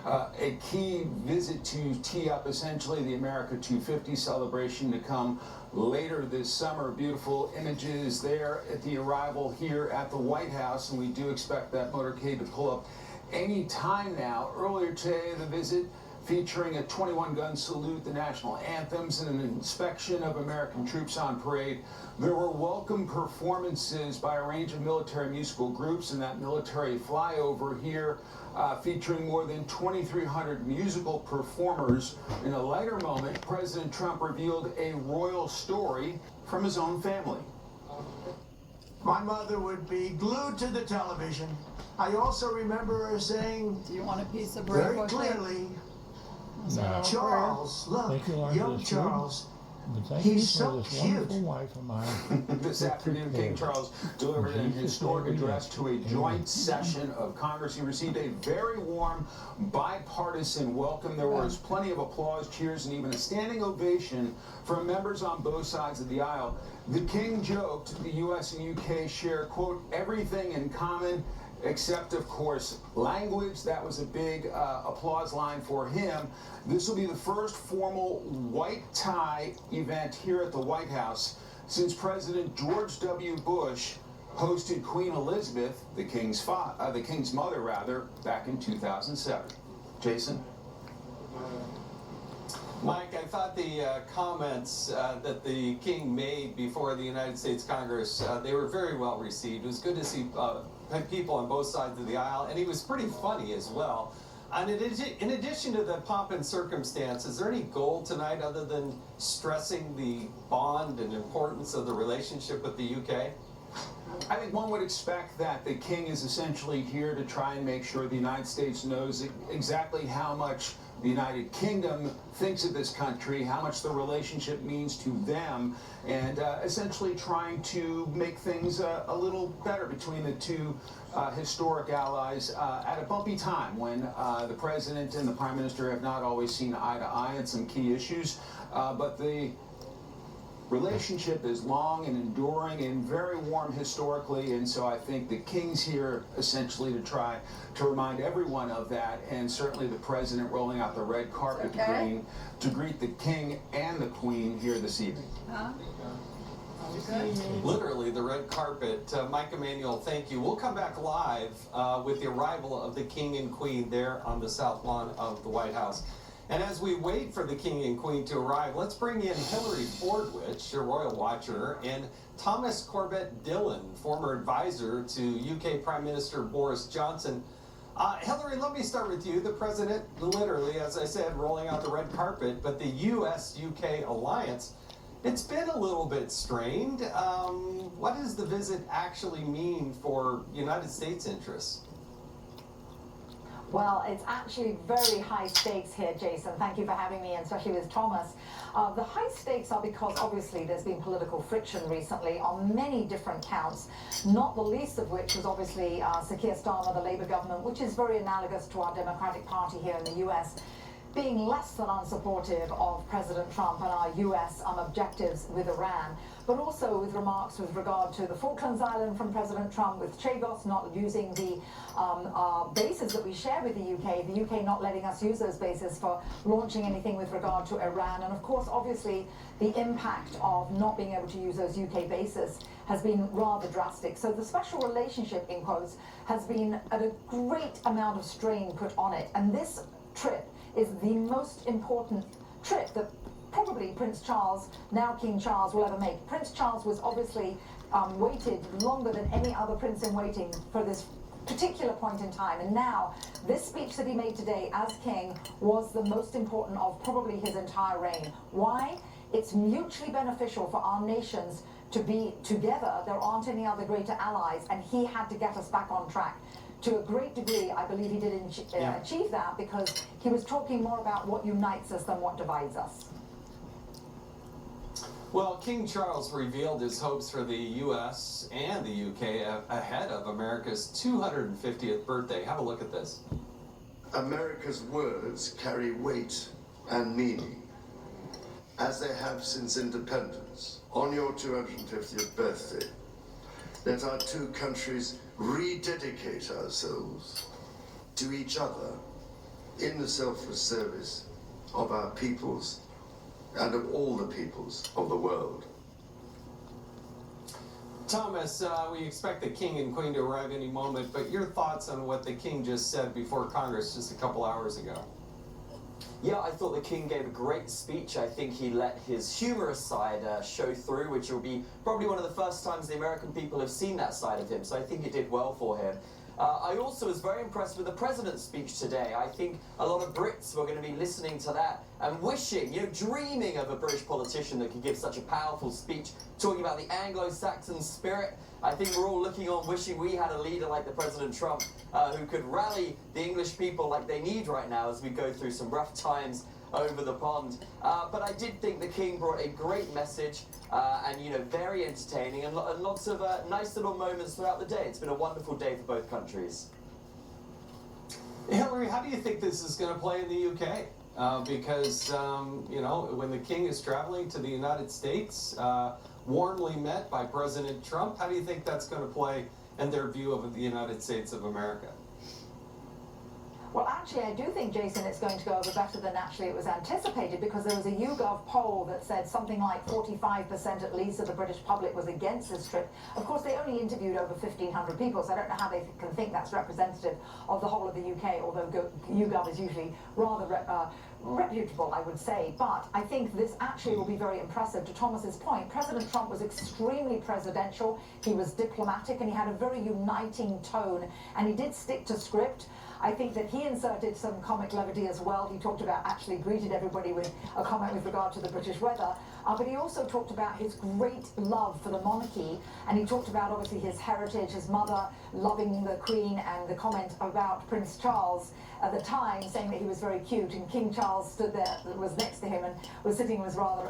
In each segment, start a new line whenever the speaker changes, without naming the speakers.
a key visit to tee up essentially the America 250 celebration to come later this summer. Beautiful images there at the arrival here at the White House, and we do expect that motorcade to pull up any time now. Earlier today, the visit featuring a 21-gun salute, the national anthems, and an inspection of American troops on parade. There were welcome performances by a range of military musical groups, and that military flyover here featuring more than 2,300 musical performers. In a lighter moment, President Trump revealed a royal story from his own family.
My mother would be glued to the television. I also remember her saying,
"Do you want a piece of bread?"
Very clearly,
No.
Charles, look, young Charles,
he's
so cute.
Wife of mine.
This afternoon, King Charles delivered an historic address to a joint session of Congress. He received a very warm, bipartisan welcome. There was plenty of applause, cheers, and even a standing ovation from members on both sides of the aisle. The King joked the U.S. and U.K. share, quote, everything in common, except, of course, language. That was a big applause line for him. This will be the first formal white tie event here at the White House since President George W. Bush hosted Queen Elizabeth, the King's mother, back in 2007. Jason?
Mike, I thought the comments that the King made before the United States Congress, they were very well received. It was good to see people on both sides of the aisle, and he was pretty funny as well. And in addition to the pomp and circumstance, is there any goal tonight other than stressing the bond and importance of the relationship with the UK?
I think one would expect that the King is essentially here to try and make sure the United States knows exactly how much the United Kingdom thinks of this country, how much the relationship means to them, and essentially trying to make things a little better between the two historic allies at a bumpy time when the President and the Prime Minister have not always seen eye to eye on some key issues, but the relationship is long and enduring and very warm historically, and so I think the King's here essentially to try to remind everyone of that, and certainly the President rolling out the red carpet to greet the King and the Queen here this evening.
Literally the red carpet. Mike Emanuel, thank you. We'll come back live with the arrival of the King and Queen there on the south lawn of the White House. And as we wait for the King and Queen to arrive, let's bring in Hillary Fordwich, a royal watcher, and Thomas Corbett Dillon, former advisor to UK Prime Minister Boris Johnson. Hillary, let me start with you. The President, literally, as I said, rolling out the red carpet, but the US-UK alliance, it's been a little bit strained. What does the visit actually mean for United States interests?
Well, it's actually very high stakes here, Jason. Thank you for having me, and especially with Thomas. The high stakes are because, obviously, there's been political friction recently on many different counts, not the least of which was obviously Sir Keir Starmer, the Labour government, which is very analogous to our Democratic Party here in the US, being less than unsupportive of President Trump and our US objectives with Iran, but also with remarks with regard to the Falklands Island from President Trump, with Chagos not using the bases that we share with the UK not letting us use those bases for launching anything with regard to Iran, and of course, obviously, the impact of not being able to use those UK bases has been rather drastic. So the special relationship, in quotes, has been at a great amount of strain put on it, and this trip is the most important trip that probably Prince Charles, now King Charles, will ever make. Prince Charles was obviously waited longer than any other prince in waiting for this particular point in time, and now this speech that he made today as king was the most important of probably his entire reign. Why? It's mutually beneficial for our nations to be together. There aren't any other greater allies, and he had to get us back on track. To a great degree, I believe he did achieve that because he was talking more about what unites us than what divides us.
Well, King Charles revealed his hopes for the U.S. and the UK ahead of America's 250th birthday. Have a look at this.
America's words carry weight and meaning, as they have since independence. On your 250th birthday, let our two countries rededicate ourselves to each other in the selfless service of our peoples and of all the peoples of the world.
Thomas, we expect the King and Queen to arrive any moment, but your thoughts on what the King just said before Congress just a couple hours ago?
Yeah, I thought the King gave a great speech. I think he let his humorous side show through, which will be probably one of the first times the American people have seen that side of him. So I think it did well for him. I also was very impressed with the President's speech today. I think a lot of Brits were going to be listening to that and wishing, dreaming of a British politician that could give such a powerful speech, talking about the Anglo-Saxon spirit. I think we're all looking on wishing we had a leader like the President Trump who could rally the English people like they need right now as we go through some rough times over the pond. But I did think the King brought a great message and, very entertaining and lots of nice little moments throughout the day. It's been a wonderful day for both countries.
Hillary, how do you think this is going to play in the UK? Because, when the King is traveling to the United States, warmly met by President Trump, how do you think that's going to play in their view of the United States of America?
Well, actually, I do think, Jason, it's going to go over better than actually it was anticipated, because there was a YouGov poll that said something like 45% at least of the British public was against this trip. Of course, they only interviewed over 1,500 people, so I don't know how they can think that's representative of the whole of the UK, although YouGov is usually rather reputable, I would say. But I think this actually will be very impressive. To Thomas's point, President Trump was extremely presidential, he was diplomatic, and he had a very uniting tone, and he did stick to script. I think that he inserted some comic levity as well. He talked about, actually greeted everybody with a comment with regard to the British weather, but he also talked about his great love for the monarchy, and he talked about obviously his heritage, his mother loving the Queen, and the comment about Prince Charles at the time saying that he was very cute, and King Charles stood there, was next to him and was sitting, was rather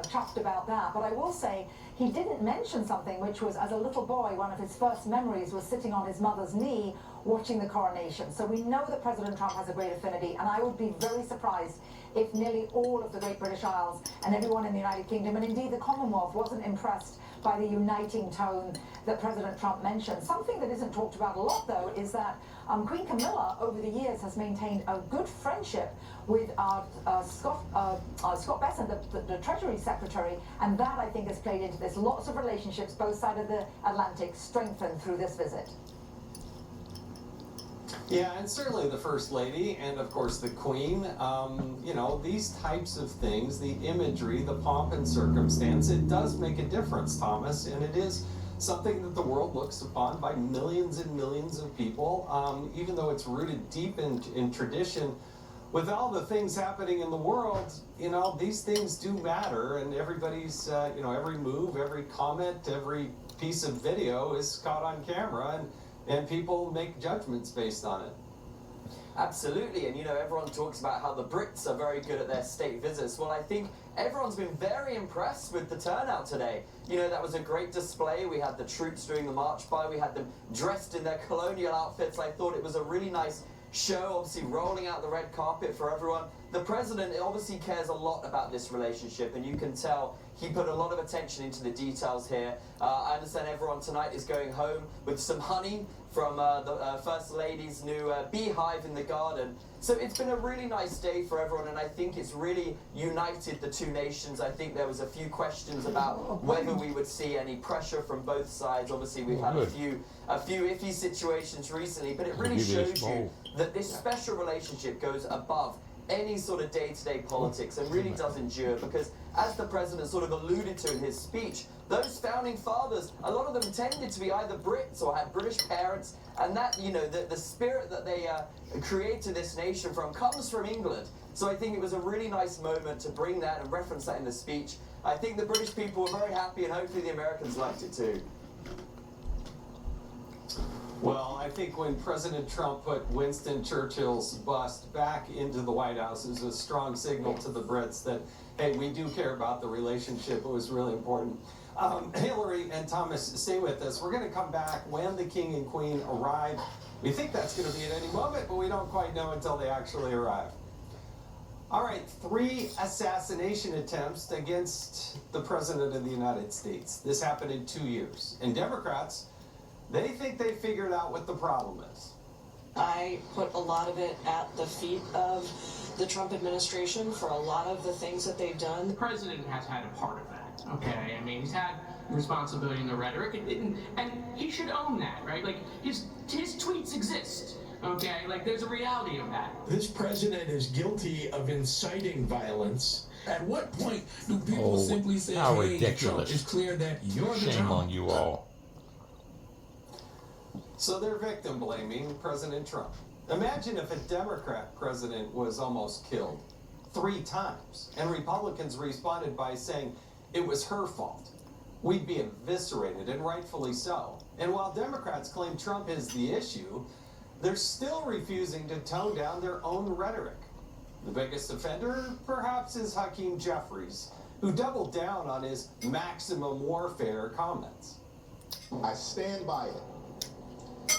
chuffed about that. But I will say, he didn't mention something which was, as a little boy, one of his first memories was sitting on his mother's knee watching the coronation. So we know that President Trump has a great affinity, and I would be very surprised if nearly all of the Great British Isles and everyone in the United Kingdom, and indeed the Commonwealth, wasn't impressed by the uniting tone that President Trump mentioned. Something that isn't talked about a lot, though, is that Queen Camilla, over the years, has maintained a good friendship with Scott Bessent, the Treasury Secretary, and that, I think, has played into this. Lots of relationships, both sides of the Atlantic, strengthened through this visit.
Yeah, and certainly the First Lady and, of course, the Queen. These types of things, the imagery, the pomp and circumstance, it does make a difference, Thomas, and it is something that the world looks upon by millions and millions of people, even though it's rooted deep in tradition. With all the things happening in the world, these things do matter, and everybody's, every move, every comment, every piece of video is caught on camera, and people make judgments based on it.
Absolutely, and everyone talks about how the Brits are very good at their state visits. Well, I think everyone's been very impressed with the turnout today. That was a great display. We had the troops doing the march by, we had them dressed in their colonial outfits. I thought it was a really nice show, obviously rolling out the red carpet for everyone. The president obviously cares a lot about this relationship, and you can tell he put a lot of attention into the details here. I understand everyone tonight is going home with some honey from the First Lady's new beehive in the garden. So it's been a really nice day for everyone, and I think it's really united the two nations. I think there was a few questions about whether we would see any pressure from both sides. Obviously, we've had a few iffy situations recently, but it really shows you that this special relationship goes above any sort of day-to-day politics and really does endure, because as the president sort of alluded to in his speech, those founding fathers, a lot of them tended to be either Brits or had British parents, and that, the spirit that they created this nation from comes from England. So I think it was a really nice moment to bring that and reference that in the speech. I think the British people were very happy, and hopefully the Americans liked it too.
Well, I think when President Trump put Winston Churchill's bust back into the White House, it was a strong signal to the Brits that, hey, we do care about the relationship. It was really important. Hillary and Thomas, stay with us. We're going to come back when the King and Queen arrive. We think that's going to be at any moment, but we don't quite know until they actually arrive. All right, 3 assassination attempts against the President of the United States. This happened in 2 years. And Democrats, they think they figured out what the problem is.
I put a lot of it at the feet of the Trump administration for a lot of the things that they've done.
The president has had a part of that, okay? I mean, he's had responsibility in the rhetoric, and he should own that, right? Like, his tweets exist, okay? Like, there's a reality of that.
This president is guilty of inciting violence. At what point do people simply say,
how
hey,
ridiculous.
Trump, it's clear that you're the
Shame
Trump?
on you all.
So they're victim blaming President Trump. Imagine if a Democrat president was almost killed 3 times and Republicans responded by saying it was her fault. We'd be eviscerated, and rightfully so. And while Democrats claim Trump is the issue, they're still refusing to tone down their own rhetoric. The biggest offender, perhaps, is Hakeem Jeffries, who doubled down on his maximum warfare comments.
I stand by it.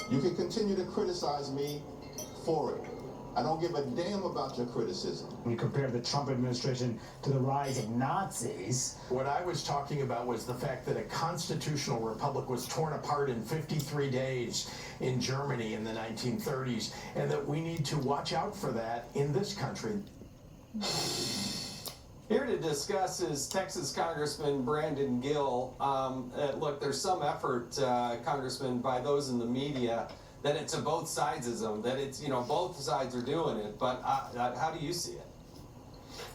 You can continue to criticize me for it. I don't give a damn about your criticism.
When you compare the Trump administration to the rise of Nazis.
What I was talking about was the fact that a constitutional republic was torn apart in 53 days in Germany in the 1930s, and that we need to watch out for that in this country.
Here to discuss is Texas Congressman Brandon Gill. Look, there's some effort, Congressman, by those in the media that it's a both sidesism, that it's, both sides are doing it, but how do you see it?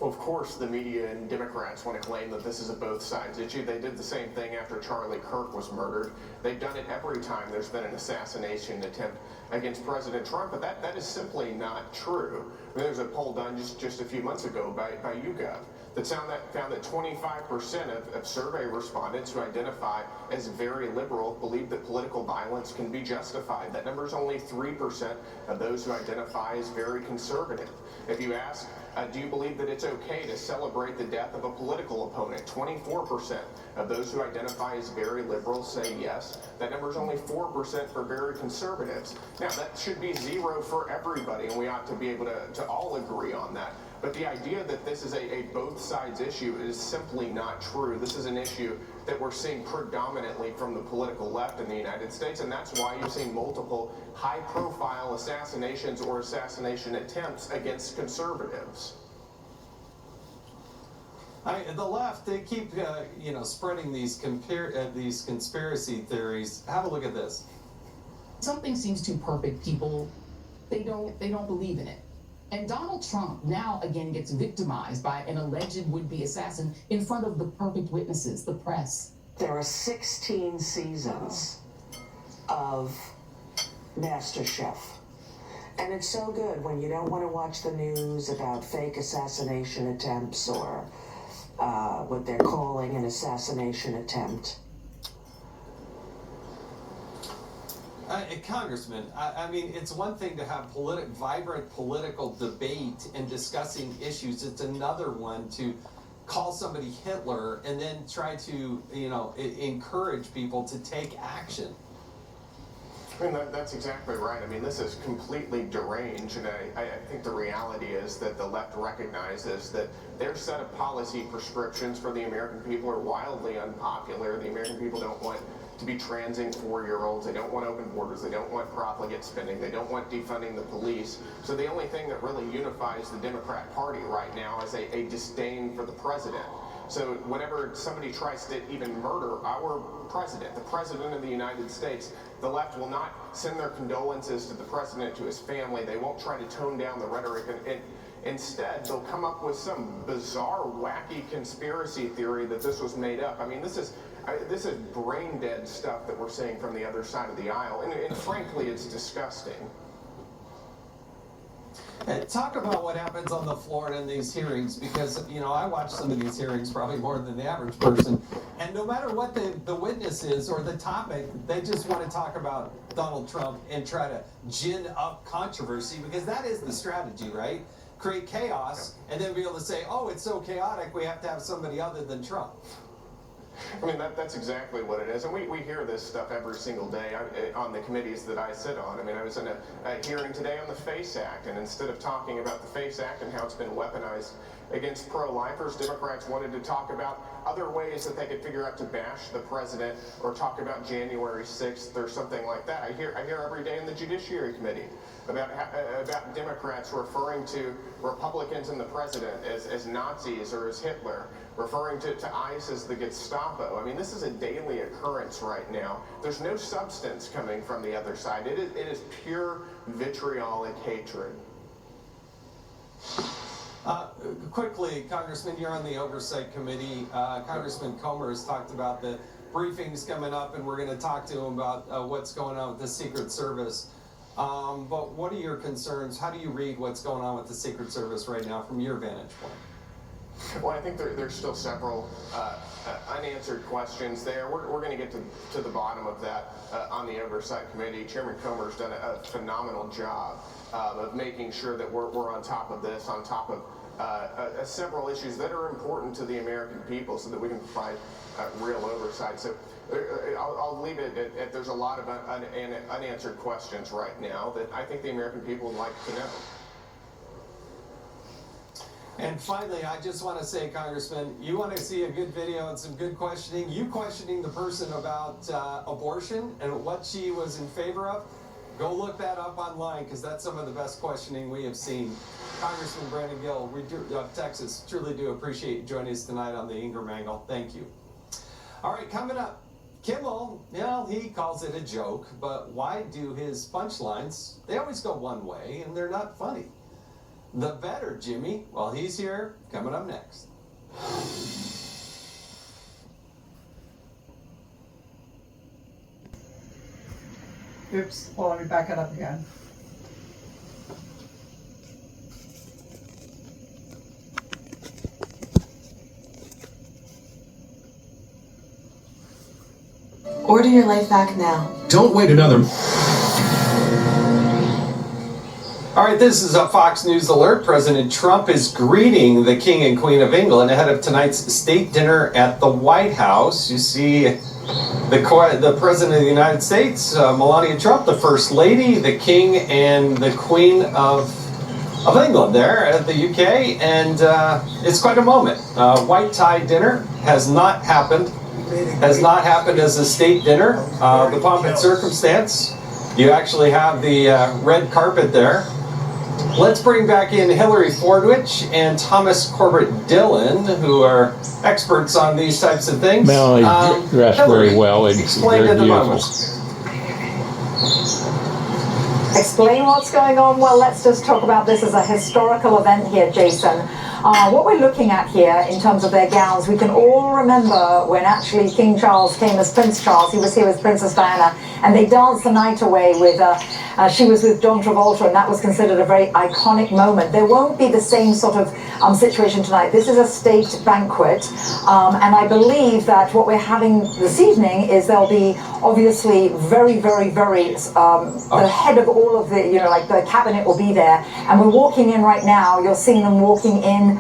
Well, of course, the media and Democrats want to claim that this is a both sides issue. They did the same thing after Charlie Kirk was murdered. They've done it every time there's been an assassination attempt against President Trump, but that is simply not true. I mean, there was a poll done just a few months ago by YouGov that found that 25% of survey respondents who identify as very liberal believe that political violence can be justified. That number is only 3% of those who identify as very conservative. If you ask, do you believe that it's okay to celebrate the death of a political opponent? 24% of those who identify as very liberal say yes. That number is only 4% for very conservatives. Now, that should be 0 for everybody, and we ought to be able to all agree on that. But the idea that this is a both sides issue is simply not true. This is an issue that we're seeing predominantly from the political left in the United States, and that's why you're seeing multiple high-profile assassinations or assassination attempts against conservatives.
The left, they keep, spreading these conspiracy theories. Have a look at this.
Something seems too perfect. People, they don't believe in it. And Donald Trump now again gets victimized by an alleged would-be assassin in front of the perfect witnesses, the press.
There are 16 seasons of MasterChef. And it's so good when you don't want to watch the news about fake assassination attempts or what they're calling an assassination attempt.
Congressman, I mean, it's one thing to have vibrant political debate and discussing issues. It's another one to call somebody Hitler and then try to, encourage people to take action.
I mean, that's exactly right. I mean, this is completely deranged, and I think the reality is that the left recognizes that their set of policy prescriptions for the American people are wildly unpopular. The American people don't want to be transing 4-year-olds. They don't want open borders. They don't want profligate spending. They don't want defunding the police. So the only thing that really unifies the Democrat Party right now is a disdain for the president. So whenever somebody tries to even murder our president, the president of the United States, the left will not send their condolences to the president, to his family. They won't try to tone down the rhetoric. And instead, they'll come up with some bizarre, wacky conspiracy theory that this was made up. I mean, this is brain-dead stuff that we're seeing from the other side of the aisle. And frankly, it's disgusting.
Talk about what happens on the floor in these hearings, because, I watch some of these hearings probably more than the average person, and no matter what the witness is or the topic, they just want to talk about Donald Trump and try to gin up controversy, because that is the strategy, right? Create chaos and then be able to say, oh, it's so chaotic, we have to have somebody other than Trump.
I mean, that's exactly what it is. And we hear this stuff every single day on the committees that I sit on. I mean, I was in a hearing today on the FACE Act, and instead of talking about the FACE Act and how it's been weaponized against pro-lifers, Democrats wanted to talk about other ways that they could figure out to bash the president or talk about January 6th or something like that. I hear every day in the Judiciary Committee about Democrats referring to Republicans and the president as Nazis or as Hitler, referring to ICE as the Gestapo. I mean, this is a daily occurrence right now. There's no substance coming from the other side. It is pure vitriolic hatred.
Quickly, Congressman, you're on the Oversight Committee. Congressman Comer has talked about the briefings coming up, and we're going to talk to him about what's going on with the Secret Service. But what are your concerns? How do you read what's going on with the Secret Service right now from your vantage point?
Well, I think there's still several unanswered questions there. We're going to get to the bottom of that on the Oversight Committee. Chairman Comer's done a phenomenal job of making sure that we're on top of this, on top of several issues that are important to the American people so that we can provide real oversight. So I'll leave it at there's a lot of unanswered questions right now that I think the American people would like to know.
And finally, I just want to say, Congressman, you want to see a good video and some good questioning, you questioning the person about abortion and what she was in favor of, go look that up online, because that's some of the best questioning we have seen. Congressman Brandon Gill of Texas, truly do appreciate you joining us tonight on the Ingram Angle. Thank you. All right, coming up, Kimmel, he calls it a joke, but why do his punchlines, they always go one way, and they're not funny. The better Jimmy, well, he's here, coming up next.
Oops, well, let me back it up again.
Order your life back now.
Don't wait another...
All right, this is a Fox News alert. President Trump is greeting the King and Queen of England ahead of tonight's state dinner at the White House. You see the President of the United States, Melania Trump, the First Lady, the King and the Queen of England there at the UK, and it's quite a moment. White tie dinner has not happened as a state dinner. The pomp and circumstance. You actually have the red carpet there. Let's bring back in Hillary Fordwich and Thomas Corbett Dillon, who are experts on these types of things.
Melanie dressed
Hillary,
very well and
explain
very
to the
beautiful.
moment.
Explain what's going on? Well, let's just talk about this as a historical event here, Jason. What we're looking at here in terms of their gowns, we can all remember when actually King Charles came as Prince Charles. He was here with Princess Diana, and they danced the night away with, she was with John Travolta, and that was considered a very iconic moment. There won't be the same sort of situation tonight. This is a state banquet, and I believe that what we're having this evening is there'll be obviously very, very, very, the head of all of the, like the cabinet will be there, and we're walking in right now. You're seeing them walking in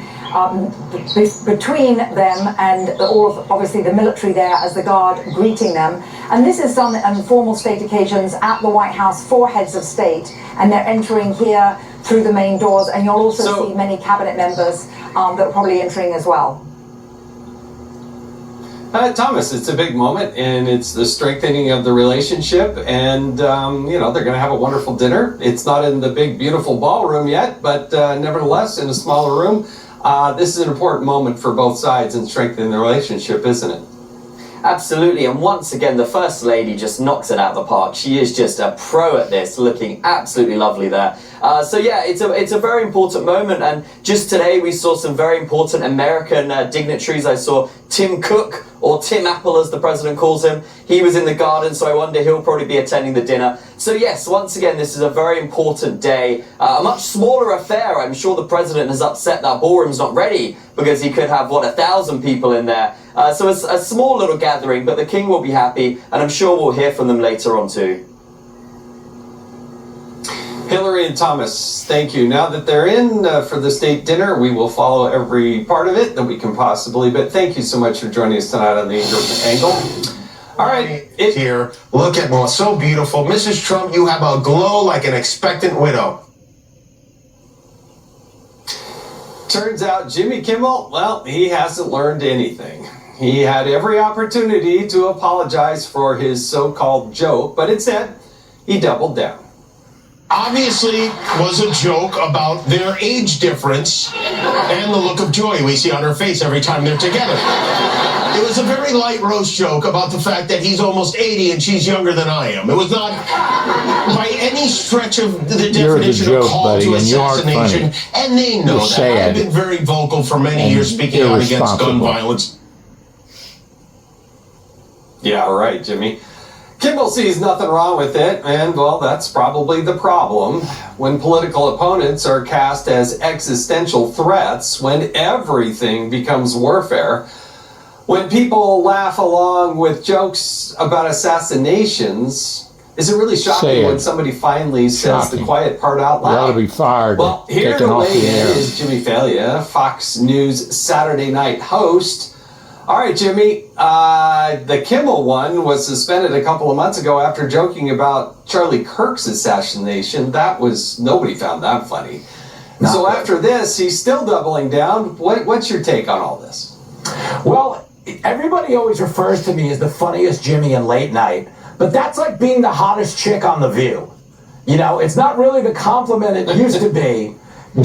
between them and all of, obviously, the military there as the guard greeting them. And this is done on formal state occasions at the White House for heads of state, and they're entering here through the main doors, and you'll also see many cabinet members that are probably entering as well.
Thomas, it's a big moment, and it's the strengthening of the relationship, and they're going to have a wonderful dinner. It's not in the big, beautiful ballroom yet, but nevertheless, in a smaller room, this is an important moment for both sides in strengthening the relationship, isn't it?
Absolutely, and once again, the First Lady just knocks it out of the park. She is just a pro at this, looking absolutely lovely there. So yeah, it's a very important moment, and just today we saw some very important American dignitaries. I saw Tim Cook, or Tim Apple as the president calls him. He was in the garden, so I wonder he'll probably be attending the dinner. So yes, once again, this is a very important day. A much smaller affair. I'm sure the president has upset that ballroom's not ready, because he could have, 1,000 people in there. So it's a small little gathering, but the king will be happy, and I'm sure we'll hear from them later on too.
Hillary and Thomas, thank you. Now that they're in for the state dinner, we will follow every part of it that we can possibly. But thank you so much for joining us tonight on the Angle. All right.
Here, look at Mo, so beautiful. Mrs. Trump, you have a glow like an expectant widow.
Turns out Jimmy Kimmel, well, he hasn't learned anything. He had every opportunity to apologize for his so-called joke, but instead, he doubled down.
Obviously was a joke about their age difference and the look of joy we see on her face every time they're together. It was a very light roast joke about the fact that he's almost 80 and she's younger than I am. It was not by any stretch of the definition of call to assassination, and they know that. I've been very vocal for many years speaking out against gun violence.
Yeah, right, Jimmy. Kimmel sees nothing wrong with it, and, well, that's probably the problem. When political opponents are cast as existential threats, when everything becomes warfare, when people laugh along with jokes about assassinations, is it really shocking when somebody finally says the quiet part out loud?
You ought to be fired.
Well, here to weigh in is Jimmy Failla, Fox News Saturday night host. All right, Jimmy, the Kimmel one was suspended a couple of months ago after joking about Charlie Kirk's assassination. Nobody found that funny. So after this, he's still doubling down. What's your take on all this?
Well, everybody always refers to me as the funniest Jimmy in late night, but that's like being the hottest chick on The View. You know, it's not really the compliment it used to be.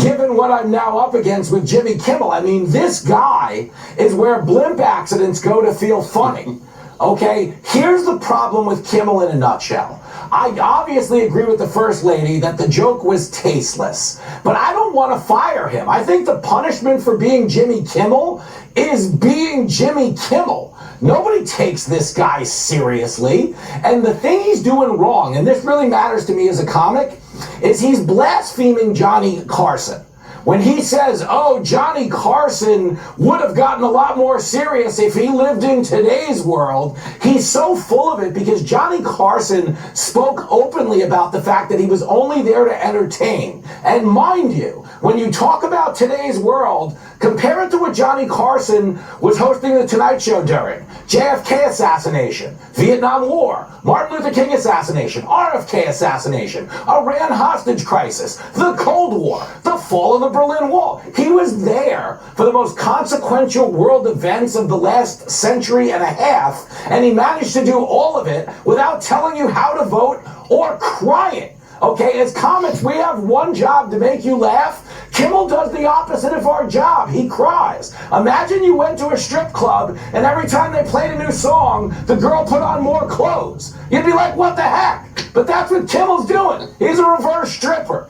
Given what I'm now up against with Jimmy Kimmel, I mean, this guy is where blimp accidents go to feel funny. Okay, here's the problem with Kimmel in a nutshell. I obviously agree with the First Lady that the joke was tasteless, but I don't want to fire him. I think the punishment for being Jimmy Kimmel is being Jimmy Kimmel. Nobody takes this guy seriously, and the thing he's doing wrong, and this really matters to me as a comic, is he's blaspheming Johnny Carson. When he says, oh, Johnny Carson would have gotten a lot more serious if he lived in today's world, he's so full of it because Johnny Carson spoke openly about the fact that he was only there to entertain. And mind you, when you talk about today's world, compare it to what Johnny Carson was hosting the Tonight Show during. JFK assassination, Vietnam War, Martin Luther King assassination, RFK assassination, Iran hostage crisis, the Cold War, the fall of the Berlin Wall. He was there for the most consequential world events of the last century and a half, and he managed to do all of it without telling you how to vote or crying. Okay, as comics, we have one job to make you laugh. Kimmel does the opposite of our job. He cries. Imagine you went to a strip club and every time they played a new song, the girl put on more clothes. You'd be like, what the heck? But that's what Kimmel's doing. He's a reverse stripper.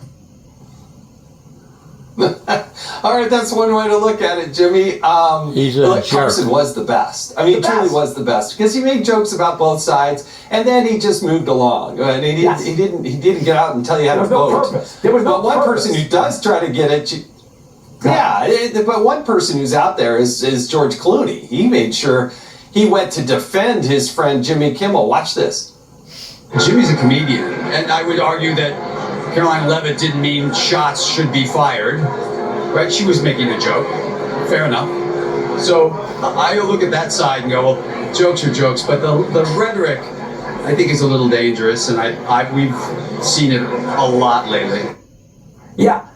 All right, that's one way to look at it, Jimmy. Carson was the best. I mean, he truly was the best because he made jokes about both sides, and then he just moved along. And he didn't get out and tell you how to vote.
There was no
one person who does try to get at you. But one person who's out there is George Clooney. He made sure he went to defend his friend Jimmy Kimmel. Watch this.
Jimmy's a comedian, and I would argue that Caroline Leavitt didn't mean shots should be fired, right? She was making a joke. Fair enough. So I look at that side and go, well, jokes are jokes, but the rhetoric, I think, is a little dangerous, and we've seen it a lot lately.
Yeah.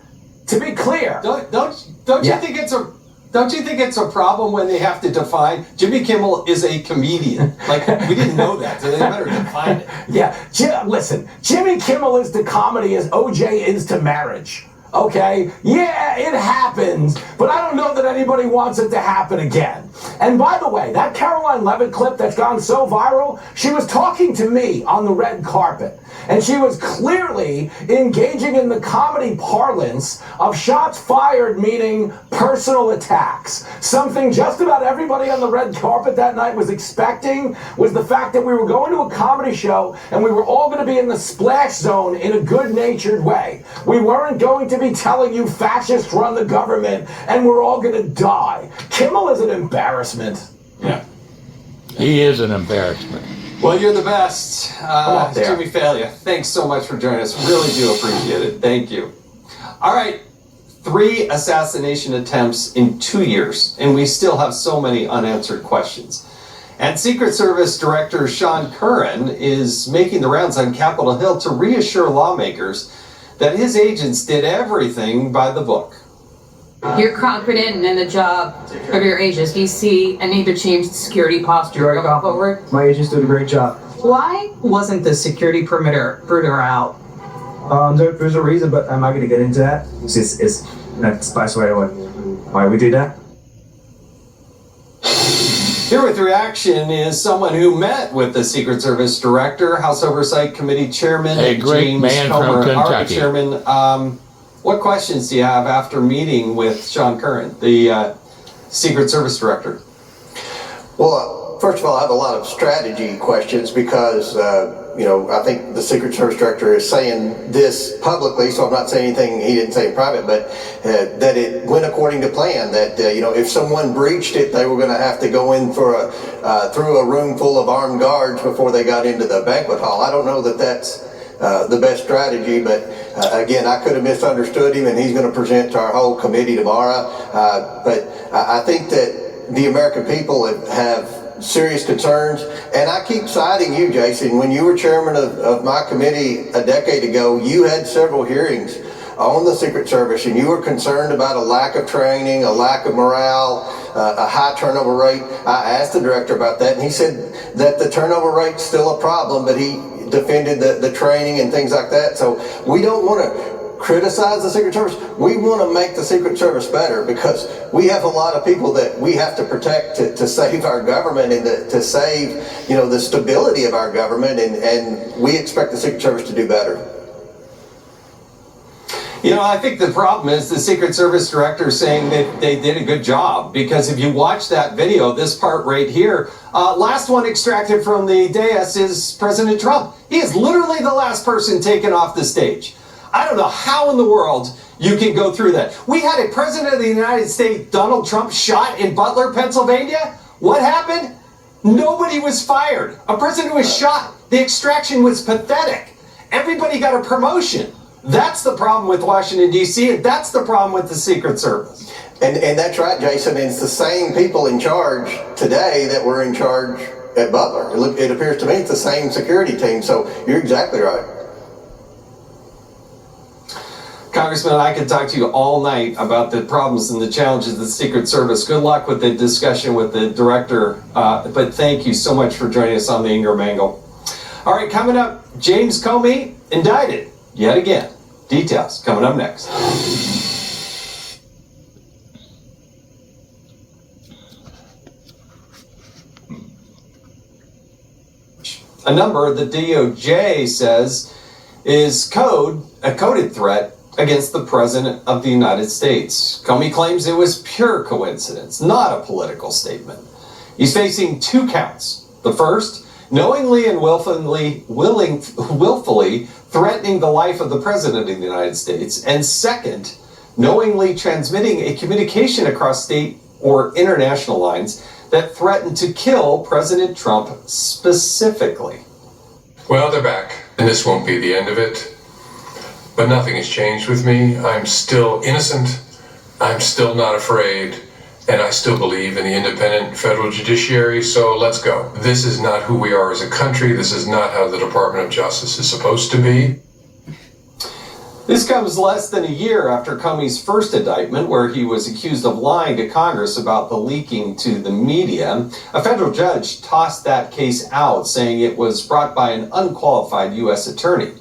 To be clear,
don't you think it's a problem when they have to define Jimmy Kimmel is a comedian? Like, we didn't know that, so they better define it.
Yeah, listen, Jimmy Kimmel is to comedy as OJ is to marriage. Okay? Yeah, it happens, but I don't know that anybody wants it to happen again. And by the way, that Caroline Leavitt clip that's gone so viral, she was talking to me on the red carpet. And she was clearly engaging in the comedy parlance of shots fired, meaning personal attacks. Something just about everybody on the red carpet that night was expecting was the fact that we were going to a comedy show and we were all going to be in the splash zone in a good-natured way. We weren't going to be telling you fascists run the government and we're all going to die. Kimmel is an embarrassment.
Yeah.
He is an embarrassment.
Well, you're the best,
up there.
Jimmy Failure. Thanks so much for joining us. Really do appreciate it. Thank you. All right, 3 assassination attempts in 2 years, and we still have so many unanswered questions. And Secret Service Director Sean Curran is making the rounds on Capitol Hill to reassure lawmakers that his agents did everything by the book.
You're confident in the job of your agents. Do you see a need to change the security posture going forward?
My agents did a great job.
Why wasn't the security perimeter out?
There's a reason, but I'm not going to get into that. It's that's why we do that.
Here with reaction is someone who met with the Secret Service Director, House Oversight Committee Chairman
great
James
man from
Comer. All right,
Kentucky.
Chairman, what questions do you have after meeting with Sean Curran, the Secret Service Director?
Well, first of all, I have a lot of strategy questions because, I think the Secret Service Director is saying this publicly, so I'm not saying anything he didn't say in private, but that it went according to plan, that, if someone breached it, they were going to have to go in for through a room full of armed guards before they got into the banquet hall. I don't know that that's the best strategy, but again, I could have misunderstood him, and he's going to present to our whole committee tomorrow. But I think that the American people have serious concerns, and I keep citing you, Jason. When you were chairman of my committee a decade ago, you had several hearings on the Secret Service, and you were concerned about a lack of training, a lack of morale, a high turnover rate. I asked the director about that, and he said that the turnover rate's still a problem, but he defended the training and things like that. So we don't want to criticize the Secret Service. We want to make the Secret Service better because we have a lot of people that we have to protect to save our government and to save, the stability of our government, and we expect the Secret Service to do better.
I think the problem is the Secret Service Director saying that they did a good job, because if you watch that video, this part right here, last one extracted from the dais is President Trump. He is literally the last person taken off the stage. I don't know how in the world you can go through that. We had a President of the United States, Donald Trump, shot in Butler, Pennsylvania. What happened? Nobody was fired. A president was shot. The extraction was pathetic. Everybody got a promotion. That's the problem with Washington, D.C., and that's the problem with the Secret Service.
And that's right, Jason. And it's the same people in charge today that were in charge at Butler. It appears to me it's the same security team, so you're exactly right.
Congressman, I could talk to you all night about the problems and the challenges of the Secret Service. Good luck with the discussion with the director, but thank you so much for joining us on the Ingram Angle. All right, coming up, James Comey indicted yet again. Details coming up next. A number the DOJ says is a coded threat against the President of the United States. Comey claims it was pure coincidence, not a political statement. He's facing 2 counts. The first, knowingly and willfully threatening the life of the President of the United States. And second, knowingly transmitting a communication across state or international lines that threatened to kill President Trump specifically.
Well, they're back, and this won't be the end of it. But nothing has changed with me. I'm still innocent. I'm still not afraid. And I still believe in the independent federal judiciary, so let's go. This is not who we are as a country. This is not how the Department of Justice is supposed to be.
This comes less than a year after Comey's first indictment, where he was accused of lying to Congress about the leaking to the media. A federal judge tossed that case out, saying it was brought by an unqualified U.S. attorney.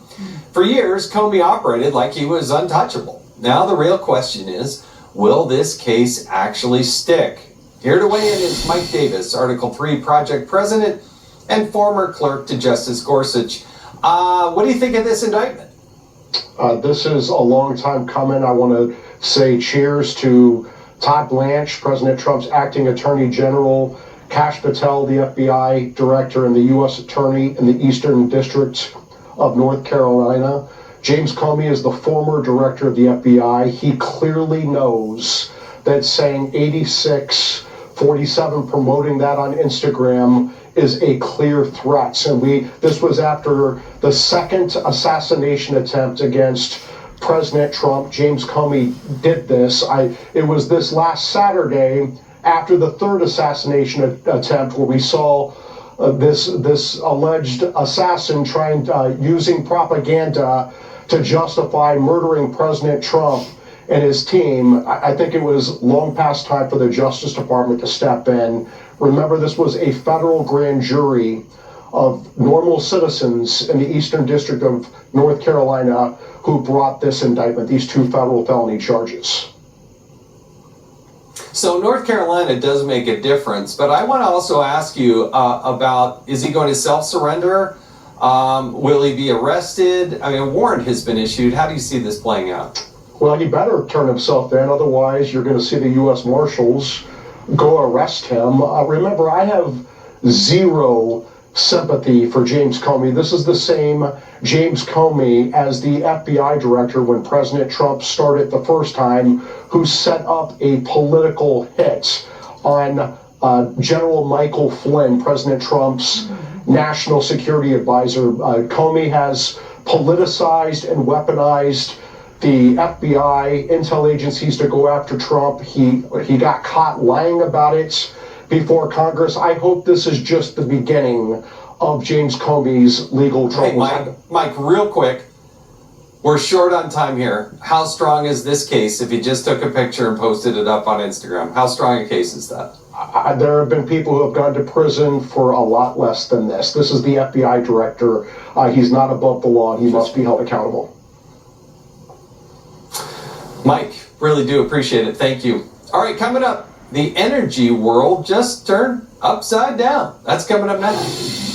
For years, Comey operated like he was untouchable. Now the real question is, will this case actually stick? Here to weigh in is Mike Davis, Article 3 Project President and former clerk to Justice Gorsuch. What do you think of this indictment?
This is a long time coming. I want to say cheers to Todd Blanche, President Trump's acting attorney general, Kash Patel, the FBI director and the U.S. attorney in the Eastern District of North Carolina. James Comey is the former director of the FBI. He clearly knows that saying 86 47 promoting that on Instagram is a clear threat. And this was after the second assassination attempt against President Trump. James Comey did this. It was this last Saturday after the third assassination attempt where we saw this alleged assassin using propaganda to justify murdering President Trump and his team. I think it was long past time for the Justice Department to step in. Remember, this was a federal grand jury of normal citizens in the Eastern District of North Carolina who brought this indictment, these two federal felony charges.
So North Carolina does make a difference, but I want to also ask you about, is he going to self-surrender? Will he be arrested? I mean, a warrant has been issued. How do you see this playing out?
Well, he better turn himself in, otherwise you're going to see the U.S. Marshals go arrest him. Remember, I have zero sympathy for James Comey. This is the same James Comey as the FBI director when President Trump started the first time, who set up a political hit on General Michael Flynn, President Trump's national security advisor. Comey has politicized and weaponized the FBI, intel agencies to go after Trump. He got caught lying about it before Congress. I hope this is just the beginning of James Comey's legal troubles.
Hey, Mike, real quick, we're short on time here. How strong is this case if you just took a picture and posted it up on Instagram? How strong a case is that?
There have been people who have gone to prison for a lot less than this. This is the FBI director. He's not above the law, and he must be held accountable.
Mike, really do appreciate it. Thank you. All right, coming up, the energy world just turned upside down. That's coming up next.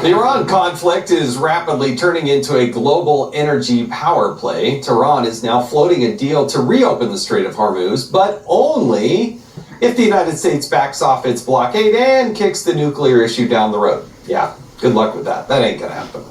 The Iran conflict is rapidly turning into a global energy power play. Tehran is now floating a deal to reopen the Strait of Hormuz, but only if the United States backs off its blockade and kicks the nuclear issue down the road. Yeah, good luck with that. That ain't gonna happen.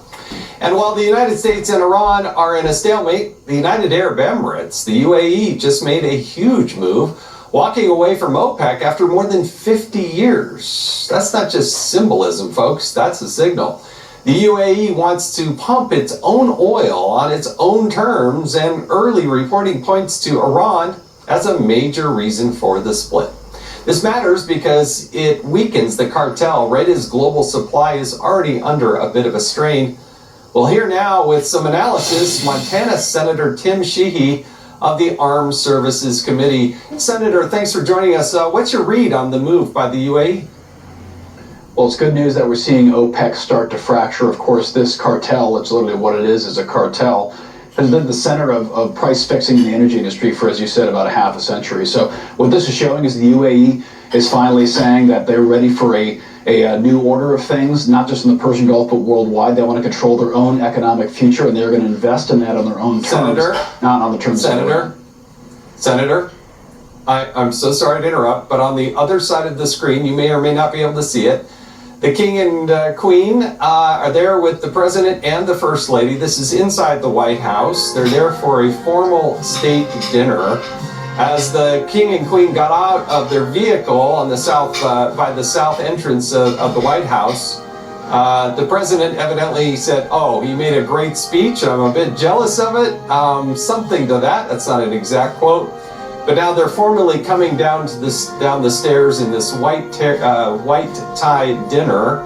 And while the United States and Iran are in a stalemate, the United Arab Emirates, the UAE, just made a huge move, walking away from OPEC after more than 50 years. That's not just symbolism, folks. That's a signal. The UAE wants to pump its own oil on its own terms, and early reporting points to Iran as a major reason for the split. This matters because it weakens the cartel right as global supply is already under a bit of a strain. Well, here now with some analysis, Montana Senator Tim Sheehy of the Armed Services Committee. Senator, thanks for joining us. What's your read on the move by the UAE?
Well, it's good news that we're seeing OPEC start to fracture. Of course, this cartel, it's literally what it is a cartel, has been the center of price fixing in the energy industry for, as you said, about a half a century. So what this is showing is the UAE is finally saying that they're ready for a new order of things, not just in the Persian Gulf, but worldwide. They want to control their own economic future, and they're going to invest in that on their own terms, not on the terms of the
Senator, I'm so sorry to interrupt, but on the other side of the screen, you may or may not be able to see it, the King and Queen are there with the President and the First Lady. This is inside the White House. They're there for a formal state dinner. As the King and Queen got out of their vehicle on the south, by the south entrance of the White House, the President evidently said, "Oh, he made a great speech. I'm a bit jealous of it." Something to that. That's not an exact quote. But now they're formally coming down the stairs in this white tie dinner.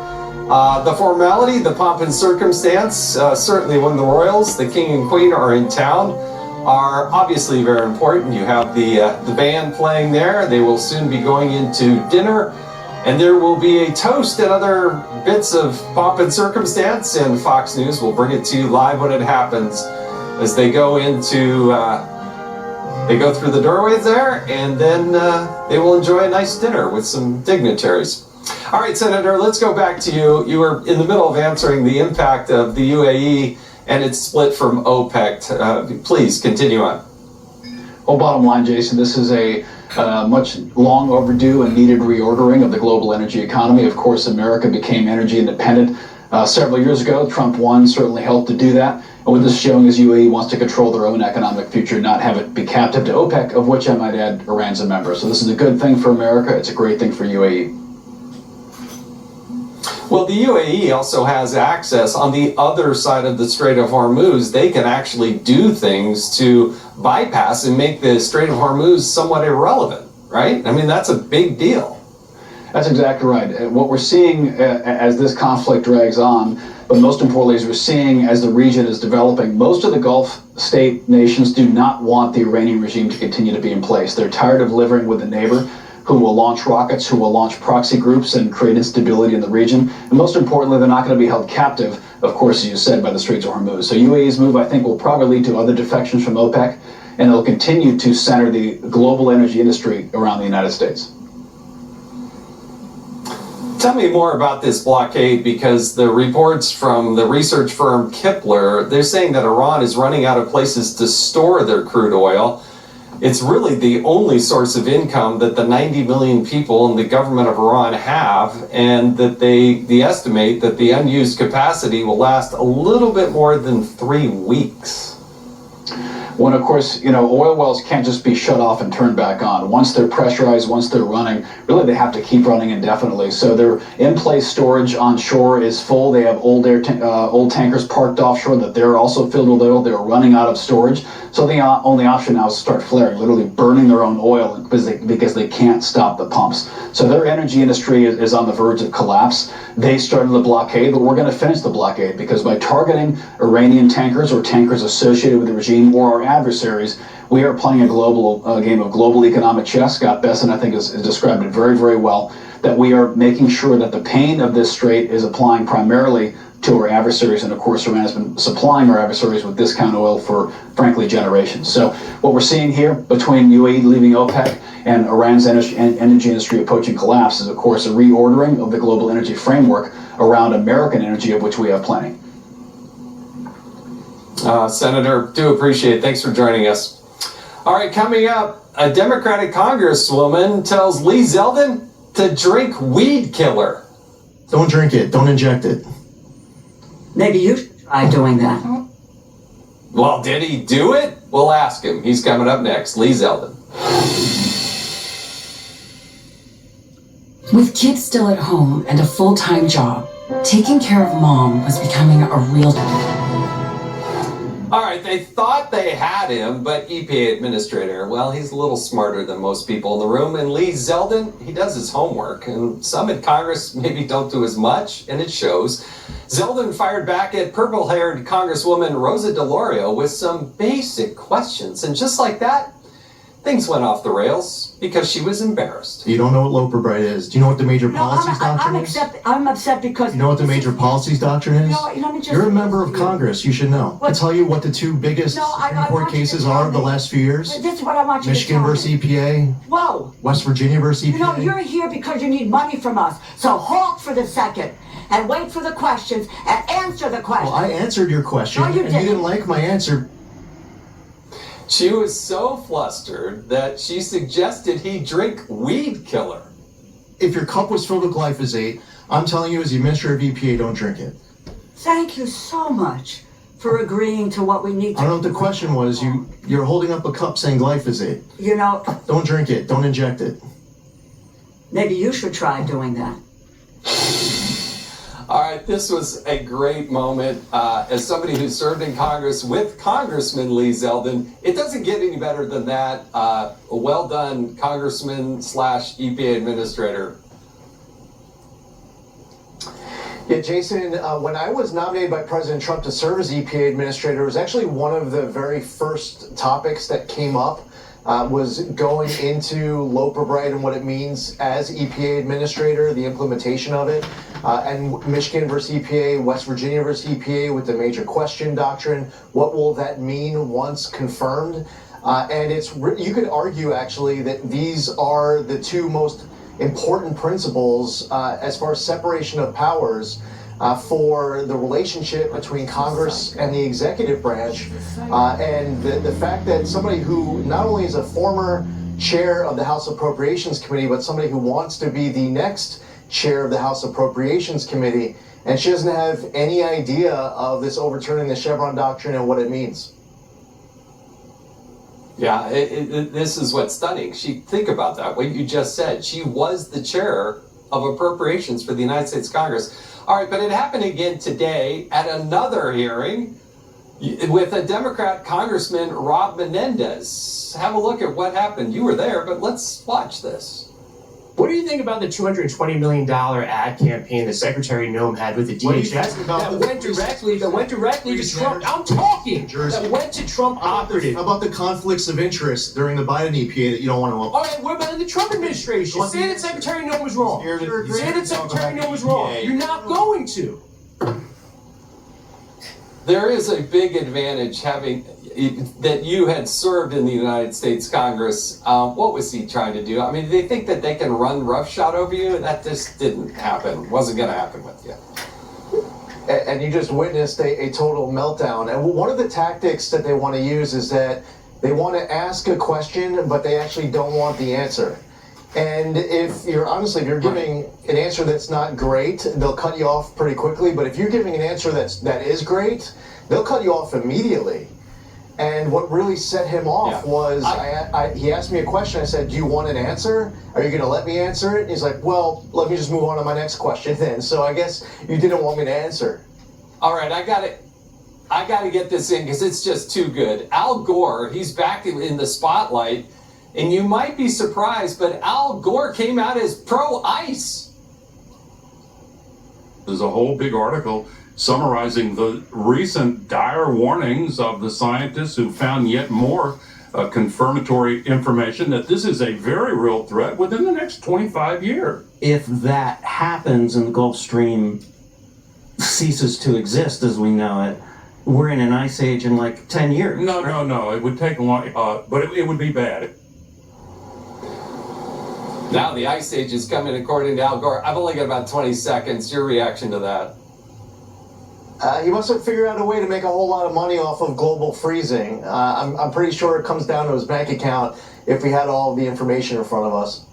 The formality, the pomp and circumstance, certainly when the royals, the King and Queen, are in town, are obviously very important. You have the band playing there. They will soon be going into dinner, and there will be a toast and other bits of pomp and circumstance, and Fox News will bring it to you live when it happens as they go into they go through the doorways there, and then they will enjoy a nice dinner with some dignitaries. All right, Senator, let's go back to you. You were in the middle of answering the impact of the UAE and its split from OPEC. Please continue on.
Well, bottom line, Jason, this is a much long overdue and needed reordering of the global energy economy. Of course, America became energy independent Several years ago, Trump 1 certainly helped to do that. And what this is showing is UAE wants to control their own economic future, not have it be captive to OPEC, of which I might add Iran's a member. So this is a good thing for America. It's a great thing for UAE.
Well, the UAE also has access on the other side of the Strait of Hormuz. They can actually do things to bypass and make the Strait of Hormuz somewhat irrelevant, right? I mean, that's a big deal.
That's exactly right. What we're seeing as this conflict drags on, but most importantly, as we're seeing as the region is developing, most of the Gulf state nations do not want the Iranian regime to continue to be in place. They're tired of living with a neighbor who will launch rockets, who will launch proxy groups and create instability in the region. And most importantly, they're not going to be held captive, of course, as you said, by the Straits of Hormuz. So UAE's move, I think, will probably lead to other defections from OPEC, and it'll continue to center the global energy industry around the United States.
Tell me more about this blockade, because the reports from the research firm Kepler, they're saying that Iran is running out of places to store their crude oil. It's really the only source of income that the 90 million people in the government of Iran have, and that they estimate that the unused capacity will last a little bit more than 3 weeks.
When, of course, oil wells can't just be shut off and turned back on. Once they're pressurized, once they're running, really they have to keep running indefinitely. So their in-place storage on shore is full. They have old tankers parked offshore that they're also filled with oil. They're running out of storage. So the only option now is to start flaring, literally burning their own oil because they can't stop the pumps. So their energy industry is on the verge of collapse. They started the blockade, but we're going to finish the blockade, because by targeting Iranian tankers or tankers associated with the regime or our adversaries, we are playing a game of global economic chess. Scott Besson, I think, has described it very, very well, that we are making sure that the pain of this strait is applying primarily to our adversaries. And of course, Iran has been supplying our adversaries with discount oil for, frankly, generations. So what we're seeing here between UAE leaving OPEC and Iran's energy industry approaching collapse is, of course, a reordering of the global energy framework around American energy, of which we have plenty.
Senator, do appreciate it. Thanks for joining us. All right, coming up, a Democratic congresswoman tells Lee Zeldin to drink weed killer.
Don't drink it. Don't inject it.
Maybe you should try doing that.
Well, did he do it? We'll ask him. He's coming up next. Lee Zeldin.
With kids still at home and a full-time job, taking care of mom was becoming a real...
All right, they thought they had him, but EPA administrator, well, he's a little smarter than most people in the room. And Lee Zeldin, he does his homework, and some in Congress maybe don't do as much, and it shows. Zeldin fired back at purple-haired Congresswoman Rosa DeLauro with some basic questions, and just like that, things went off the rails because she was embarrassed.
You don't know what low bright is. Do you know what the major policies doctrine is?
I'm upset because...
You know what the major policies doctrine is?
No, let me just...
You're a member of Congress. You should know. I'll tell you what the two biggest Supreme Court cases are of the last few years.
This is what I want you
Michigan
to tell
versus
me.
EPA.
Whoa.
West Virginia versus EPA.
You know, you're here because you need money from us. So halt for the second and wait for the questions and answer the questions.
Well, I answered your question,
No, you
and you didn't like my answer.
She was so flustered that she suggested he drink weed killer.
If your cup was filled with glyphosate, I'm telling you as the administrator of EPA, don't drink it.
Thank you so much for agreeing to what we need to...
I don't know what the question was. You're holding up a cup saying glyphosate.
You know...
Don't drink it. Don't inject it.
Maybe you should try doing that.
All right, this was a great moment. As somebody who served in Congress with Congressman Lee Zeldin, it doesn't get any better than that. Well done, Congressman / EPA Administrator.
Yeah, Jason, when I was nominated by President Trump to serve as EPA Administrator, it was actually one of the very first topics that came up. Was going into low bright and what it means as EPA Administrator, the implementation of it, and Michigan versus EPA, West Virginia versus EPA with the major question doctrine. What will that mean once confirmed? And you could argue actually that these are the two most important principles as far as separation of powers for the relationship between Congress and the executive branch, and the fact that somebody who not only is a former chair of the House Appropriations Committee, but somebody who wants to be the next
chair of the House Appropriations Committee, and she doesn't have any idea of this overturning the Chevron doctrine and what it means.
Yeah, this is what's stunning. Think about that, what you just said. She was the chair of appropriations for the United States Congress. All right, but it happened again today at another hearing with a Democrat Congressman, Rob Menendez. Have a look at what happened. You were there, but let's watch this.
What do you think about the $220 million ad campaign that Secretary Noem had with the DHS that went directly to Trump? I'm talking. That went to Trump operatives.
How about the conflicts of interest during the Biden EPA that you don't want to?
All right, what about the Trump administration? Say that Secretary Noem was wrong. Say that Secretary Noem was wrong. You're not going to.
There is a big advantage having that you had served in the United States Congress. What was he trying to do? I mean, they think that they can run roughshod over you? That just didn't happen. Wasn't going to happen with you.
And you just witnessed a total meltdown. And one of the tactics that they want to use is that they want to ask a question, but they actually don't want the answer. And if you're giving an answer that's not great, they'll cut you off pretty quickly. But if you're giving an answer that is great, they'll cut you off immediately. And what really set him off was he asked me a question. I said, "Do you want an answer? Are you going to let me answer it?" And he's like, "Well, let me just move on to my next question then." So I guess you didn't want me to answer.
All right, I got to get this in because it's just too good. Al Gore, he's back in the spotlight. And you might be surprised, but Al Gore came out as pro-ICE.
There's a whole big article summarizing the recent dire warnings of the scientists who found yet more confirmatory information that this is a very real threat within the next 25 years.
If that happens and the Gulf Stream ceases to exist as we know it, we're in an ice age in like 10 years.
No, it would take a long, but it would be bad.
Now the ice age is coming according to Al Gore. I've only got about 20 seconds. Your reaction to that?
He must have figured out a way to make a whole lot of money off of global freezing. I'm pretty sure it comes down to his bank account if we had all the information in front of us.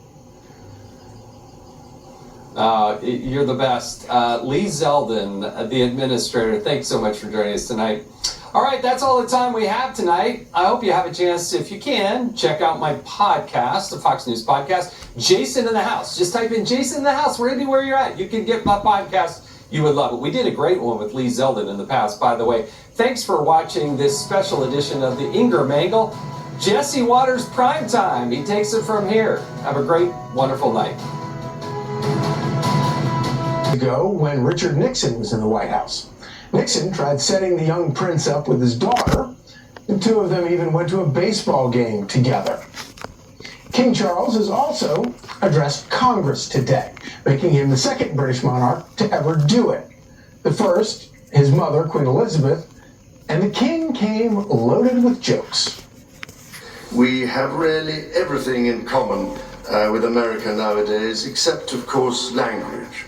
You're the best. Lee Zeldin, the administrator, thanks so much for joining us tonight. All right, that's all the time we have tonight. I hope you have a chance, if you can, check out my podcast, the Fox News podcast, Jason in the House. Just type in Jason in the House, where you're at. You can get my podcast. You would love it. We did a great one with Lee Zeldin in the past, by the way. Thanks for watching this special edition of the Ingram Angle. Jesse Waters Primetime. He takes it from here. Have a great, wonderful night.
Ago, when Richard Nixon was in the White House. Nixon tried setting the young prince up with his daughter. The two of them even went to a baseball game together. King Charles has also addressed Congress today, making him the second British monarch to ever do it. The first, his mother, Queen Elizabeth, and the king came loaded with jokes.
We have really everything in common with America nowadays, except, of course, language.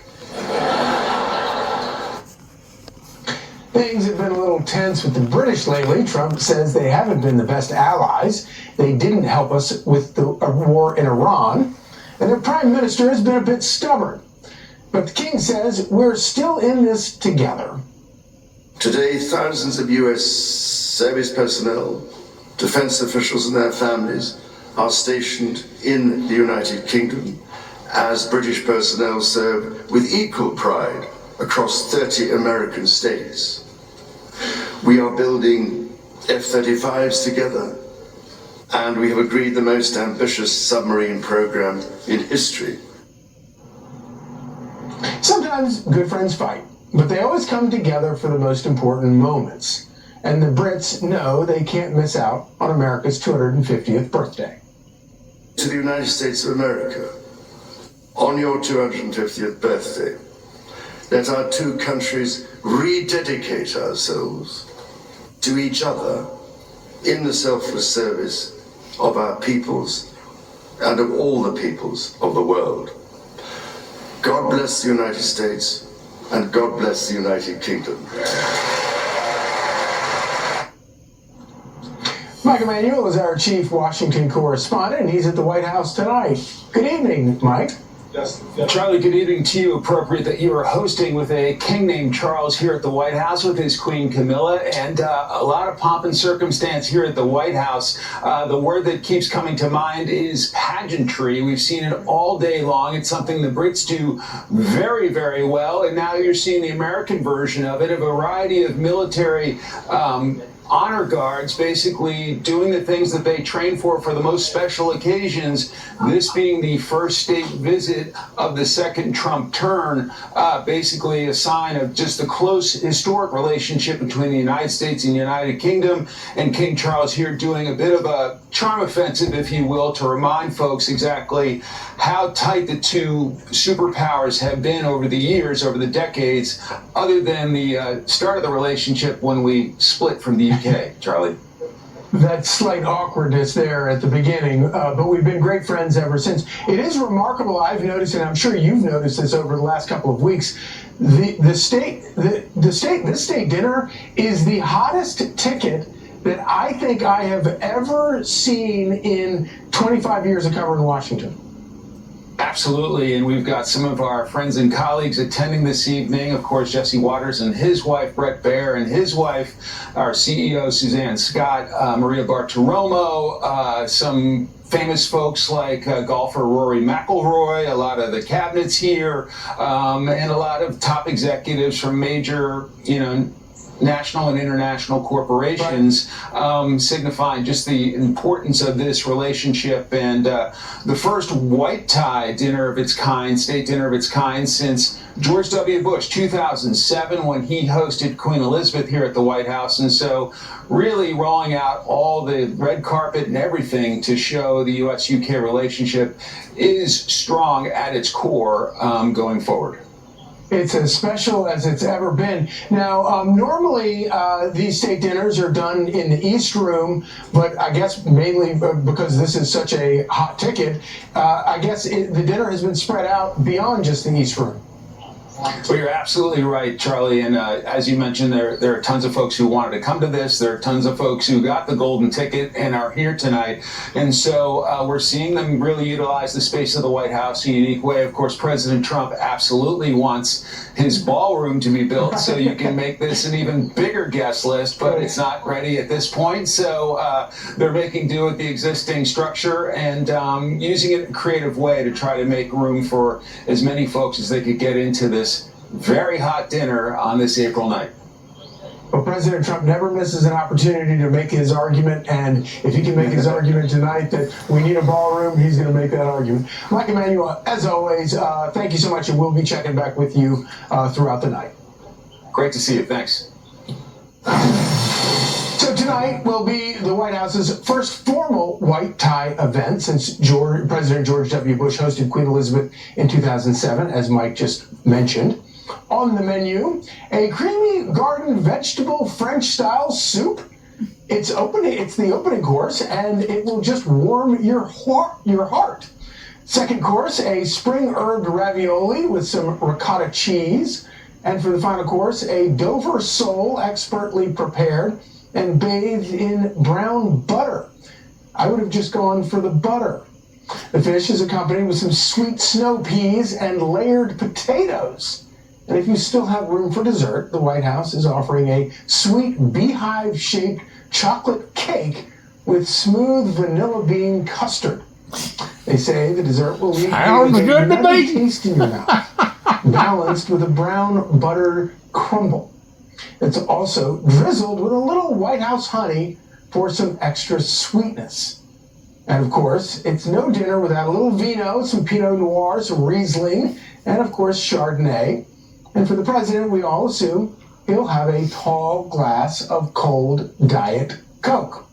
Things have been a little tense with the British lately. Trump says they haven't been the best allies. They didn't help us with the war in Iran. And their prime minister has been a bit stubborn. But the king says we're still in this together.
Today, thousands of U.S. service personnel, defense officials and their families are stationed in the United Kingdom as British personnel serve with equal pride across 30 American states. We are building F-35s together, and we have agreed the most ambitious submarine program in history.
Sometimes good friends fight, but they always come together for the most important moments. And the Brits know they can't miss out on America's 250th birthday.
To the United States of America, on your 250th birthday, let our two countries rededicate ourselves to each other in the selfless service of our peoples and of all the peoples of the world. God bless the United States and God bless the United Kingdom.
Mike Emanuel is our chief Washington correspondent, and he's at the White House tonight. Good evening, Mike.
Charlie, good evening to you. Appropriate that you are hosting with a king named Charles here at the White House with his Queen Camilla, and a lot of pomp and circumstance here at the White House. The word that keeps coming to mind is pageantry. We've seen it all day long. It's something the Brits do very, very well, and now you're seeing the American version of it, a variety of military honor guards basically doing the things that they train for the most special occasions, this being the first state visit of the second Trump turn, basically a sign of just the close historic relationship between the United States and United Kingdom, and King Charles here doing a bit of a charm offensive, if you will, to remind folks exactly how tight the two superpowers have been over the years, over the decades, other than the start of the relationship when we split from the UK, Charlie.
That slight awkwardness there at the beginning, but we've been great friends ever since. It is remarkable, I've noticed, and I'm sure you've noticed this over the last couple of weeks, this state dinner is the hottest ticket that I think I have ever seen in 25 years of covering Washington.
Absolutely, and we've got some of our friends and colleagues attending this evening. Of course, Jesse Waters and his wife, Brett Baer, and his wife, our CEO, Suzanne Scott, Maria Bartiromo, some famous folks like golfer Rory McIlroy, a lot of the cabinets here, and a lot of top executives from major, national and international corporations, signifying just the importance of this relationship, and the first white tie dinner of its kind, state dinner of its kind, since George W. Bush, 2007, when he hosted Queen Elizabeth here at the White House. And so really rolling out all the red carpet and everything to show the U.S.-UK relationship is strong at its core going forward.
It's as special as it's ever been. Now, normally these state dinners are done in the East Room, but I guess mainly because this is such a hot ticket, I guess the dinner has been spread out beyond just the East Room.
Well, you're absolutely right, Charlie. And as you mentioned, there are tons of folks who wanted to come to this. There are tons of folks who got the golden ticket and are here tonight. And so we're seeing them really utilize the space of the White House in a unique way. Of course, President Trump absolutely wants his ballroom to be built so you can make this an even bigger guest list, but it's not ready at this point. So they're making do with the existing structure and using it in a creative way to try to make room for as many folks as they could get into this very hot dinner on this April night.
Well, President Trump never misses an opportunity to make his argument, and if he can make his argument tonight that we need a ballroom, he's going to make that argument. Mike Emanuel, as always, thank you so much, and we'll be checking back with you throughout the night.
Great to see you. Thanks.
So tonight will be the White House's first formal white tie event since President George W. Bush hosted Queen Elizabeth in 2007, as Mike just mentioned. On the menu, a creamy garden vegetable French-style soup. It's the opening course, and it will just warm your heart. Second course, a spring-herbed ravioli with some ricotta cheese. And for the final course, a Dover sole expertly prepared and bathed in brown butter. I would have just gone for the butter. The fish is accompanied with some sweet snow peas and layered potatoes. And if you still have room for dessert, the White House is offering a sweet beehive-shaped chocolate cake with smooth vanilla bean custard. They say the dessert will leave you with a nutty taste in your mouth, balanced with a brown butter crumble. It's also drizzled with a little White House honey for some extra sweetness. And of course, it's no dinner without a little vino, some Pinot Noir, some Riesling, and of course, Chardonnay. And for the president, we all assume he'll have a tall glass of cold Diet Coke.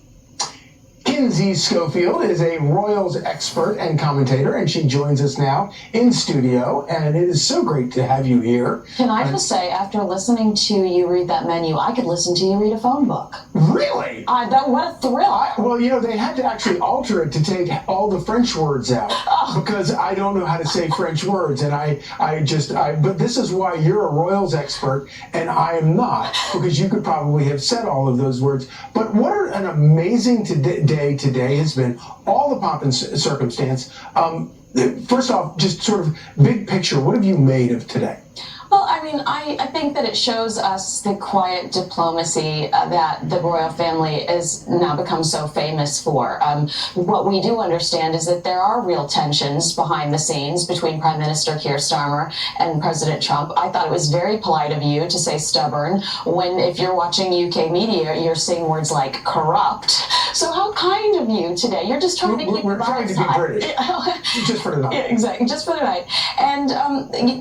Kinsey Schofield is a Royals expert and commentator, and she joins us now in studio, and it is so great to have you here.
Can I just say, after listening to you read that menu, I could listen to you read a phone book.
Really?
What a thrill.
Well, they had to actually alter it to take all the French words out, because I don't know how to say French words, and but this is why you're a Royals expert, and I am not, because you could probably have said all of those words. But what an amazing day today has been, all the pomp and circumstance. First off, just sort of big picture, what have you made of today?
Well, I mean, I think that it shows us the quiet diplomacy that the royal family has now become so famous for. What we do understand is that there are real tensions behind the scenes between Prime Minister Keir Starmer and President Trump. I thought it was very polite of you to say stubborn when, if you're watching UK media, you're seeing words like corrupt. So how kind of you today. You're just trying to keep
We're trying to be British. Just for tonight.
Yeah, exactly, just for tonight. And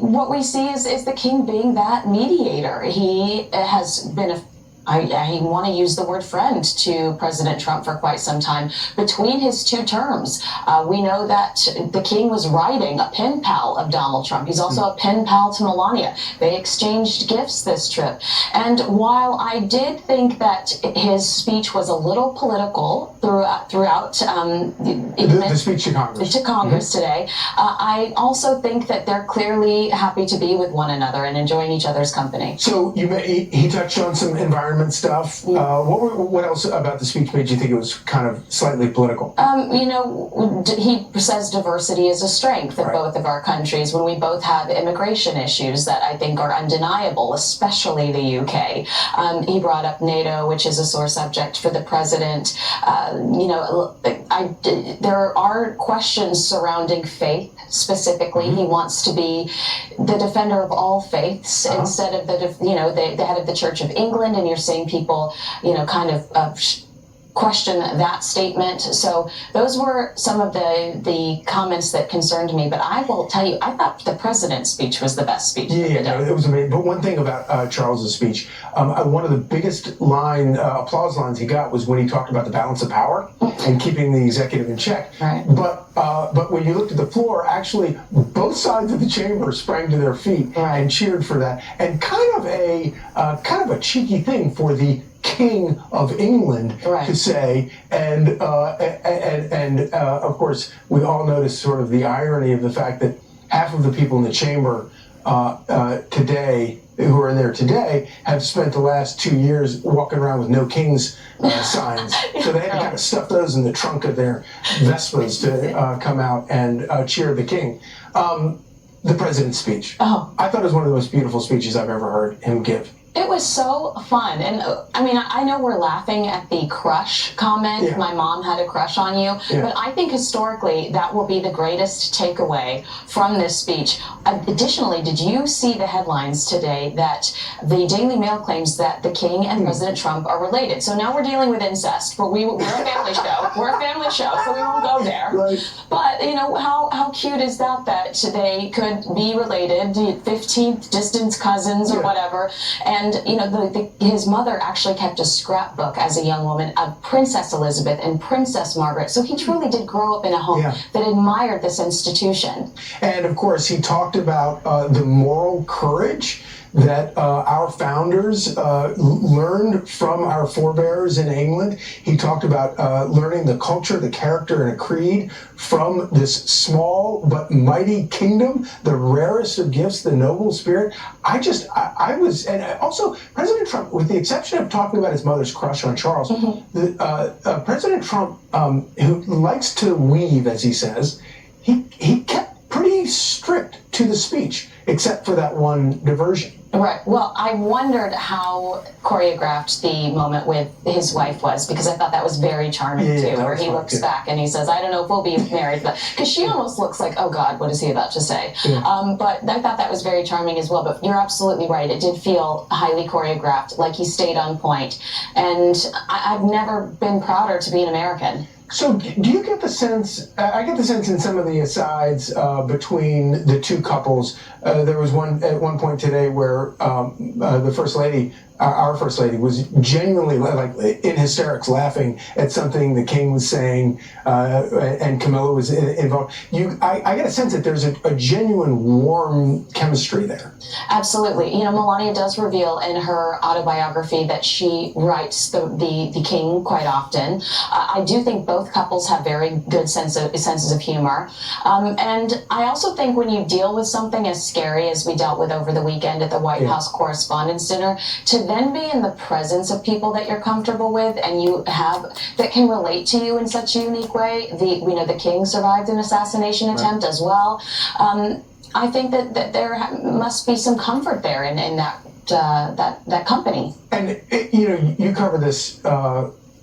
what we see is the king being that mediator. He has been I want to use the word friend to President Trump for quite some time. Between his two terms, we know that the king was writing a pen pal of Donald Trump. He's also a pen pal to Melania. They exchanged gifts this trip. And while I did think that his speech was a little political throughout
the speech to Congress.
To Congress today, I also think that they're clearly happy to be with one another and enjoying each other's company.
So he touched on some environment stuff. What else about the speech made you think it was kind of slightly political?
He says diversity is a strength of both of our countries when we both have immigration issues that I think are undeniable, especially the UK. He brought up NATO, which is a sore subject for the president. There are questions surrounding faith specifically. He wants to be the defender of all faiths instead of the head of the Church of England, and you're seeing people, kind of question that statement. So those were some of the comments that concerned me. But I will tell you, I thought the president's speech was the best speech.
Yeah, it was amazing. But one thing about Charles's speech, one of the biggest applause lines he got was when he talked about the balance of power and keeping the executive in check.
Right.
But when you looked at the floor, actually both sides of the chamber sprang to their feet and cheered for that. And kind of a cheeky thing for the King of England to say, and of course we all notice sort of the irony of the fact that half of the people in the chamber today, who are in there today, have spent the last 2 years walking around with no king's signs. So they had to kind of stuff those in the trunk of their Vespas to come out and cheer the king. The president's speech. I thought it was one of the most beautiful speeches I've ever heard him give.
It was so fun. And I mean, I know we're laughing at the crush comment. Yeah. My mom had a crush on you. Yeah. But I think historically that will be the greatest takeaway from this speech. Additionally, did you see the headlines today that the Daily Mail claims that the king and President Trump are related? So now we're dealing with incest, but we're a family show. We're a family show, so we won't go there. Right. But, how cute is that they could be related, 15th distance cousins or whatever. And his mother actually kept a scrapbook as a young woman of Princess Elizabeth and Princess Margaret. So he truly did grow up in a home that admired this institution.
And of course, he talked about the moral courage that our founders learned from our forebears in England. He talked about learning the culture, the character, and a creed from this small but mighty kingdom, the rarest of gifts, the noble spirit. I was, and also President Trump, with the exception of talking about his mother's crush on Charles, President Trump, who likes to weave, as he says, he kept pretty strict to the speech, except for that one diversion.
Right. Well, I wondered how choreographed the moment with his wife was, because I thought that was very charming too, where he looks back and he says, I don't know if we'll be married, because she almost looks like, oh God, what is he about to say? Yeah. But I thought that was very charming as well. But you're absolutely right. It did feel highly choreographed, like he stayed on point. And I've never been prouder to be an American.
So do you get the sense, I get the sense in some of the asides between the two couples, there was at one point today where the First Lady, our First Lady, was genuinely in hysterics laughing at something the king was saying, and Camilla was involved. I get a sense that there's a genuine warm chemistry there.
Absolutely. Melania does reveal in her autobiography that she writes the king quite often. I do think both couples have very good senses of humor. And I also think when you deal with something as scary as we dealt with over the weekend at the White House Correspondents' Dinner, to then be in the presence of people that you're comfortable with and you have that can relate to you in such a unique way. We know the king survived an assassination attempt as well. I think that there must be some comfort there in that company.
And you cover this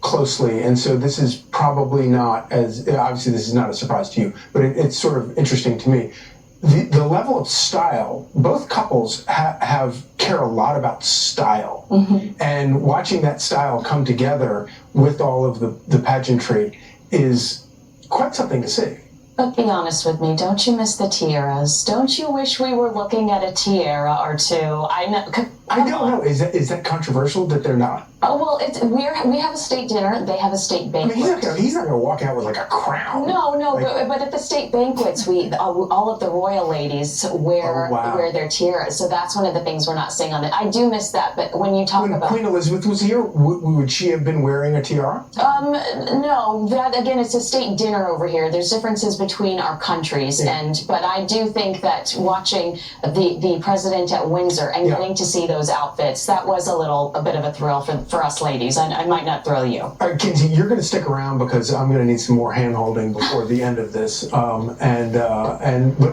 closely, and so this is probably not as obviously this is not a surprise to you, but it's sort of interesting to me. The level of style, both couples care a lot about style, and watching that style come together with all of the pageantry is quite something to see.
But be honest with me, don't you miss the tiaras? Don't you wish we were looking at a tiara or two? I don't
know. Is that controversial that they're not?
Oh well, we have a state dinner. They have a state banquet.
I mean, he's not gonna walk out with like a crown.
No, but at the state banquets, all of the royal ladies wear their tiaras. So that's one of the things we're not seeing on it. I do miss that. But when you talk about
Queen Elizabeth was here, would she have been wearing a tiara?
No. That again, it's a state dinner over here. There's differences between our countries, but I do think that watching the president at Windsor and getting to see those outfits, that was a bit of a thrill for us ladies. I might not thrill you.
All right, Kinsey, you're going to stick around because I'm going to need some more hand-holding before the end of this. But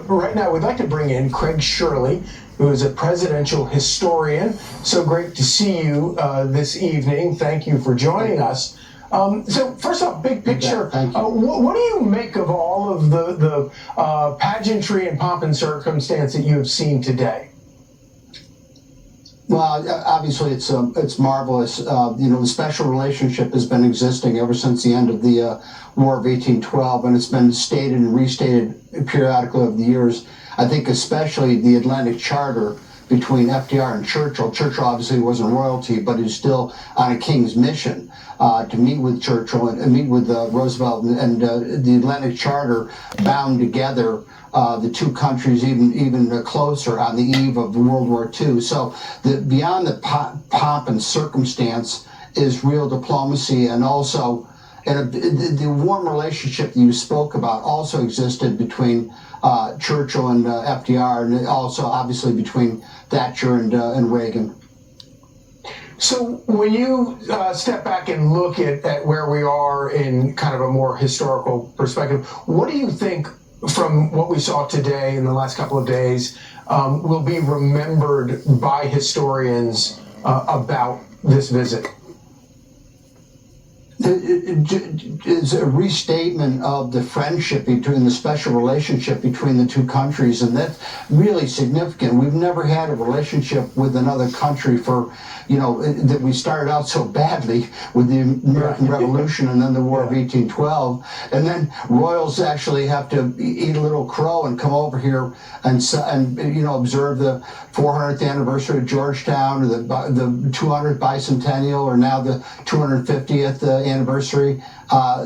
right now, we'd like to bring in Craig Shirley, who is a presidential historian. So great to see you this evening. Thank you for joining us. So first off, big picture, what do you make of all of the pageantry and pomp and circumstance that you have seen today?
Well, obviously it's marvelous. The special relationship has been existing ever since the end of the War of 1812, and it's been stated and restated periodically over the years. I think especially the Atlantic Charter between FDR and Churchill. Churchill obviously wasn't royalty, but he's still on a king's mission to meet with Churchill and meet with Roosevelt, and the Atlantic Charter bound together the two countries even closer on the eve of World War II. So beyond the pomp and circumstance is real diplomacy, and also the warm relationship that you spoke about also existed between Churchill and FDR, and also obviously between Thatcher and Reagan.
So when you step back and look at where we are in kind of a more historical perspective, what do you think from what we saw today in the last couple of days will be remembered by historians about this visit?
It's a restatement of the friendship between the special relationship between the two countries, and that's really significant. We've never had a relationship with another country for, that we started out so badly with the American Revolution and then the War of 1812, and then royals actually have to eat a little crow and come over here and observe the 400th anniversary of Georgetown, or the 200th bicentennial, or now the 250th anniversary.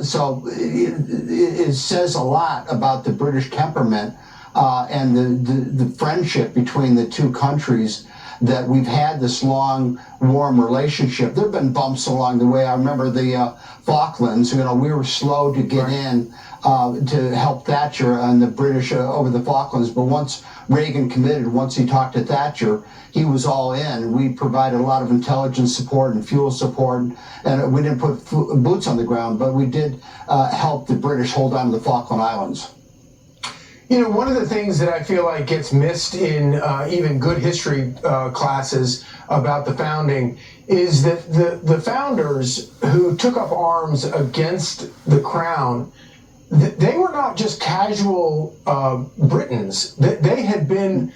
So it says a lot about the British temperament and the friendship between the two countries, that we've had this long, warm relationship. There have been bumps along the way. I remember the Falklands. We were slow to get in to help Thatcher and the British over the Falklands. But once Reagan committed, once he talked to Thatcher, he was all in. We provided a lot of intelligence support and fuel support, and we didn't put boots on the ground, but we did help the British hold on to the Falkland Islands.
One of the things that I feel like gets missed in even good history classes about the founding is that the founders who took up arms against the crown, they were not just casual Britons. They had been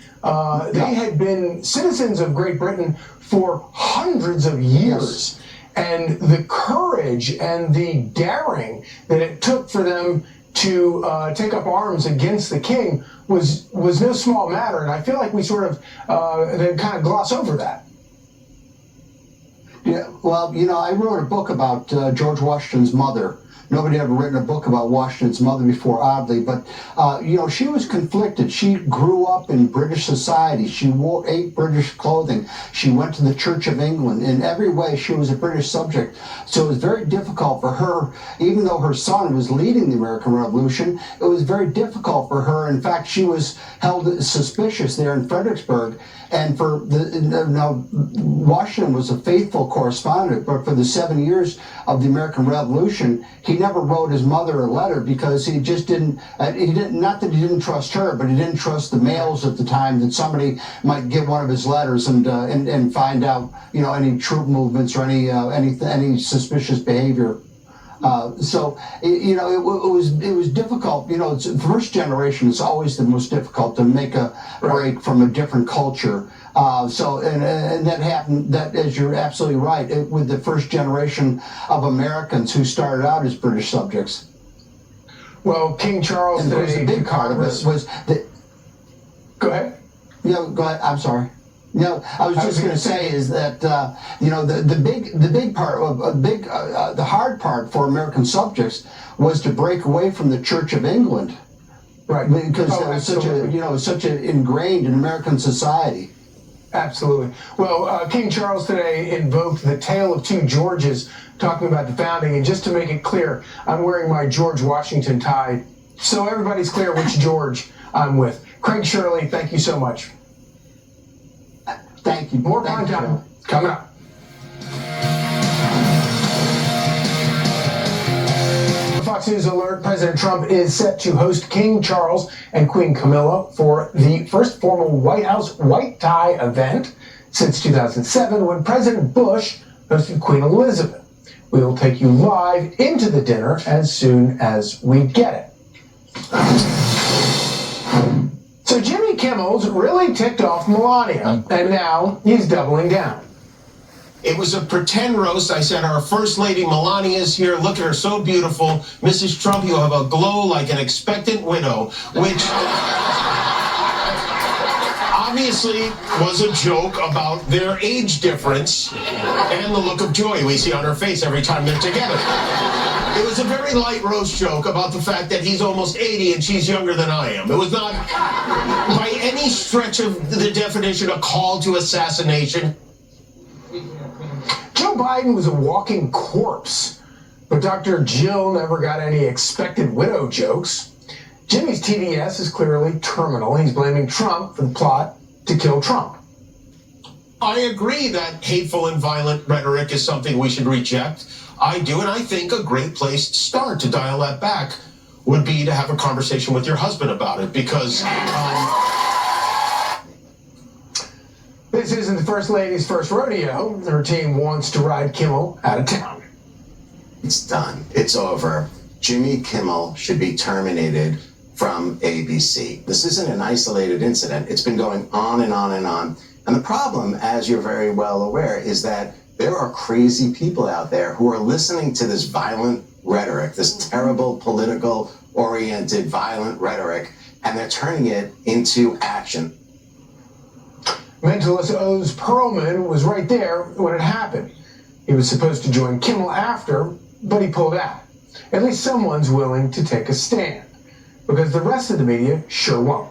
citizens of Great Britain for hundreds of years. And the courage and the daring that it took for them to take up arms against the king was no small matter, and I feel like we sort of then kind of gloss over that.
Yeah, well, you know, I wrote a book about George Washington's mother. Nobody had ever written a book about Washington's mother before, oddly, but, you know, she was conflicted. She grew up in British society. She ate British clothing. She went to the Church of England. In every way, she was a British subject. So it was very difficult for her, even though her son was leading the American Revolution, it was very difficult for her. In fact, she was held suspicious there in Fredericksburg. And for now, Washington was a faithful correspondent, but for the 7 years of the American Revolution, he never wrote his mother a letter because he just didn't, not that he didn't trust her, but he didn't trust the mails at the time that somebody might get one of his letters and find out, you know, any troop movements or any suspicious behavior. So, you know, it was difficult. You know, the first generation is always the most difficult to make a break from a different culture. And that happened, that, as you're absolutely right, with the first generation of Americans who started out as British subjects.
Well, King Charles
and
today,
a big part of it was the.
Go ahead.
Yeah, go ahead. I'm sorry. No, I was just going to say is that you know the big part of the hard part for American subjects was to break away from the Church of England,
right?
Because that was such an ingrained in American society.
Absolutely. Well, King Charles today invoked the tale of two Georges, talking about the founding. And just to make it clear, I'm wearing my George Washington tie, so everybody's clear which George I'm with. Craig Shirley, thank you so much.
Thank you.
More prime time coming up. Fox News alert, President Trump is set to host King Charles and Queen Camilla for the first formal White House white tie event since 2007 when President Bush hosted Queen Elizabeth. We will take you live into the dinner as soon as we get it. So Jimmy Kimmel's really ticked off Melania, and now he's doubling down.
It was a pretend roast. I said, our First Lady Melania's here. Look at her, so beautiful. Mrs. Trump, you have a glow like an expectant widow, which obviously was a joke about their age difference and the look of joy we see on her face every time they're together. It was a very light roast joke about the fact that he's almost 80 and she's younger than I am. It was not, by any stretch of the definition, a call to assassination.
Joe Biden was a walking corpse, but Dr. Jill never got any expected widow jokes. Jimmy's TDS is clearly terminal. He's blaming Trump for the plot to kill Trump.
I agree that hateful and violent rhetoric is something we should reject. I do, and I think a great place to start to dial that back would be to have a conversation with your husband about it, because
this isn't the First Lady's first rodeo. Her team wants to ride Kimmel out of town.
It's done. It's over. Jimmy Kimmel should be terminated from ABC. This isn't an isolated incident. It's been going on and on and on. And the problem, as you're very well aware, is that there are crazy people out there who are listening to this violent rhetoric, this terrible political-oriented violent rhetoric, and they're turning it into action.
Mentalist Oz Perlman was right there when it happened. He was supposed to join Kimmel after, but he pulled out. At least someone's willing to take a stand, because the rest of the media sure won't.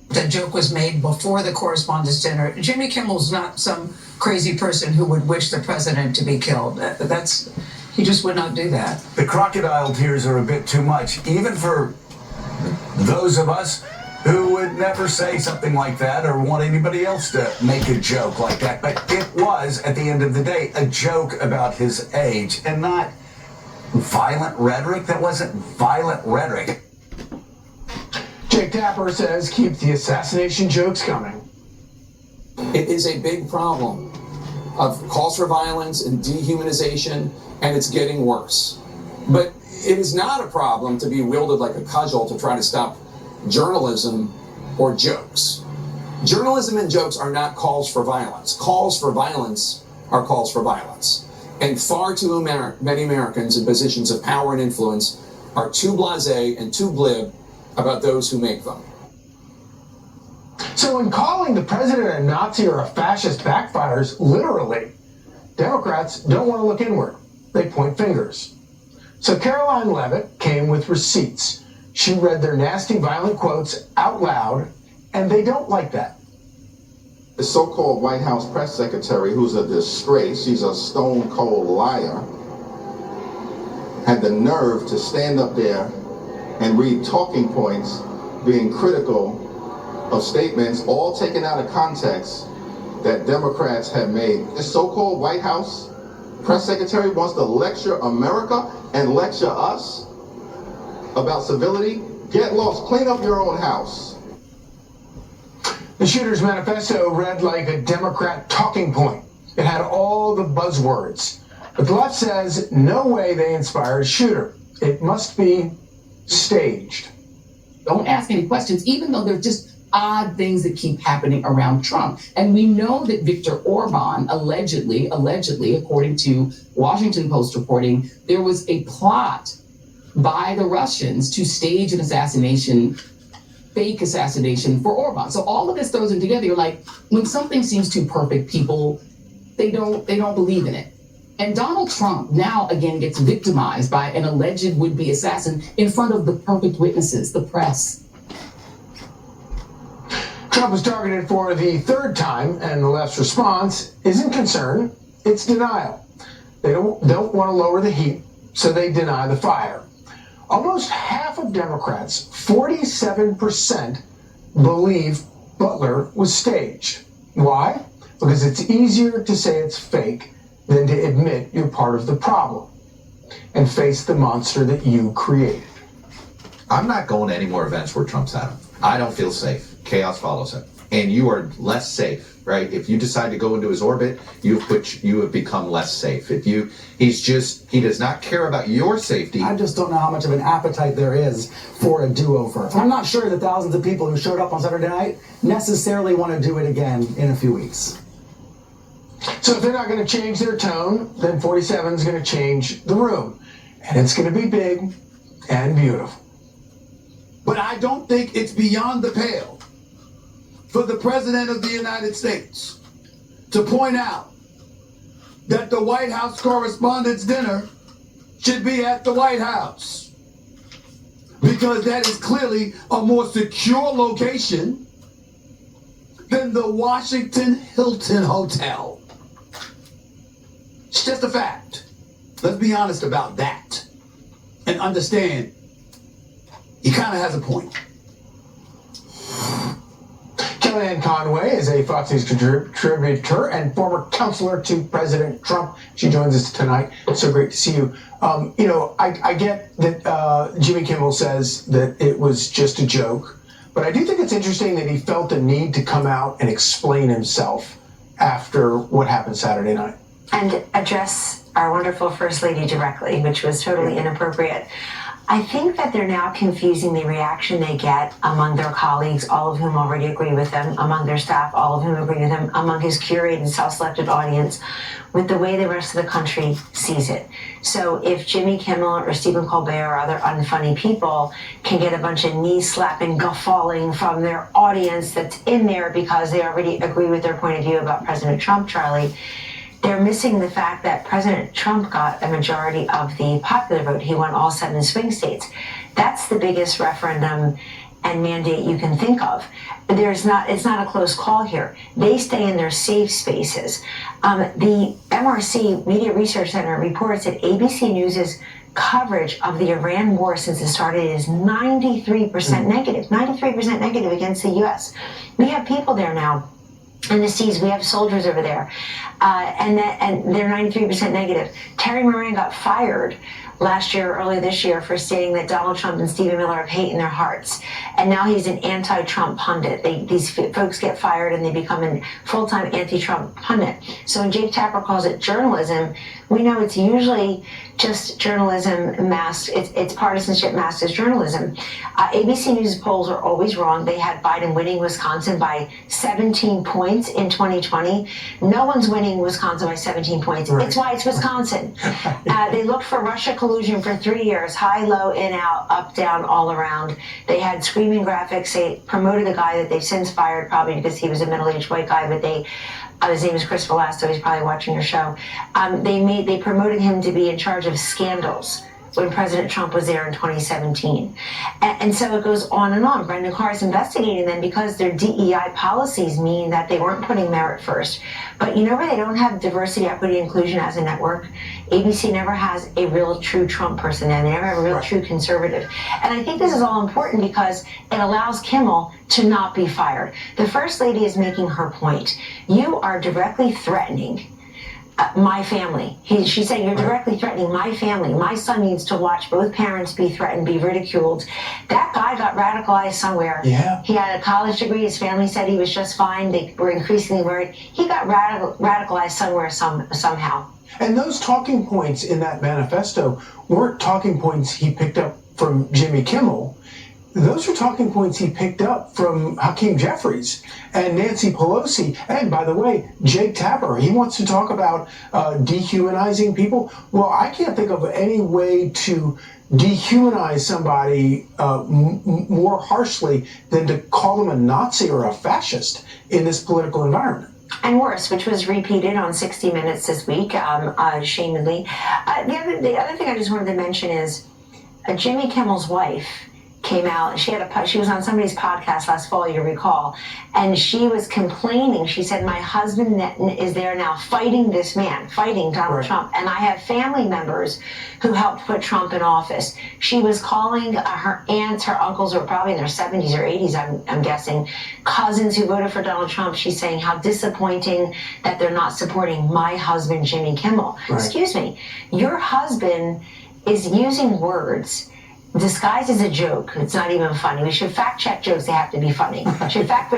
The joke was made before the correspondence dinner. Jimmy Kimmel's not some crazy person who would wish the president to be killed. He just would not do that.
The crocodile tears are a bit too much, even for those of us who would never say something like that or want anybody else to make a joke like that. But it was, at the end of the day, a joke about his age and not violent rhetoric. That wasn't violent rhetoric.
Jake Tapper says keep the assassination jokes coming.
It is a big problem of calls for violence and dehumanization, and it's getting worse. But it is not a problem to be wielded like a cudgel to try to stop journalism or jokes. Journalism and jokes are not calls for violence. Calls for violence are calls for violence. And far too many Americans in positions of power and influence are too blasé and too glib about those who make them.
So when calling the president a Nazi or a fascist backfires, literally, Democrats don't want to look inward. They point fingers. So Caroline Leavitt came with receipts. She read their nasty, violent quotes out loud, and they don't like that.
The so-called White House press secretary, who's a disgrace, she's a stone-cold liar, had the nerve to stand up there and read talking points being critical of statements all taken out of context that Democrats have made. This so-called White House press secretary wants to lecture America and lecture us about civility. Get lost, clean up your own house.
The shooter's manifesto read like a Democrat talking point. It had all the buzzwords. But the left says no way they inspired a shooter. It must be staged.
Don't ask any questions, even though there's just odd things that keep happening around Trump. And we know that Viktor Orban, allegedly, according to Washington Post reporting, there was a plot by the Russians to stage an assassination, fake assassination for Orban. So all of this throws them together. You're like, when something seems too perfect, people, they don't believe in it. And Donald Trump now again gets victimized by an alleged would-be assassin in front of the perfect witnesses, the press.
Trump was targeted for the third time, and the left's response isn't concern, it's denial. They don't want to lower the heat, so they deny the fire. Almost half of Democrats, 47%, believe Butler was staged. Why? Because it's easier to say it's fake than to admit you're part of the problem and face the monster that you created.
I'm not going to any more events where Trump's at him. I don't feel safe. Chaos follows him. And you are less safe, right? If you decide to go into his orbit, you have become less safe. He does not care about your safety.
I just don't know how much of an appetite there is for a do-over. I'm not sure that thousands of people who showed up on Saturday night necessarily want to do it again in a few weeks.
So if they're not going to change their tone, then 47 is going to change the room. And it's going to be big and beautiful.
But I don't think it's beyond the pale for the President of the United States to point out that the White House Correspondents' Dinner should be at the White House, because that is clearly a more secure location than the Washington Hilton Hotel. It's just a fact. Let's be honest about that and understand he kind of has a point.
Kellyanne Conway is a Fox News contributor and former counselor to President Trump. She joins us tonight. It's so great to see you. I get that Jimmy Kimmel says that it was just a joke, but I do think it's interesting that he felt the need to come out and explain himself after what happened Saturday night.
And address our wonderful First Lady directly, which was totally inappropriate. I think that they're now confusing the reaction they get among their colleagues, all of whom already agree with him, among their staff, all of whom agree with him, among his curated, self-selected audience, with the way the rest of the country sees it. So if Jimmy Kimmel or Stephen Colbert or other unfunny people can get a bunch of knee-slapping, guffawing from their audience that's in there because they already agree with their point of view about President Trump, Charlie, they're missing the fact that President Trump got a majority of the popular vote. He won all 7 swing states. That's the biggest referendum and mandate you can think of. It's not a close call here. They stay in their safe spaces. The MRC, Media Research Center, reports that ABC News's coverage of the Iran war since it started is 93% negative, 93% negative against the U.S. We have people there now in the seas. We have soldiers over there, and they're 93% negative. Terry Moran got fired last year, earlier this year, for stating that Donald Trump and Stephen Miller have hate in their hearts, and now he's an anti-Trump pundit. These folks get fired and they become a full-time anti-Trump pundit. So when Jake Tapper calls it journalism, we know it's usually just journalism masked. It's partisanship masked as journalism. ABC News polls are always wrong. They had Biden winning Wisconsin by 17 points in 2020. No one's winning Wisconsin by 17 points. Right. It's why it's Wisconsin. They looked for Russia collusion for 3 years, high, low, in, out, up, down, all around. They had screaming graphics. They promoted a guy that they've since fired, probably because he was a middle-aged white guy, but they His name is Chris Velasco. He's probably watching your show. They promoted him to be in charge of scandals when President Trump was there in 2017. And so it goes on and on. Brendan Carr is investigating them because their DEI policies mean that they weren't putting merit first. But you know where they don't have diversity, equity, inclusion as a network? ABC never has a real true Trump person, and they never have a real true conservative. And I think this is all important because it allows Kimmel to not be fired. The First Lady is making her point. You are directly threatening my family. She said, you're directly threatening my family. My son needs to watch both parents be threatened, be ridiculed. That guy got radicalized somewhere.
Yeah.
He had a college degree. His family said he was just fine. They were increasingly worried. He got radicalized somewhere, somehow.
And those talking points in that manifesto weren't talking points he picked up from Jimmy Kimmel. Those are talking points he picked up from Hakeem Jeffries and Nancy Pelosi. And by the way, Jake Tapper, he wants to talk about dehumanizing people. Well, I can't think of any way to dehumanize somebody more harshly than to call them a Nazi or a fascist in this political environment.
And worse, which was repeated on 60 Minutes this week, shamedly. The other thing I just wanted to mention is Jimmy Kimmel's wife came out. She was on somebody's podcast last fall, you recall, and she was complaining. She said, my husband is there now fighting this man, fighting Donald Trump, and I have family members who helped put Trump in office. She was calling her aunts, her uncles, who were probably in their 70s or 80s, I'm guessing, cousins who voted for Donald Trump. She's saying how disappointing that they're not supporting my husband, Jimmy Kimmel. Excuse me, your husband is using words disguised as a joke. It's not even funny. We should fact check jokes. They have to be funny. We should fact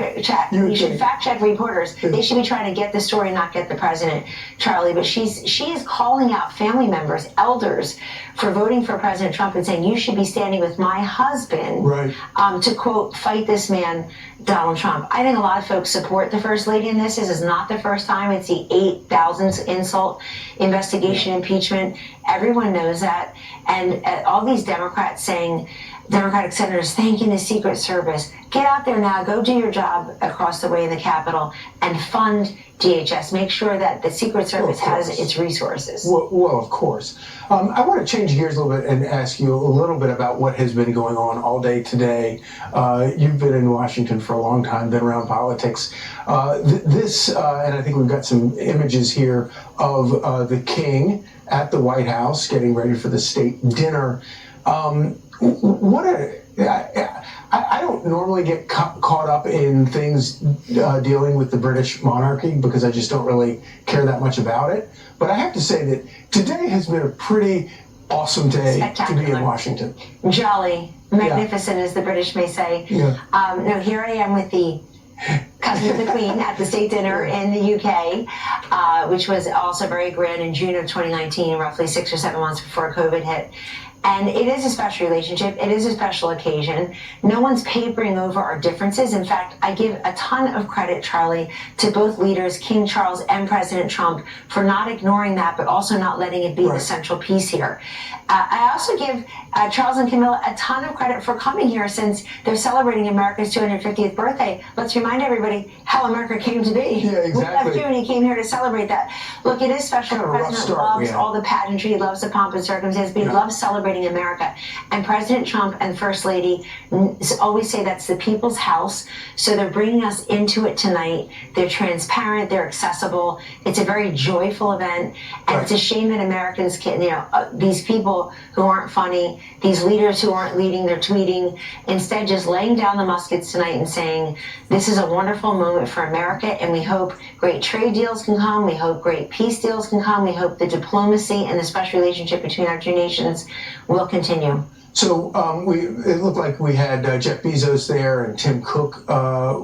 check reporters. They should be trying to get the story, not get the president, Charlie. But she is calling out family members, elders, for voting for President Trump and saying you should be standing with my husband to quote fight this man, Donald Trump. I think a lot of folks support the First Lady in this. This is not the first time. It's the 8,000th insult investigation, impeachment. Everyone knows that. And all these Democrats saying, Democratic senators thanking the Secret Service. Get out there now, go do your job across the way in the Capitol and fund DHS. Make sure that the Secret Service has its resources.
Well, of course. I want to change gears a little bit and ask you a little bit about what has been going on all day today. You've been in Washington for a long time, been around politics. And I think we've got some images here of the king at the White House getting ready for the state dinner. I don't normally get caught up in things dealing with the British monarchy because I just don't really care that much about it. But I have to say that today has been a pretty awesome day to be in Washington.
Jolly, magnificent, as the British may say. No, here I am with the cousin of the Queen at the state dinner in the UK, which was also very grand in June of 2019, roughly 6 or 7 months before COVID hit. And it is a special relationship. It is a special occasion. No one's papering over our differences. In fact, I give a ton of credit, Charlie, to both leaders, King Charles and President Trump, for not ignoring that, but also not letting it be the central piece here. I also give Charles and Camilla a ton of credit for coming here since they're celebrating America's 250th birthday. Let's remind everybody how America came to be.
Yeah, exactly.
We left you and he came here to celebrate that. Look, it is special. The president loves all the pageantry. He loves the pomp and circumstance, but he loves celebrating America. And President Trump and First Lady always say that's the people's house. So they're bringing us into it tonight. They're transparent. They're accessible. It's a very joyful event. And it's a shame that Americans can, these people who aren't funny, these leaders who aren't leading, they're tweeting, instead just laying down the muskets tonight and saying, this is a wonderful moment for America, and we hope great trade deals can come, we hope great peace deals can come, we hope the diplomacy and the special relationship between our two nations will continue.
So it looked like we had Jeff Bezos there and Tim Cook.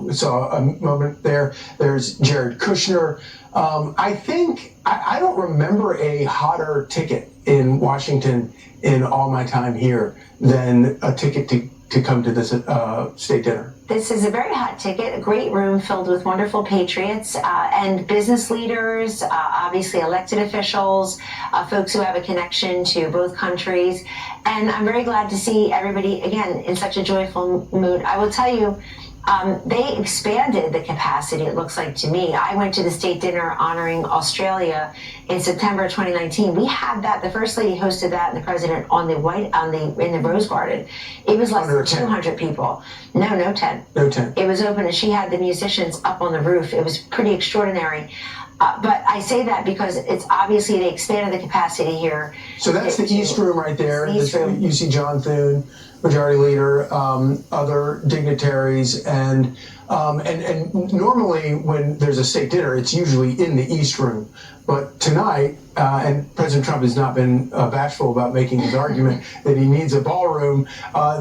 We saw a moment there. There's Jared Kushner. I don't remember a hotter ticket in Washington in all my time here than a ticket to come to this state dinner.
This is a very hot ticket, a great room filled with wonderful patriots and business leaders, obviously elected officials, folks who have a connection to both countries. And I'm very glad to see everybody, again, in such a joyful mood. I will tell you, They expanded the capacity, it looks like to me. I went to the state dinner honoring Australia in September 2019. We had that, the First Lady hosted that, and the President in the Rose Garden. It was less than 200 people. No tent.
No tent.
It was open, and she had the musicians up on the roof. It was pretty extraordinary. But I say that because it's obviously they expanded the capacity here.
So that's the East Room right there.
East Room.
You see John Thune, Majority Leader, other dignitaries, and normally when there's a state dinner, it's usually in the East Room. But tonight, and President Trump has not been bashful about making his argument that he needs a ballroom,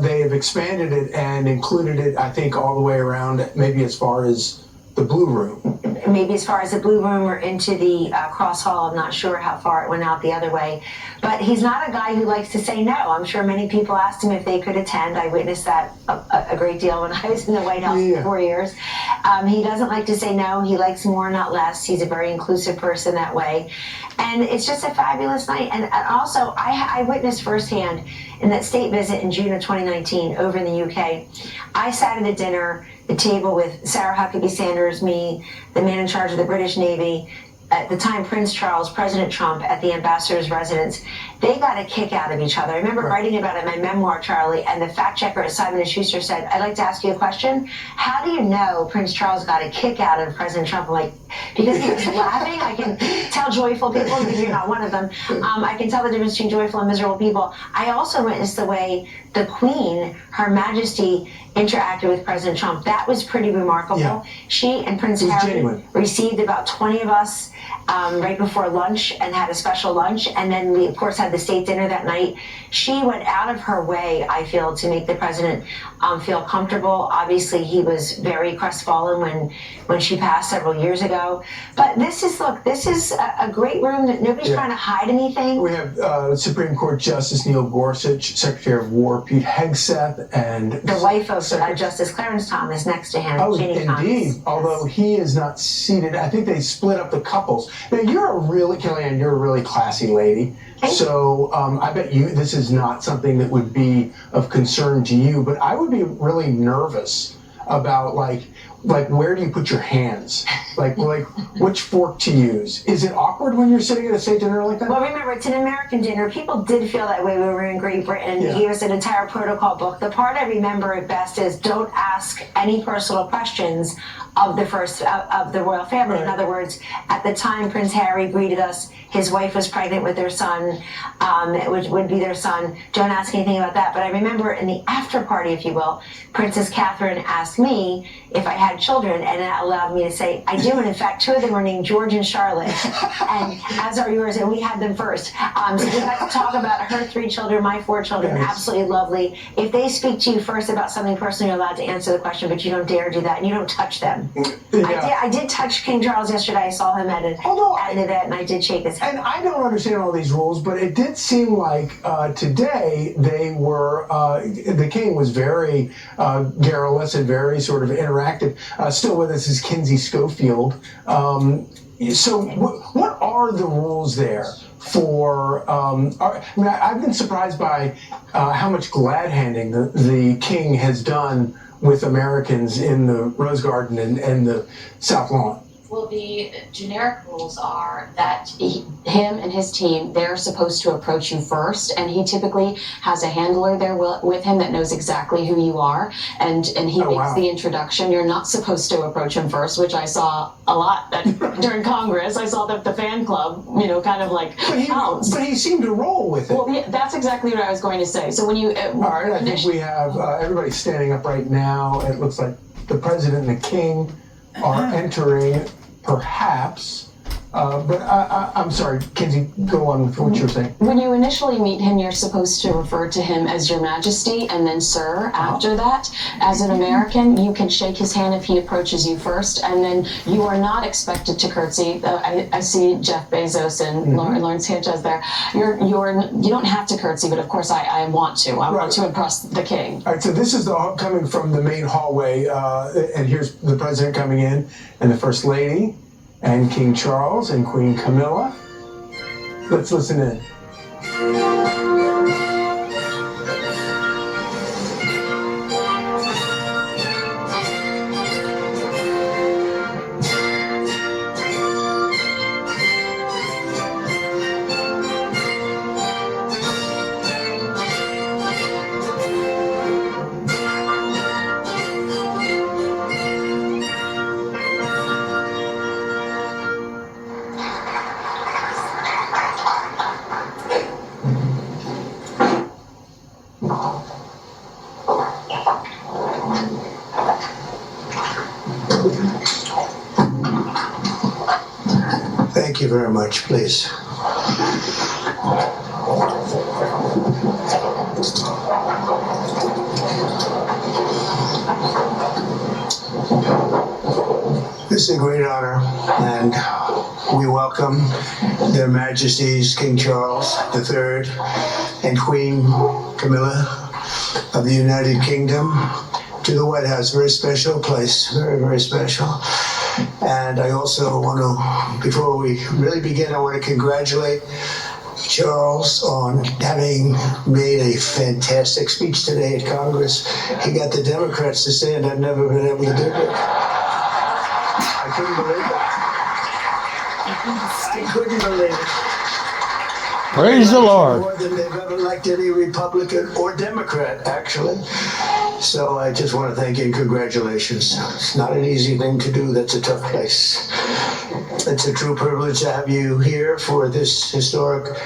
they have expanded it and included it, I think, all the way around, maybe as far as the Blue Room.
Maybe as far as the Blue Room or into the Cross Hall. I'm not sure how far it went out the other way. But he's not a guy who likes to say no. I'm sure many people asked him if they could attend. I witnessed that a great deal when I was in the White House for 4 years. He doesn't like to say no. He likes more, not less. He's a very inclusive person that way. And it's just a fabulous night. And also, I witnessed firsthand in that state visit in June of 2019 over in the UK. I sat at a dinner, the table with Sarah Huckabee Sanders, me, the man in charge of the British Navy, at the time Prince Charles, President Trump, at the ambassador's residence. They got a kick out of each other. I remember writing about it in my memoir, Charlie, and the fact checker at Simon & Schuster said, I'd like to ask you a question. How do you know Prince Charles got a kick out of President Trump? I'm like, because he was laughing. I can tell joyful people, maybe you're not one of them. I can tell the difference between joyful and miserable people. I also witnessed the way the Queen, Her Majesty, interacted with President Trump. That was pretty remarkable.
Yeah.
She and Prince Harry
genuine.
received about 20 of us right before lunch and had a special lunch. And then we, of course, had the state dinner that night. She went out of her way, I feel, to make the president feel comfortable. Obviously, he was very crestfallen when she passed several years ago. But this is a great room that nobody's trying to hide anything.
We have Supreme Court Justice Neil Gorsuch, Secretary of War Pete Hegseth, and
the wife of Justice Clarence Thomas next to him, Ginny
indeed.
Thomas.
Although he is not seated, I think they split up the couples. Now, Kellyanne, you're a really classy lady. So I bet this is not something that would be of concern to you, but I would be really nervous about like where do you put your hands? Like which fork to use? Is it awkward when you're sitting at a state dinner like that?
Well, remember, it's an American dinner. People did feel that way when we were in Great Britain. He gave us an entire protocol book. The part I remember at best is don't ask any personal questions of the royal family. In other words, at the time Prince Harry greeted us, his wife was pregnant with their son, which would be their son. Don't ask anything about that. But I remember in the after party, if you will, Princess Catherine asked me if I had children, and that allowed me to say, I do, and in fact, 2 of them were named George and Charlotte, and as are yours, and we had them first. So we got to talk about her 3 children, my 4 children, absolutely lovely. If they speak to you first about something personal, you're allowed to answer the question, but you don't dare do that, and you don't touch them. I did touch King Charles yesterday. I saw him at an event, and I did shake his hand.
And I don't understand all these rules, but it did seem like today they were, the king was very garrulous and very sort of interactive. Still with us is Kinsey Schofield. So what are the rules there for, I've been surprised by how much glad handing the king has done with Americans in the Rose Garden and the South Lawn.
Well, the generic rules are that him and his team, they're supposed to approach you first, and he typically has a handler there with him that knows exactly who you are, and he makes the introduction. You're not supposed to approach him first, which I saw a lot during Congress. I saw the fan club, kind of like pounce.
But he seemed to roll with it.
Well, yeah, that's exactly what I was going to say. So when you...
all right, I think we have everybody standing up right now. It looks like the president and the king are entering, perhaps. But I'm sorry, Kinsey, go on with what you were saying.
When you initially meet him, you're supposed to refer to him as Your Majesty and then Sir after that. As an American, you can shake his hand if he approaches you first, and then you are not expected to curtsy. I see Jeff Bezos and Lawrence Sanchez there. You don't have to curtsy, but of course I want to. I want to impress the king.
All right, so this is coming from the main hallway, and here's the president coming in, and the First Lady, and King Charles and Queen Camilla. Let's listen in.
very much, please. This is a great honor, and we welcome Their Majesties King Charles III and Queen Camilla of the United Kingdom to the White House. Very special place, very, very special. And I also want to, before we really begin, I want to congratulate Charles on having made a fantastic speech today at Congress. He got the Democrats to stand. I've never been able to do it. I couldn't believe it. I couldn't believe it.
Praise the Lord.
More than they've ever elected any Republican or Democrat, actually. So I just want to thank you and congratulations. It's not an easy thing to do. That's a tough place. It's a true privilege to have you here for this historic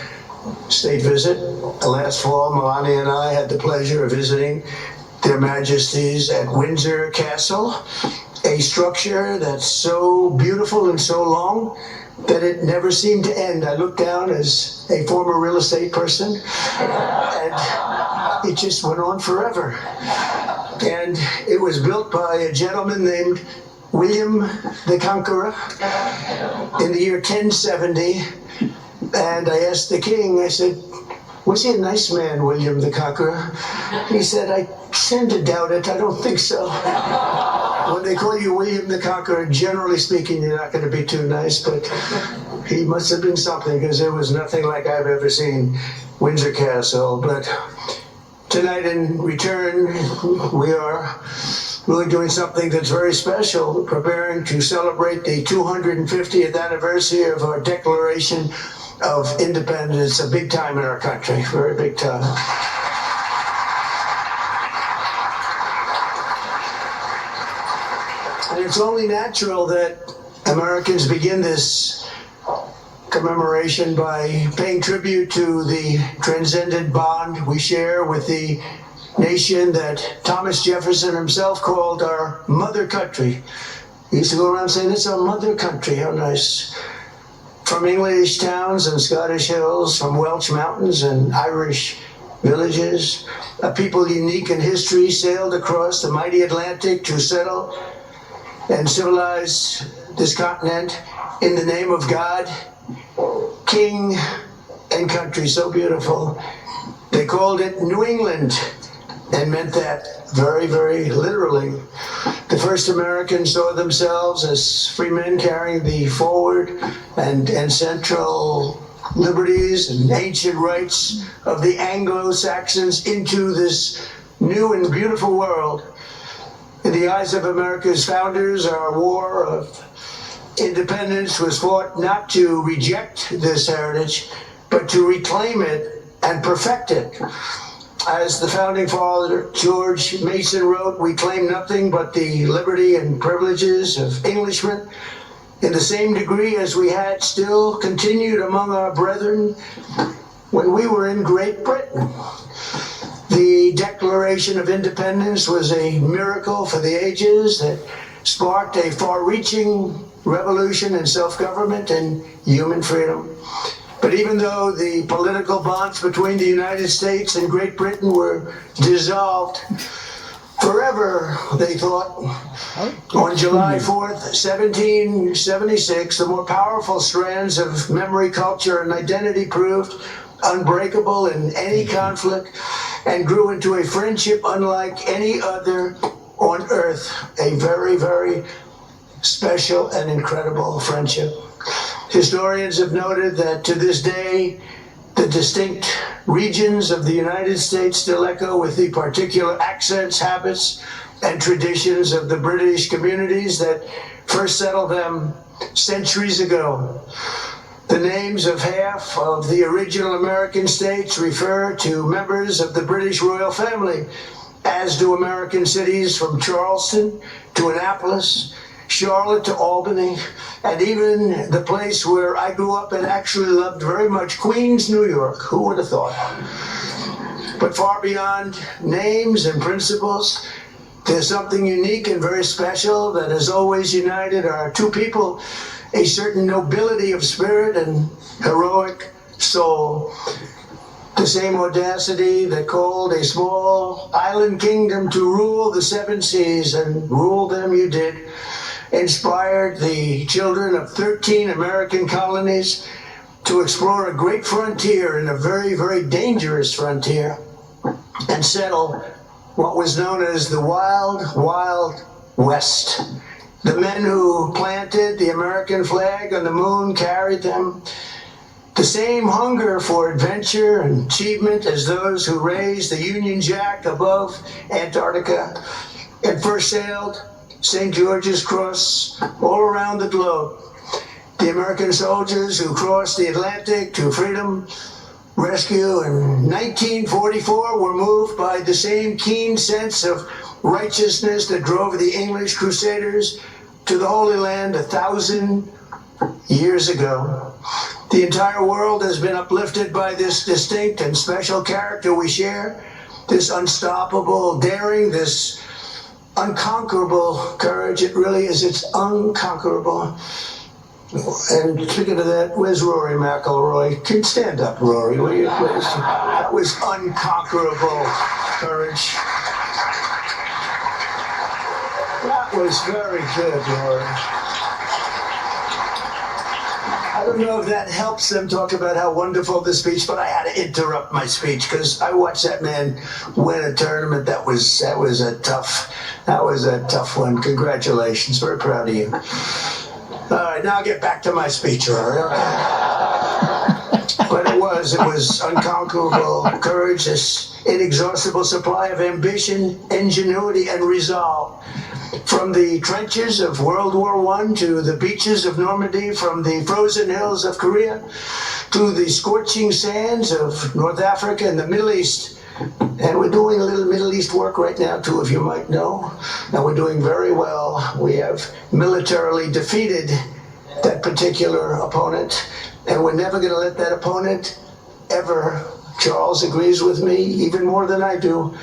state visit. Last fall, Melania and I had the pleasure of visiting Their Majesties at Windsor Castle, a structure that's so beautiful and so long that it never seemed to end. I looked down as a former real estate person, and it just went on forever. And it was built by a gentleman named William the Conqueror in the year 1070. And I asked the king, I said, was he a nice man, William the Conqueror? He said, I tend to doubt it. I don't think so. When they call you William the Conqueror, generally speaking, you're not going to be too nice, but he must have been something, because there was nothing like I've ever seen Windsor Castle. But tonight in return, we are really doing something that's very special, preparing to celebrate the 250th anniversary of our Declaration of Independence, a big time in our country, very big time. And it's only natural that Americans begin this commemoration by paying tribute to the transcendent bond we share with the nation that Thomas Jefferson himself called our mother country. He used to go around saying, it's our mother country, how nice. From English towns and Scottish hills, from Welsh mountains and Irish villages, a people unique in history sailed across the mighty Atlantic to settle and civilize this continent in the name of God, King, and country. So beautiful. They called it New England and meant that very, very literally. The first Americans saw themselves as free men carrying the forward and central liberties and ancient rights of the Anglo-Saxons into this new and beautiful world. In the eyes of America's founders, our war of independence was fought not to reject this heritage, but to reclaim it and perfect it. As the founding father, George Mason, wrote, we claim nothing but the liberty and privileges of Englishmen in the same degree as we had still continued among our brethren when we were in Great Britain. The Declaration of Independence was a miracle for the ages that sparked a far-reaching revolution in self-government and human freedom. But even though the political bonds between the United States and Great Britain were dissolved forever, they thought, on July 4th, 1776, the more powerful strands of memory, culture, and identity proved unbreakable in any conflict and grew into a friendship unlike any other on earth. A very, very special and incredible friendship. Historians have noted that to this day, the distinct regions of the United States still echo with the particular accents, habits, and traditions of the British communities that first settled them centuries ago. The names of half of the original American states refer to members of the British royal family, as do American cities from Charleston to Annapolis, Charlotte to Albany, and even the place where I grew up and actually loved very much, Queens, New York. Who would have thought? But far beyond names and principles, there's something unique and very special that has always united our two people a certain nobility of spirit and heroic soul. The same audacity that called a small island kingdom to rule the seven seas, and rule them you did, inspired the children of 13 American colonies to explore a great frontier and a very, very dangerous frontier and settle what was known as the Wild, Wild West. The men who planted the American flag on the moon carried them. The same hunger for adventure and achievement as those who raised the Union Jack above Antarctica and first sailed St. George's Cross all around the globe. The American soldiers who crossed the Atlantic to freedom, rescue in 1944 were moved by the same keen sense of righteousness that drove the English Crusaders to the Holy Land 1,000 years ago. The entire world has been uplifted by this distinct and special character we share, this unstoppable daring, this unconquerable courage. It really is, it's unconquerable. And speaking of that, where's Rory McIlroy? Can stand up, Rory, will you please? That was unconquerable courage. That was very good, Rory. I don't know if that helps them talk about how wonderful the speech, but I had to interrupt my speech because I watched that man win a tournament. That was a tough one. Congratulations, very proud of you. All right, now I'll get back to my speech, Rory. But it was unconquerable courage, this inexhaustible supply of ambition, ingenuity, and resolve. From the trenches of World War I to the beaches of Normandy, from the frozen hills of Korea to the scorching sands of North Africa and the Middle East. And we're doing a little Middle East work right now, too, if you might know. And we're doing very well. We have militarily defeated that particular opponent, and we're never going to let that opponent ever, Charles agrees with me, even more than I do,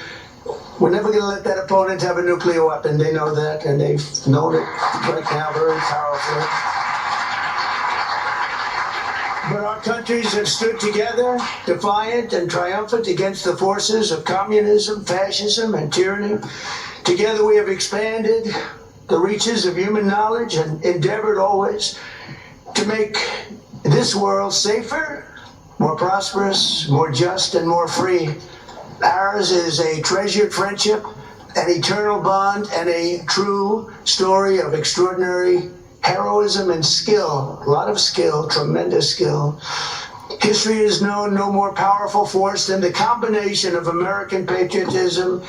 we're never going to let that opponent have a nuclear weapon. They know that, and they've known it right now very powerfully. But our countries have stood together, defiant and triumphant against the forces of communism, fascism, and tyranny. Together we have expanded the reaches of human knowledge and endeavored always to make this world safer, more prosperous, more just, and more free. Ours is a treasured friendship, an eternal bond, and a true story of extraordinary heroism and skill. A lot of skill, tremendous skill. History has known no more powerful force than the combination of American patriotism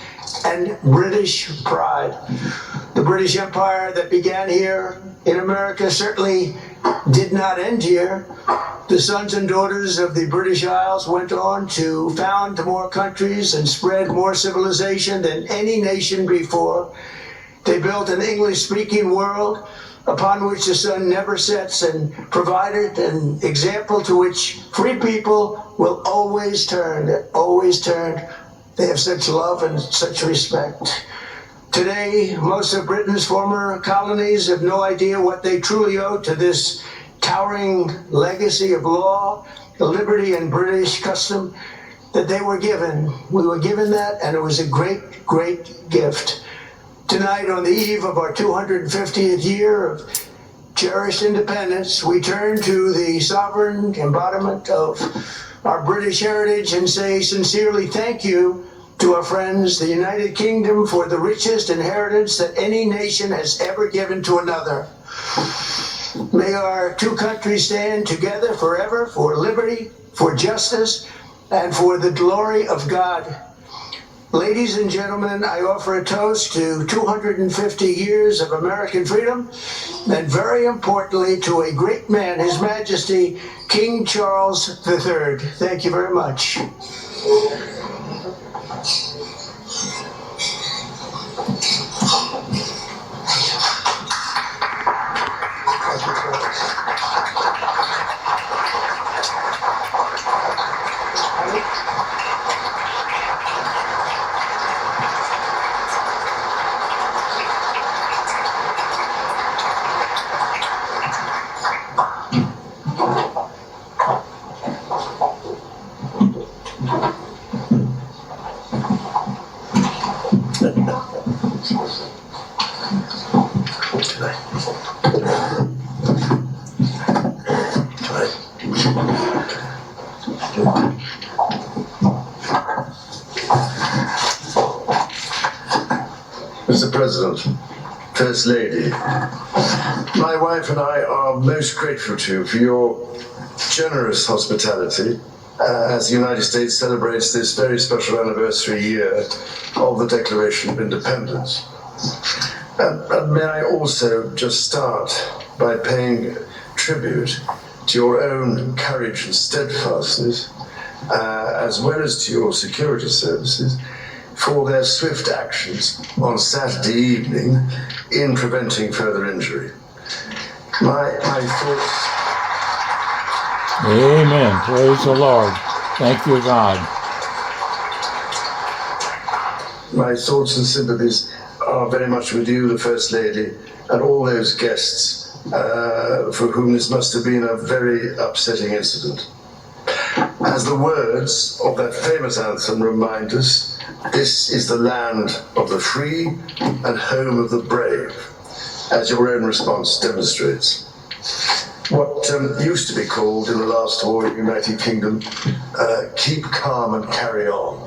and British pride. The British Empire that began here in America certainly did not end here. The sons and daughters of the British Isles went on to found more countries and spread more civilization than any nation before. They built an English-speaking world upon which the sun never sets and provided an example to which free people will always turn. They have such love and such respect. Today, most of Britain's former colonies have no idea what they truly owe to this towering legacy of law, liberty, and British custom that they were given. We were given that, and it was a great, great gift. Tonight, on the eve of our 250th year of cherished independence, we turn to the sovereign embodiment of our British heritage and say sincerely thank you to our friends, the United Kingdom, for the richest inheritance that any nation has ever given to another. May our two countries stand together forever for liberty, for justice, and for the glory of God. Ladies and gentlemen, I offer a toast to 250 years of American freedom, and very importantly, to a great man, His Majesty, King Charles III. Thank you very much.
Mr. President, First Lady, my wife and I are most grateful to you for your generous hospitality as the United States celebrates this very special anniversary year of the Declaration of Independence. And may I also just start by paying tribute to your own courage and steadfastness, as well as to your security services, for their swift actions on Saturday evening in preventing further injury. My thoughts...
Amen. Praise the Lord. Thank you, God.
My thoughts and sympathies are very much with you, the First Lady, and all those guests for whom this must have been a very upsetting incident. As the words of that famous anthem remind us, this is the land of the free and home of the brave, as your own response demonstrates. What used to be called in the last war in the United Kingdom, keep calm and carry on.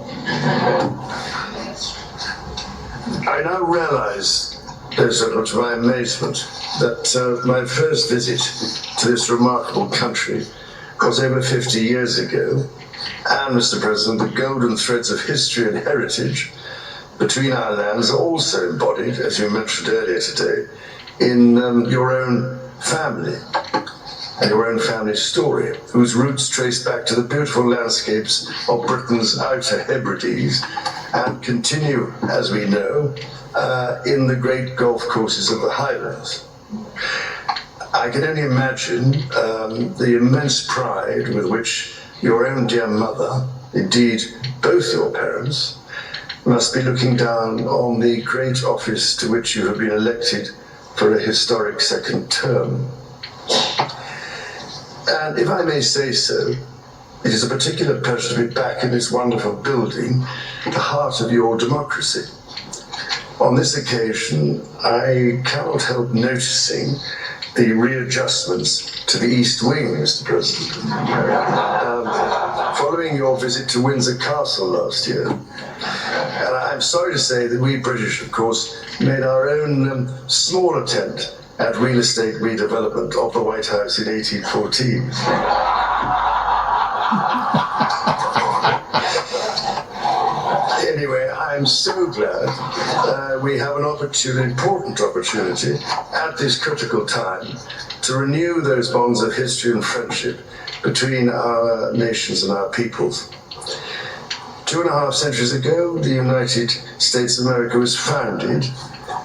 I now realize, to my amazement, that my first visit to this remarkable country was over 50 years ago. And, Mr. President, the golden threads of history and heritage between our lands are also embodied, as you mentioned earlier today, in your own family and your own family story, whose roots trace back to the beautiful landscapes of Britain's Outer Hebrides and continue, as we know, in the great golf courses of the Highlands. I can only imagine the immense pride with which your own dear mother, indeed both your parents, must be looking down on the great office to which you have been elected for a historic second term. And if I may say so, it is a particular pleasure to be back in this wonderful building, the heart of your democracy. On this occasion, I cannot help noticing the readjustments to the East Wing, Mr. President. Following your visit to Windsor Castle last year, and I'm sorry to say that we British, of course, made our own small attempt at real estate redevelopment of the White House in 1814. Anyway, I'm so glad we have an important opportunity at this critical time to renew those bonds of history and friendship between our nations and our peoples. 2.5 centuries ago, the United States of America was founded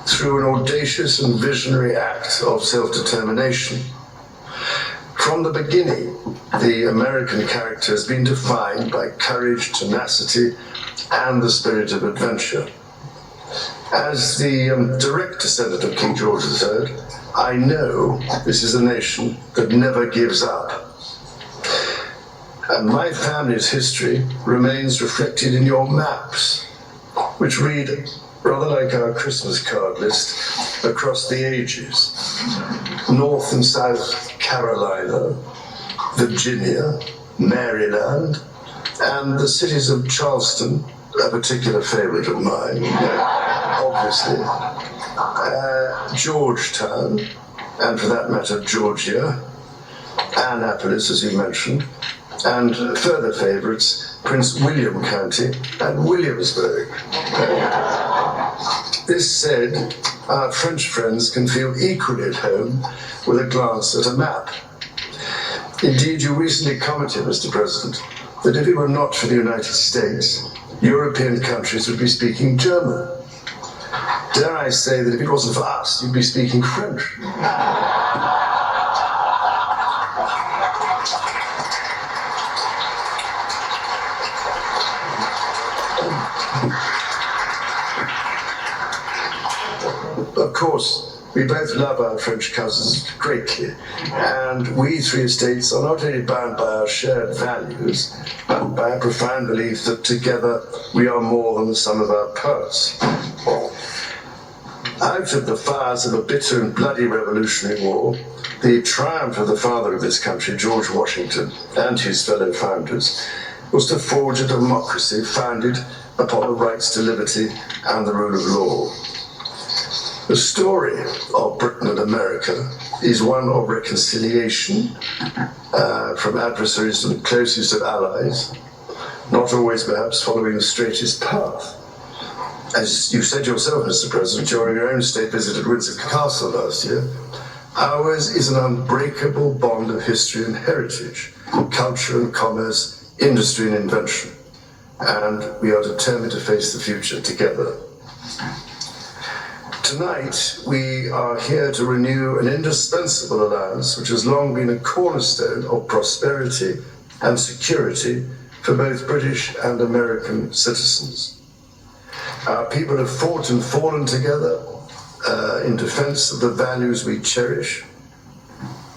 through an audacious and visionary act of self-determination. From the beginning, the American character has been defined by courage, tenacity, and the spirit of adventure. As the direct descendant of King George III, I know this is a nation that never gives up. And my family's history remains reflected in your maps, which read rather like our Christmas card list across the ages. North and South Carolina, Virginia, Maryland, and the cities of Charleston, a particular favorite of mine, obviously, Georgetown, and for that matter, Georgia, Annapolis, as you mentioned, and further favorites, Prince William County and Williamsburg. This said, our French friends can feel equally at home with a glance at a map. Indeed, you recently commented, Mr. President, that if it were not for the United States, European countries would be speaking German. Dare I say that if it wasn't for us, you'd be speaking French. Of course, we both love our French cousins greatly, and we three estates are not only bound by our shared values, but by a profound belief that together we are more than the sum of our parts. Out of the fires of a bitter and bloody Revolutionary War, the triumph of the father of this country, George Washington, and his fellow founders, was to forge a democracy founded upon the rights to liberty and the rule of law. The story of Britain and America is one of reconciliation from adversaries to the closest of allies, not always perhaps following the straightest path. As you said yourself, Mr. President, during your own state visit at Windsor Castle last year, ours is an unbreakable bond of history and heritage, culture and commerce, industry and invention, and we are determined to face the future together. Tonight, we are here to renew an indispensable alliance which has long been a cornerstone of prosperity and security for both British and American citizens. Our people have fought and fallen together in defense of the values we cherish.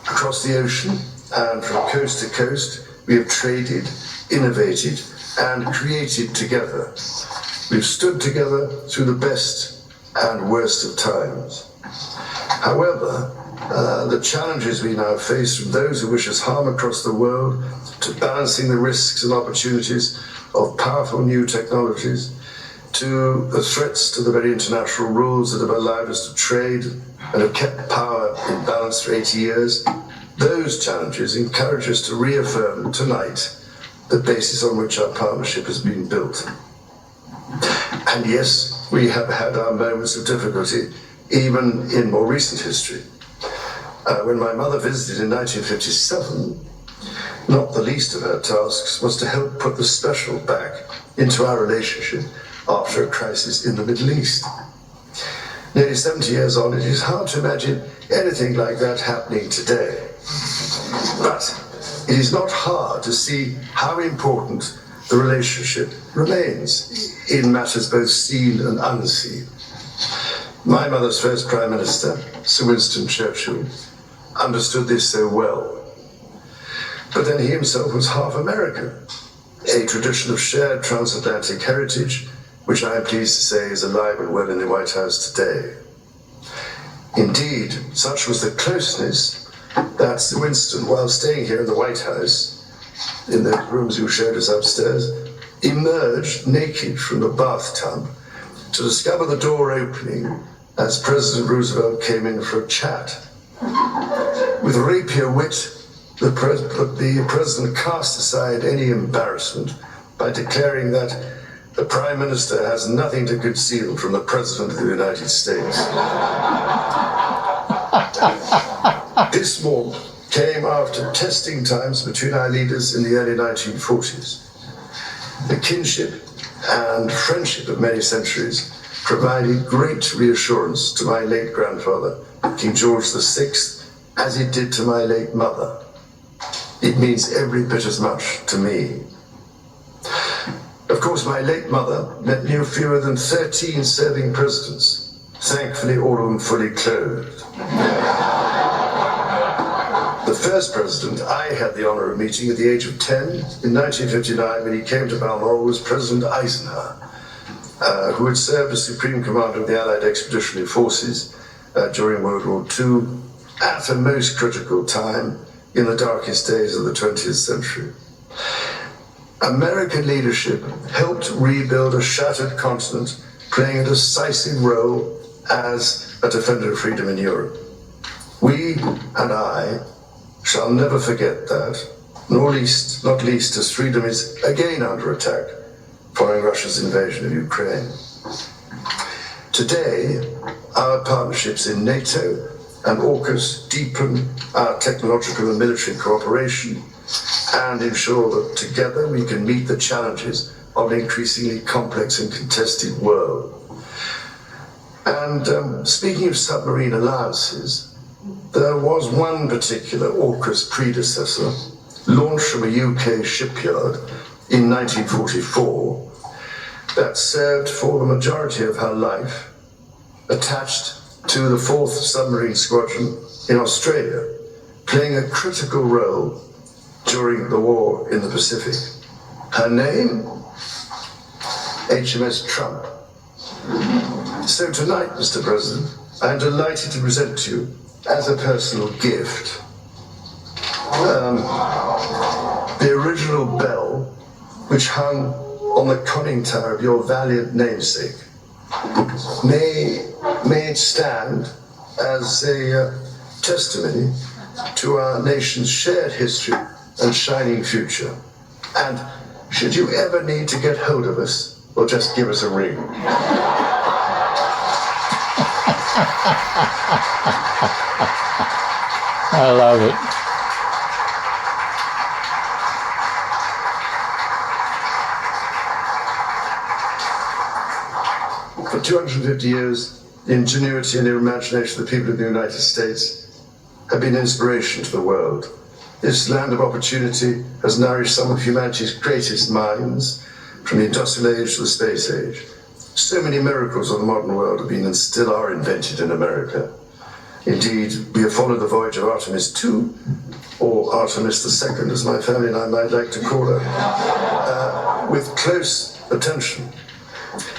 Across the ocean and from coast to coast, we have traded, innovated, and created together. We've stood together through the best and worst of times. However, the challenges we now face, from those who wish us harm across the world to balancing the risks and opportunities of powerful new technologies, to the threats to the very international rules that have allowed us to trade and have kept power in balance for 80 years, those challenges encourage us to reaffirm tonight the basis on which our partnership has been built. And yes, we have had our moments of difficulty, even in more recent history. When my mother visited in 1957, not the least of her tasks was to help put the special back into our relationship after a crisis in the Middle East. Nearly 70 years on, it is hard to imagine anything like that happening today. But it is not hard to see how important the relationship remains in matters both seen and unseen. My mother's first Prime Minister, Sir Winston Churchill, understood this so well. But then he himself was half American, a tradition of shared transatlantic heritage, which I am pleased to say is alive and well in the White House today. Indeed, such was the closeness that Sir Winston, while staying here in the White House, in the rooms you showed us upstairs, emerged naked from the bathtub to discover the door opening as President Roosevelt came in for a chat. With rapier wit, the president cast aside any embarrassment by declaring that the Prime Minister has nothing to conceal from the President of the United States. This warmth came after testing times between our leaders in the early 1940s. The kinship and friendship of many centuries provided great reassurance to my late grandfather, King George VI, as it did to my late mother. It means every bit as much to me. Of course, my late mother met no fewer than 13 serving presidents, thankfully all of them fully clothed. The first president I had the honor of meeting at the age of 10 in 1959 when he came to Balmoral was President Eisenhower, who had served as Supreme Commander of the Allied Expeditionary Forces during World War II at a most critical time in the darkest days of the 20th century. American leadership helped rebuild a shattered continent, playing a decisive role as a defender of freedom in Europe. We and I shall never forget that, not least as freedom is again under attack following Russia's invasion of Ukraine. Today, our partnerships in NATO and AUKUS deepen our technological and military cooperation and ensure that together we can meet the challenges of an increasingly complex and contested world. And speaking of submarine alliances, there was one particular AUKUS predecessor launched from a UK shipyard in 1944 that served for the majority of her life attached to the 4th Submarine Squadron in Australia, playing a critical role during the war in the Pacific. Her name? HMS Trump. So tonight, Mr. President, I am delighted to present to you, as a personal gift, the original bell which hung on the conning tower of your valiant namesake. May it stand as a testimony to our nation's shared history and shining future. And should you ever need to get hold of us, well, just give us a ring.
I love it.
For 250 years, the ingenuity and the imagination of the people of the United States have been an inspiration to the world. This land of opportunity has nourished some of humanity's greatest minds, from the industrial age to the space age. So many miracles of the modern world have been and still are invented in America. Indeed, we have followed the voyage of Artemis II, or Artemis II, as my family and I might like to call her, with close attention.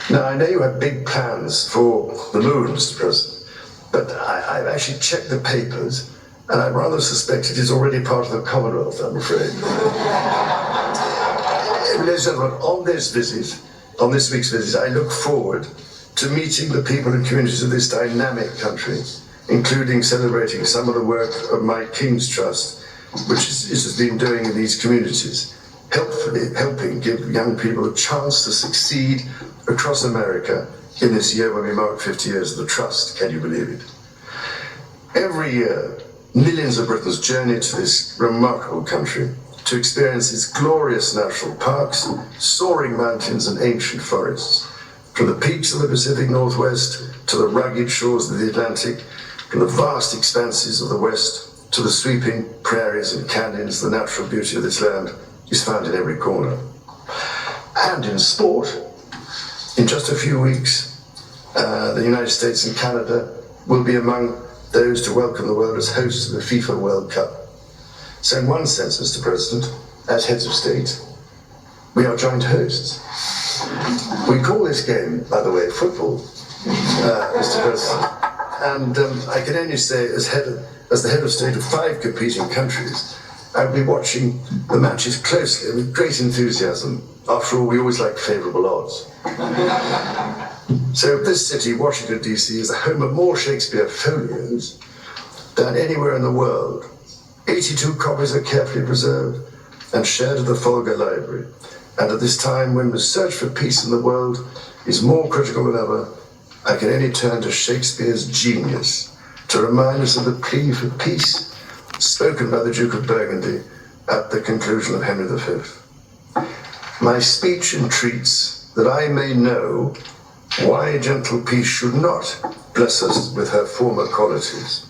Now, I know you have big plans for the moon, Mr. President, but I've actually checked the papers, and I rather suspect it is already part of the Commonwealth, I'm afraid. Ladies and gentlemen, on this week's visit, I look forward to meeting the people and communities of this dynamic country, including celebrating some of the work of my King's Trust, which it has been doing in these communities, helping give young people a chance to succeed across America in this year when we mark 50 years of the Trust. Can you believe it? Every year, millions of Britons journey to this remarkable country to experience its glorious national parks, soaring mountains and ancient forests. From the peaks of the Pacific Northwest to the rugged shores of the Atlantic, from the vast expanses of the West to the sweeping prairies and canyons, the natural beauty of this land is found in every corner. And in sport, in just a few weeks, the United States and Canada will be among those to welcome the world as hosts of the FIFA World Cup. So in one sense, Mr. President, as heads of state, we are joint hosts. We call this game, by the way, football, Mr. President. And I can only say, as the head of state of 5 competing countries, I'll be watching the matches closely and with great enthusiasm. After all, we always like favourable odds. So this city, Washington, D.C., is the home of more Shakespeare folios than anywhere in the world. 82 copies are carefully preserved and shared at the Folger Library. And at this time, when the search for peace in the world is more critical than ever, I can only turn to Shakespeare's genius to remind us of the plea for peace spoken by the Duke of Burgundy at the conclusion of Henry V. My speech entreats that I may know why gentle peace should not bless us with her former qualities.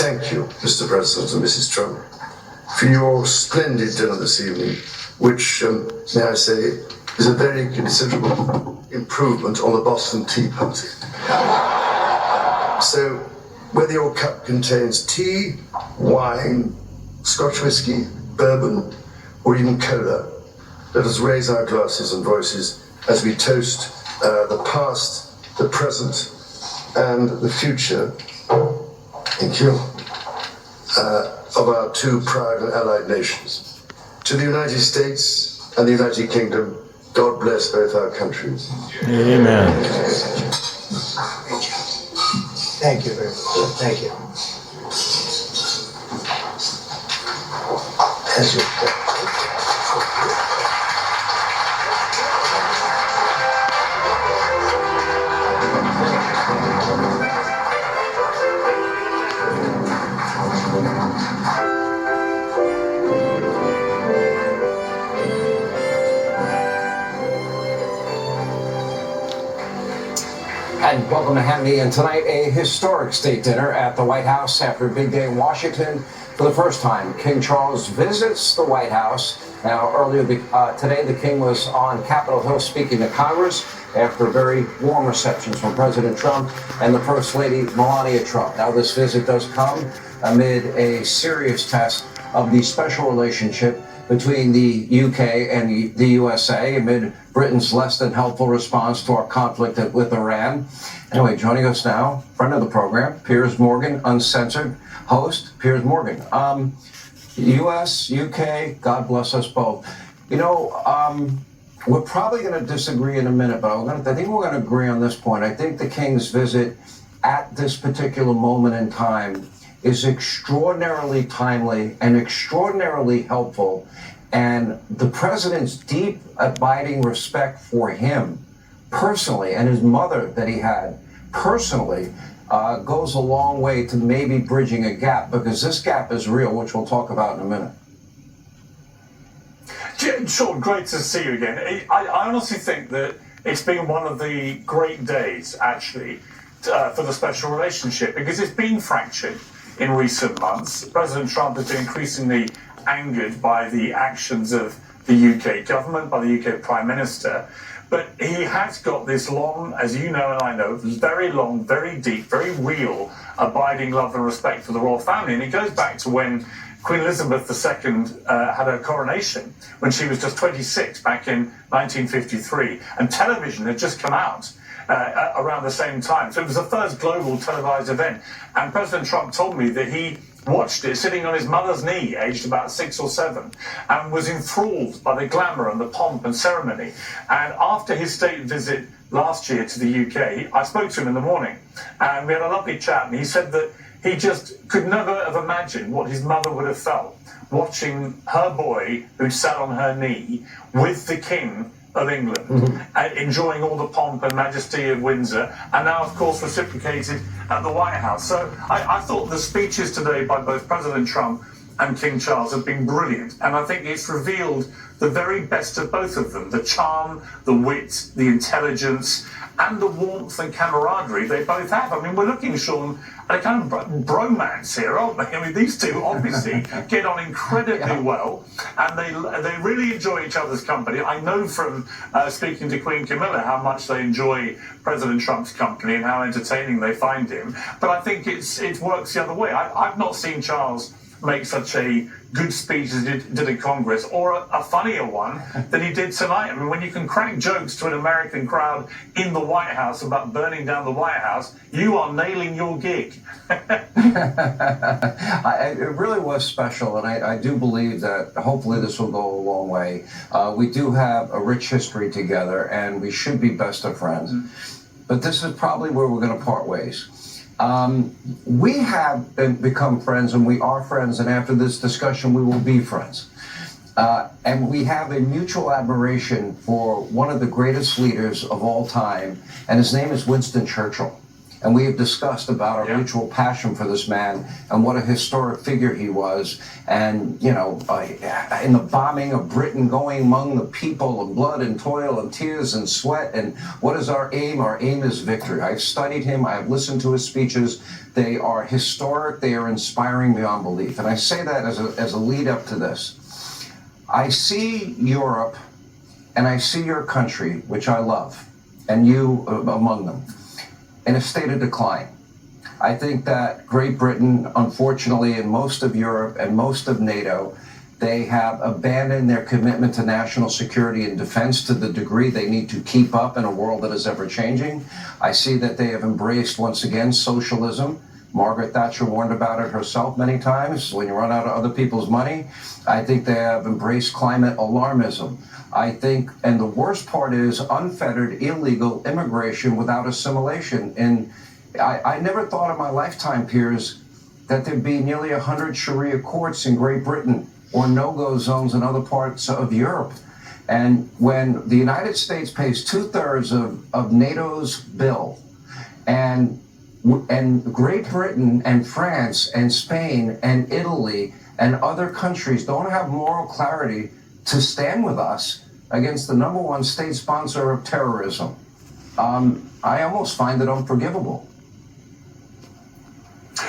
Thank you, Mr. President and Mrs. Trump, for your splendid dinner this evening, which, may I say, is a very considerable improvement on the Boston Tea Party. So, whether your cup contains tea, wine, Scotch whiskey, bourbon, or even cola, let us raise our glasses and voices as we toast the past, the present, and the future, thank you, of our 2 proud and allied nations. To the United States and the United Kingdom, God bless both our countries.
Amen.
Thank you very much. Thank you. As you
And welcome to Hannity. And tonight, a historic state dinner at the White House after a big day in Washington. For the first time, King Charles visits the White House. Now, earlier today, the King was on Capitol Hill speaking to Congress after very warm receptions from President Trump and the First Lady, Melania Trump. Now, this visit does come amid a serious test of the special relationship between the UK and the USA amid Britain's less than helpful response to our conflict with Iran. Anyway, joining us now, friend of the program, Piers Morgan, uncensored host, Piers Morgan. US, UK, God bless us both. You know, we're probably going to disagree in a minute, but I think we're going to agree on this point. I think the King's visit at this particular moment in time is extraordinarily timely and extraordinarily helpful. And the president's deep, abiding respect for him personally and his mother that he had personally goes a long way to maybe bridging a gap, because this gap is real, which we'll talk about in a minute.
Sean, great to see you again. I honestly think that it's been one of the great days, actually, for the special relationship, because it's been fractured in recent months. President Trump has been increasingly angered by the actions of the UK government, by the UK Prime Minister. But he has got this long, as you know and I know, very long, very deep, very real, abiding love and respect for the royal family. And it goes back to when Queen Elizabeth II had her coronation, when she was just 26 back in 1953. And television had just come out around the same time. So it was the first global televised event. And President Trump told me that he watched it sitting on his mother's knee, aged about 6 or 7, and was enthralled by the glamour and the pomp and ceremony. And after his state visit last year to the UK, I spoke to him in the morning, and we had a lovely chat, and he said that he just could never have imagined what his mother would have felt watching her boy, who'd sat on her knee, with the King of England, enjoying all the pomp and majesty of Windsor, and now, of course, reciprocated at the White House. So I thought the speeches today by both President Trump and King Charles have been brilliant, and I think it's revealed the very best of both of them, the charm, the wit, the intelligence, and the warmth and camaraderie they both have. I mean, we're looking, Sean, at a kind of bromance here, aren't they? I mean, these two obviously get on incredibly well, and they really enjoy each other's company. I know from speaking to Queen Camilla how much they enjoy President Trump's company and how entertaining they find him. But I think it works the other way. I've not seen Charles make such a good speech as he did in Congress, or a funnier one than he did tonight. I mean, when you can crack jokes to an American crowd in the White House about burning down the White House, you are nailing your gig.
It really was special, and I do believe that hopefully this will go a long way. We do have a rich history together, and we should be best of friends. But this is probably where we're going to part ways. We have become friends, and we are friends, and after this discussion we will be friends. And we have a mutual admiration for one of the greatest leaders of all time, and his name is Winston Churchill. And we have discussed about our mutual passion for this man and what a historic figure he was. And, you know, in the bombing of Britain, going among the people of blood and toil and tears and sweat. And what is our aim? Our aim is victory. I've studied him. I have listened to his speeches. They are historic. They are inspiring beyond belief. And I say that as a lead up to this. I see Europe and I see your country, which I love, and you among them, in a state of decline. I think that Great Britain, unfortunately, and most of Europe and most of NATO, they have abandoned their commitment to national security and defense to the degree they need to keep up in a world that is ever changing. I see that they have embraced, once again, socialism. Margaret Thatcher warned about it herself many times. When you run out of other people's money, I think they have embraced climate alarmism. I think, and the worst part is unfettered, illegal immigration without assimilation. And I never thought in my lifetime, Piers, that there'd be nearly 100 Sharia courts in Great Britain or no-go zones in other parts of Europe. And when the United States pays 2/3 of NATO's bill, and Great Britain and France and Spain and Italy and other countries don't have moral clarity to stand with us against the #1 state sponsor of terrorism, I almost find it unforgivable.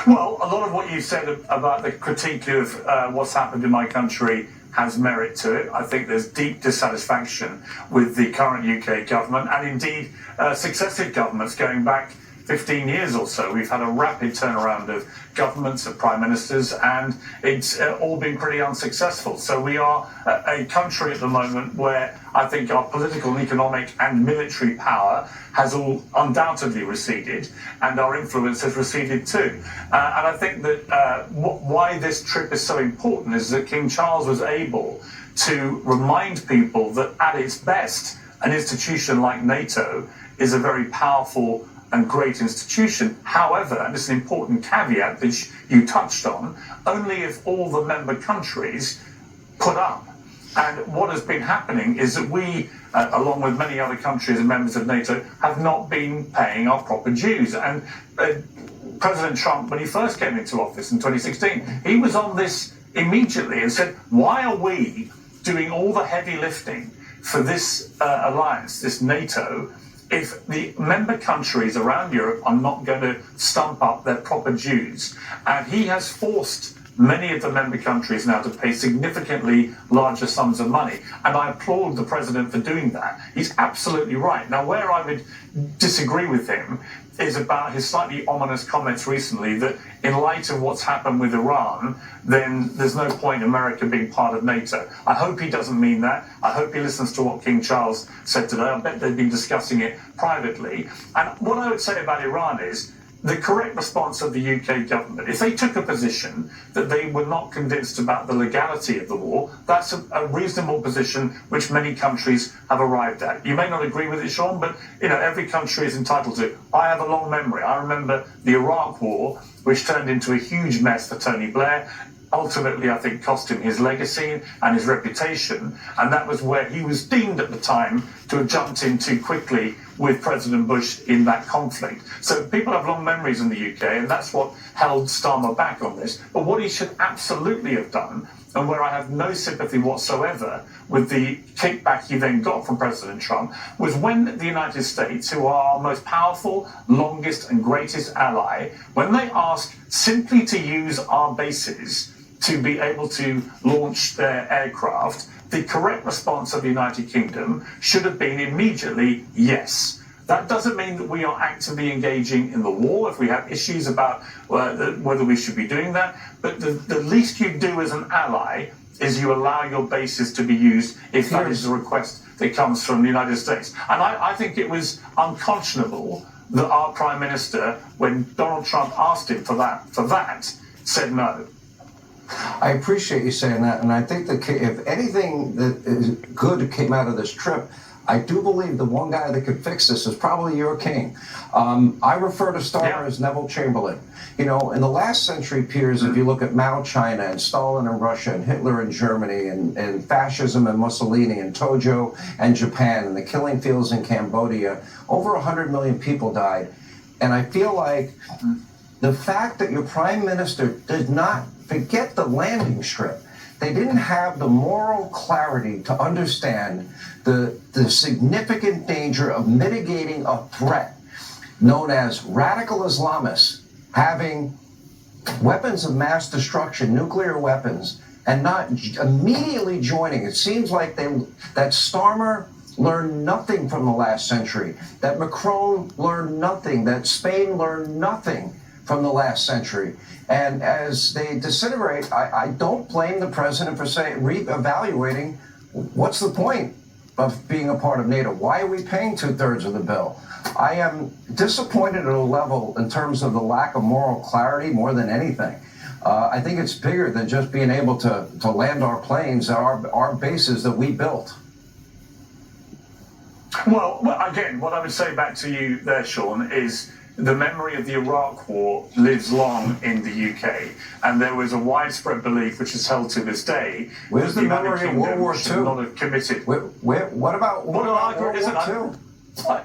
Well, a lot of what you said about the critique of what's happened in my country has merit to it. I think there's deep dissatisfaction with the current UK government, and indeed successive governments going back 15 years or so, we've had a rapid turnaround of governments, of prime ministers, and it's all been pretty unsuccessful. So we are a country at the moment where I think our political and economic and military power has all undoubtedly receded, and our influence has receded too. And I think that why this trip is so important is that King Charles was able to remind people that at its best, an institution like NATO is a very powerful and great institution. However, and it's an important caveat that you touched on, only if all the member countries put up. And what has been happening is that we, along with many other countries and members of NATO, have not been paying our proper dues. And President Trump, when he first came into office in 2016, he was on this immediately and said, why are we doing all the heavy lifting for this alliance, this NATO, if the member countries around Europe are not going to stump up their proper dues? And he has forced many of the member countries now to pay significantly larger sums of money. And I applaud the president for doing that. He's absolutely right. Now, where I would disagree with him is about his slightly ominous comments recently that in light of what's happened with Iran, then there's no point in America being part of NATO. I hope he doesn't mean that. I hope he listens to what King Charles said today. I bet they've been discussing it privately. And what I would say about Iran is the correct response of the UK government, if they took a position that they were not convinced about the legality of the war, that's a reasonable position which many countries have arrived at. You may not agree with it, Sean, but every country is entitled to. I have a long memory. I remember the Iraq War, which turned into a huge mess for Tony Blair. Ultimately, I think, cost him his legacy and his reputation, and that was where he was deemed at the time to have jumped in too quickly with President Bush in that conflict. So people have long memories in the UK, and that's what held Starmer back on this. But what he should absolutely have done, and where I have no sympathy whatsoever with the kickback he then got from President Trump, was when the United States, who are our most powerful, longest and greatest ally, when they ask simply to use our bases to be able to launch their aircraft, the correct response of the United Kingdom should have been immediately yes. That doesn't mean that we are actively engaging in the war if we have issues about whether we should be doing that, but the least you do as an ally is you allow your bases to be used if that is the request that comes from the United States. And I think it was unconscionable that our Prime Minister, when Donald Trump asked him for that, said no.
I appreciate you saying that, and I think that if anything that is good came out of this trip, I do believe the one guy that could fix this is probably your king. I refer to Starmer as Neville Chamberlain. In the last century, Piers, if you look at Mao China and Stalin in Russia and Hitler in Germany and fascism and Mussolini and Tojo and Japan and the killing fields in Cambodia, over 100 million people died. And I feel like the fact that your prime minister did not forget the landing strip, they didn't have the moral clarity to understand the significant danger of mitigating a threat known as radical Islamists having weapons of mass destruction, nuclear weapons, and not immediately joining. It seems like that Starmer learned nothing from the last century, that Macron learned nothing, that Spain learned nothing from the last century. And as they disintegrate, I don't blame the president for reevaluating what's the point of being a part of NATO. Why are we paying 2/3 of the bill? I am disappointed at a level in terms of the lack of moral clarity more than anything. I think it's bigger than just being able to land our planes at our bases that we built.
Well, again, what I would say back to you there, Sean, is the memory of the Iraq War lives long in the UK, and there was a widespread belief, which is held to this day,
where's
that
the
the United
memory of World
Kingdom
War
should
II?
not have committed.
What about World War II?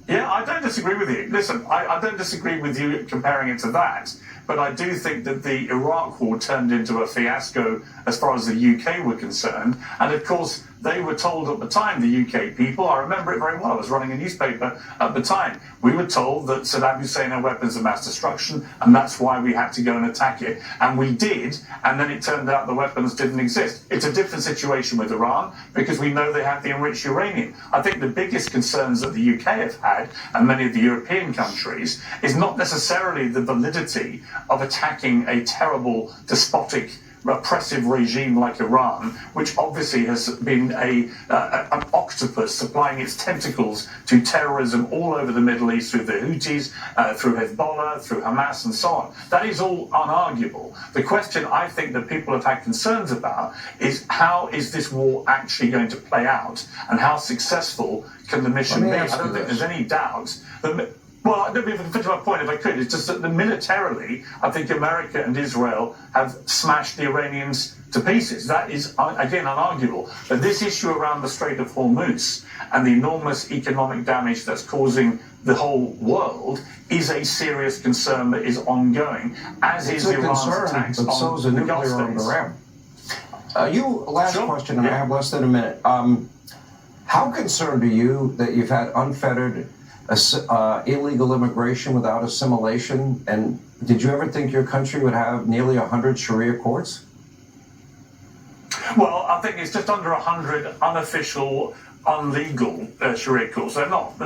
Yeah, I don't disagree with you. Listen, I don't disagree with you comparing it to that, but I do think that the Iraq War turned into a fiasco as far as the UK were concerned, and of course they were told at the time, the UK people, I remember it very well, I was running a newspaper at the time, we were told that Saddam Hussein had weapons of mass destruction, and that's why we had to go and attack it. And we did, and then it turned out the weapons didn't exist. It's a different situation with Iran, because we know they have the enriched uranium. I think the biggest concerns that the UK have had, and many of the European countries, is not necessarily the validity of attacking a terrible, despotic, oppressive regime like Iran, which obviously has been an octopus supplying its tentacles to terrorism all over the Middle East through the Houthis, through Hezbollah, through Hamas, and so on. That is all unarguable. The question I think that people have had concerns about is how is this war actually going to play out, and how successful can the mission be? I don't think there's any doubt that. Well, I don't mean to finish my point if I could. It's just that militarily, I think America and Israel have smashed the Iranians to pieces. That is, again, unarguable. But this issue around the Strait of Hormuz and the enormous economic damage that's causing the whole world is a serious concern that is ongoing, as is Iran's attacks
but so is a
on the Gulf
nuclear on
states.
Iran. Last question, and I have less than a minute. How concerned are you that you've had unfettered illegal immigration without assimilation? And did you ever think your country would have nearly 100 Sharia courts?
Well, I think it's just under 100 unofficial, unlegal Sharia courts. They're not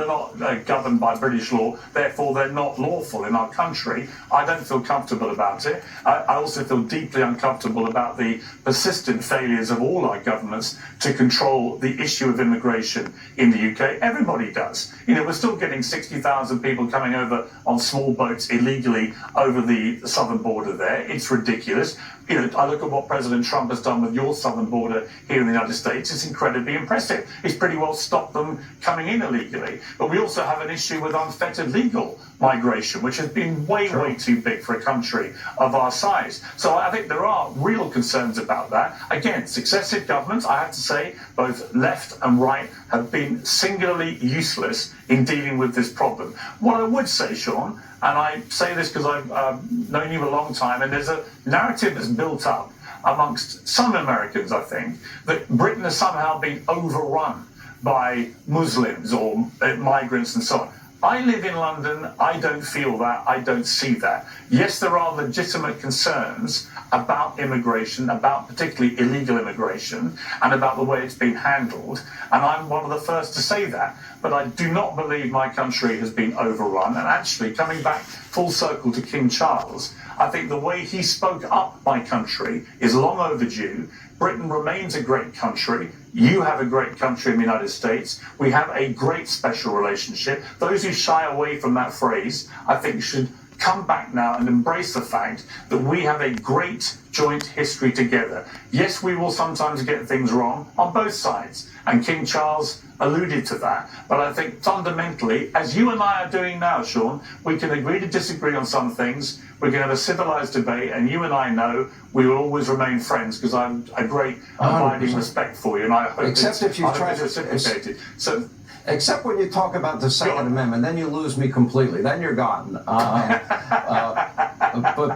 governed by British law, therefore they're not lawful in our country. I don't feel comfortable about it. I also feel deeply uncomfortable about the persistent failures of all our governments to control the issue of immigration in the UK. Everybody does. You know, we're still getting 60,000 people coming over on small boats illegally over the southern border there. It's ridiculous. You know, I look at what President Trump has done with your southern border here in the United States. It's incredibly impressive. He's pretty well stopped them coming in illegally. But we also have an issue with unfettered legal migration, which has been way too big for a country of our size. So I think there are real concerns about that. Again, successive governments, I have to say, both left and right, have been singularly useless in dealing with this problem. What I would say, Sean, and I say this because I've known you a long time, and there's a narrative that's built up amongst some Americans, I think, that Britain has somehow been overrun by Muslims or migrants and so on. I live in London. I don't feel that. I don't see that. Yes, there are legitimate concerns about immigration, about particularly illegal immigration, and about the way it's been handled. And I'm one of the first to say that. But I do not believe my country has been overrun. And actually, coming back full circle to King Charles, I think the way he spoke up my country is long overdue. Britain remains a great country. You have a great country in the United States. We have a great special relationship. Those who shy away from that phrase, I think, should come back now and embrace the fact that we have a great joint history together. Yes, we will sometimes get things wrong on both sides, and King Charles alluded to that. But I think fundamentally, as you and I are doing now, Sean, we can agree to disagree on some things. We can have a civilized debate, and you and I know we will always remain friends because I have a great abiding respect for you, and I hope
Except if you try to
reciprocated. So.
Except when you talk about the Second Amendment, then you lose me completely. Then you're gone. But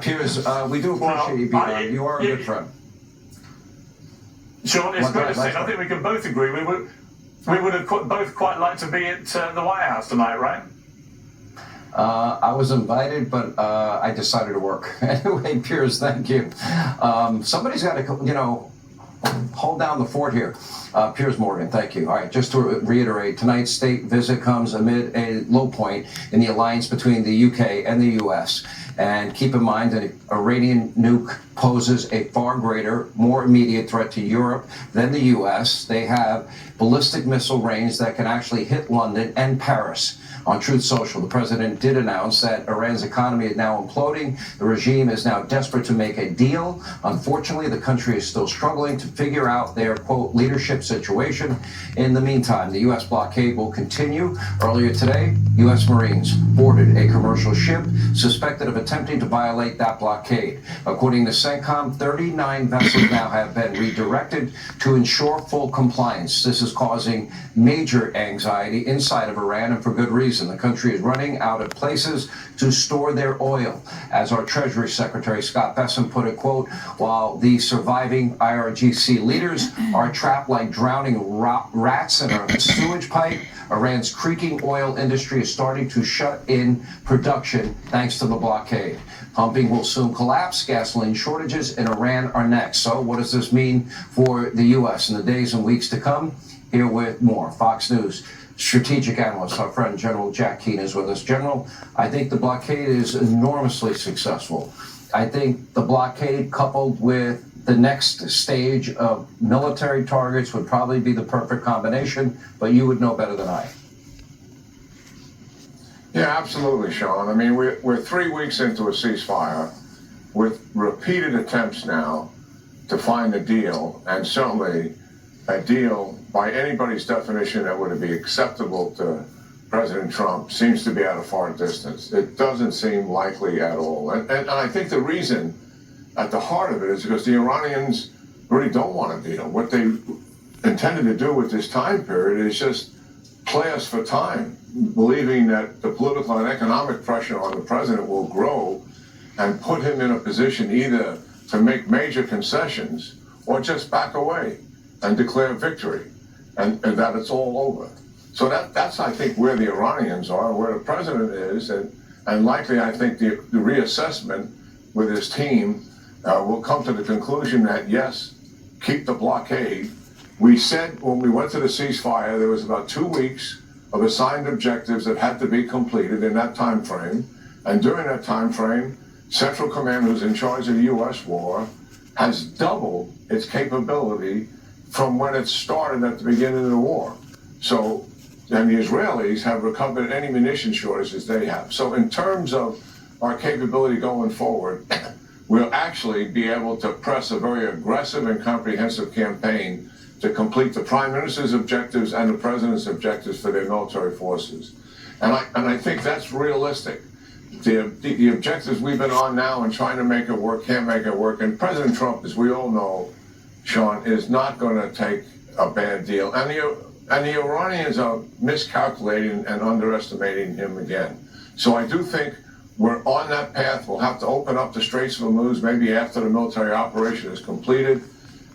Piers, we do appreciate you being on. You are a good friend.
Sean, it's good to see. I think we can both agree. We would have both quite liked to be at the White House tonight, right?
I was invited, but I decided to work. Anyway, Piers, thank you. Somebody's got to, hold down the fort here. Piers Morgan, thank you. All right, just to reiterate, tonight's state visit comes amid a low point in the alliance between the UK and the US. And keep in mind that an Iranian nuke poses a far greater, more immediate threat to Europe than the US. They have ballistic missile range that can actually hit London and Paris. On Truth Social, the president did announce that Iran's economy is now imploding. The regime is now desperate to make a deal. Unfortunately, the country is still struggling to figure out their, quote, leadership situation. In the meantime, the U.S. blockade will continue. Earlier today, U.S. Marines boarded a commercial ship suspected of attempting to violate that blockade. According to CENTCOM, 39 vessels now have been redirected to ensure full compliance. This is causing major anxiety inside of Iran, and for good reason. reason. The country is running out of places to store their oil. As our Treasury Secretary Scott Bessent put it, quote, while the surviving IRGC leaders are trapped like drowning rats in a sewage pipe, Iran's creaking oil industry is starting to shut in production thanks to the blockade. Pumping will soon collapse. Gasoline shortages in Iran are next. So what does this mean for the U.S. in the days and weeks to come? Here with more. Fox News strategic analyst, our friend General Jack Keane is with us. General, I think the blockade is enormously successful. I think the blockade coupled with the next stage of military targets would probably be the perfect combination, but you would know better than I.
Yeah, absolutely, Sean. I mean, we're 3 weeks into a ceasefire with repeated attempts now to find a deal, and certainly a deal by anybody's definition that would be acceptable to President Trump seems to be at a far distance. It doesn't seem likely at all. And I think the reason at the heart of it is because the Iranians really don't want a deal. What they intended to do with this time period is just play us for time, believing that the political and economic pressure on the president will grow and put him in a position either to make major concessions or just back away and declare victory and that it's all over. So that's, I think, where the Iranians are, where the president is, and likely, I think, the reassessment with his team will come to the conclusion that, yes, keep the blockade. We said when we went to the ceasefire, there was about 2 weeks of assigned objectives that had to be completed in that time frame. And during that time frame, Central Command, who's in charge of the U.S. war, has doubled its capability from when it started at the beginning of the war. So, and the Israelis have recovered any munition shortages they have. So in terms of our capability going forward, we'll actually be able to press a very aggressive and comprehensive campaign to complete the Prime Minister's objectives and the President's objectives for their military forces. And I think that's realistic. The objectives we've been on now and trying to make it work can't make it work. And President Trump, as we all know, Sean, is not going to take a bad deal. And the Iranians are miscalculating and underestimating him again. So I do think we're on that path. We'll have to open up the Straits of Hormuz maybe after the military operation is completed.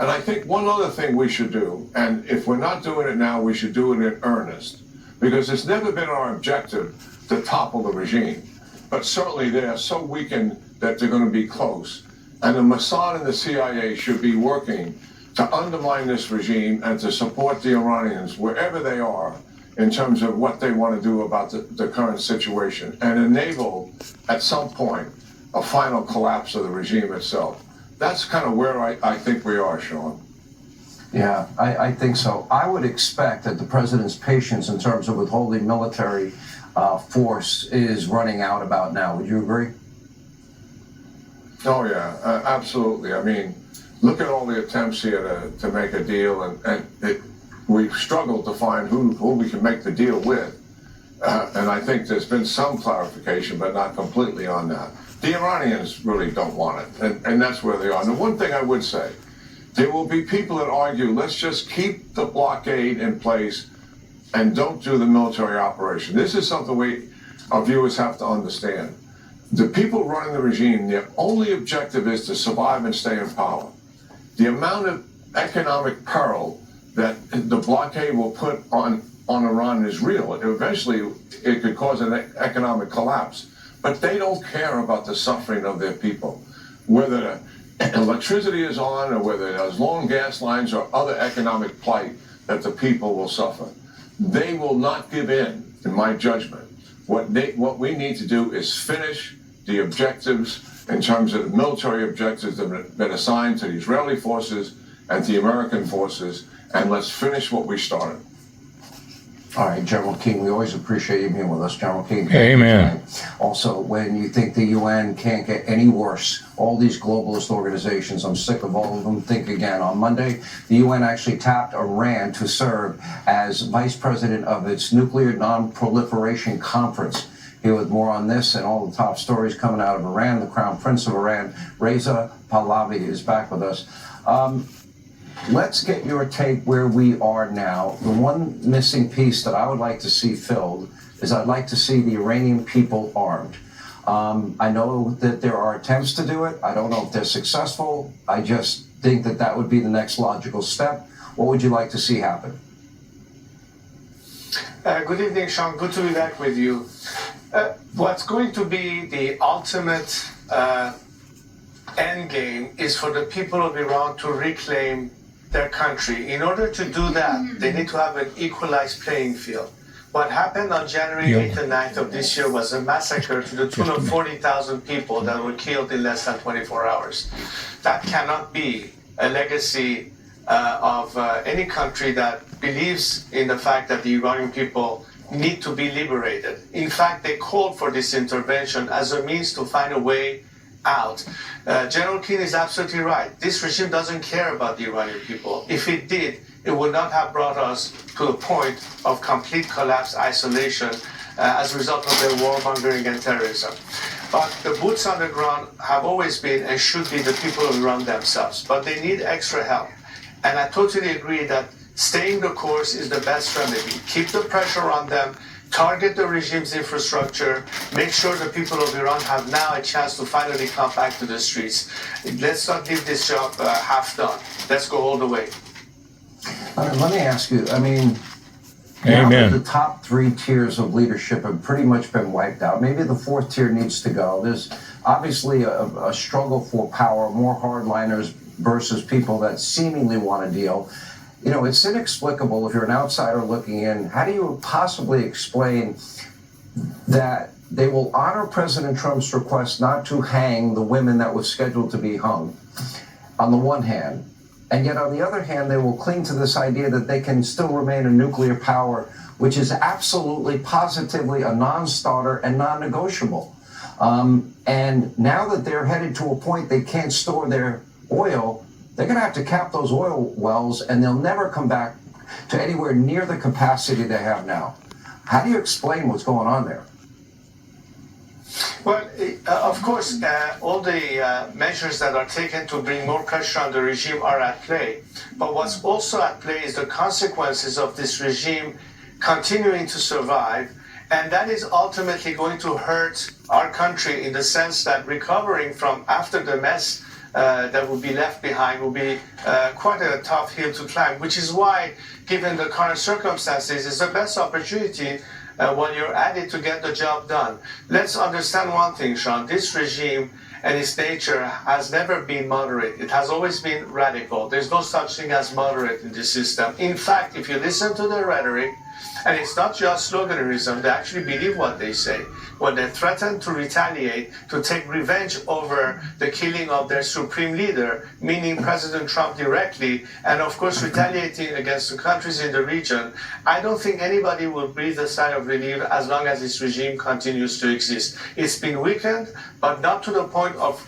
And I think one other thing we should do, and if we're not doing it now, we should do it in earnest, because it's never been our objective to topple the regime. But certainly they are so weakened that they're going to be close. And the Mossad and the CIA should be working to undermine this regime and to support the Iranians wherever they are in terms of what they want to do about the current situation and enable, at some point, a final collapse of the regime itself. That's kind of where I think we are, Sean.
Yeah, I think so. I would expect that the president's patience in terms of withholding military force is running out about now. Would you agree?
Oh, yeah, absolutely. I mean, look at all the attempts here to make a deal, and we've struggled to find who we can make the deal with. And I think there's been some clarification, but not completely on that. The Iranians really don't want it, and that's where they are. And the one thing I would say, there will be people that argue, let's just keep the blockade in place and don't do the military operation. This is something our viewers have to understand. The people running the regime, their only objective is to survive and stay in power. The amount of economic peril that the blockade will put on Iran is real. Eventually, it could cause an economic collapse. But they don't care about the suffering of their people. Whether electricity is on or whether there's long gas lines or other economic plight that the people will suffer. They will not give in my judgment. What we need to do is finish the objectives in terms of the military objectives that have been assigned to the Israeli forces and to the American forces, and let's finish what we started.
All right, General King, we always appreciate you being with us, General King.
Amen.
Also, when you think the UN can't get any worse, all these globalist organizations, I'm sick of all of them, think again. On Monday, the UN actually tapped Iran to serve as vice president of its nuclear non-proliferation conference. Here with more on this and all the top stories coming out of Iran, the Crown Prince of Iran, Reza Pahlavi, is back with us. Let's get your take where we are now. The one missing piece that I would like to see filled is I'd like to see the Iranian people armed. I know that there are attempts to do it. I don't know if they're successful. I just think that that would be the next logical step. What would you like to see happen?
Good evening, Sean. Good to be back with you. What's going to be the ultimate end game is for the people of Iran to reclaim their country. In order to do that, they need to have an equalized playing field. What happened on January 8th and 9th of this year was a massacre to the tune of 40,000 people that were killed in less than 24 hours. That cannot be a legacy of any country that believes in the fact that the Iranian people need to be liberated. In fact, they called for this intervention as a means to find a way out. General Keane is absolutely right. This regime doesn't care about the Iranian people. If it did, it would not have brought us to a point of complete collapse, isolation, as a result of their warmongering and terrorism. But the boots on the ground have always been and should be the people of Iran themselves. But they need extra help. And I totally agree that staying the course is the best remedy. Keep the pressure on them, target the regime's infrastructure, make sure the people of Iran have now a chance to finally come back to the streets. Let's not leave this job half done. Let's go all the way.
Let me ask you, I mean,
Amen.
now that the top three tiers of leadership have pretty much been wiped out, maybe the fourth tier needs to go. There's obviously a struggle for power, more hardliners versus people that seemingly want to deal. You know, it's inexplicable if you're an outsider looking in. How do you possibly explain that they will honor President Trump's request not to hang the women that were scheduled to be hung, on the one hand, and yet on the other hand, they will cling to this idea that they can still remain a nuclear power, which is absolutely, positively a non-starter and non-negotiable. And now that they're headed to a point they can't store their oil, they're going to have to cap those oil wells, and they'll never come back to anywhere near the capacity they have now. How do you explain what's going on there?
Well, of course, all the measures that are taken to bring more pressure on the regime are at play. But what's also at play is the consequences of this regime continuing to survive. And that is ultimately going to hurt our country in the sense that recovering from after the mess that will be left behind will be quite a tough hill to climb, which is why, given the current circumstances, it's the best opportunity while you're at it to get the job done. Let's understand one thing, Sean. This regime and its nature has never been moderate. It has always been radical. There's no such thing as moderate in this system. In fact, if you listen to the rhetoric, and it's not just sloganism, they actually believe what they say. When they threaten to retaliate, to take revenge over the killing of their supreme leader, meaning President Trump directly, and of course retaliating against the countries in the region, I don't think anybody will breathe a sigh of relief as long as this regime continues to exist. It's been weakened, but not to the point of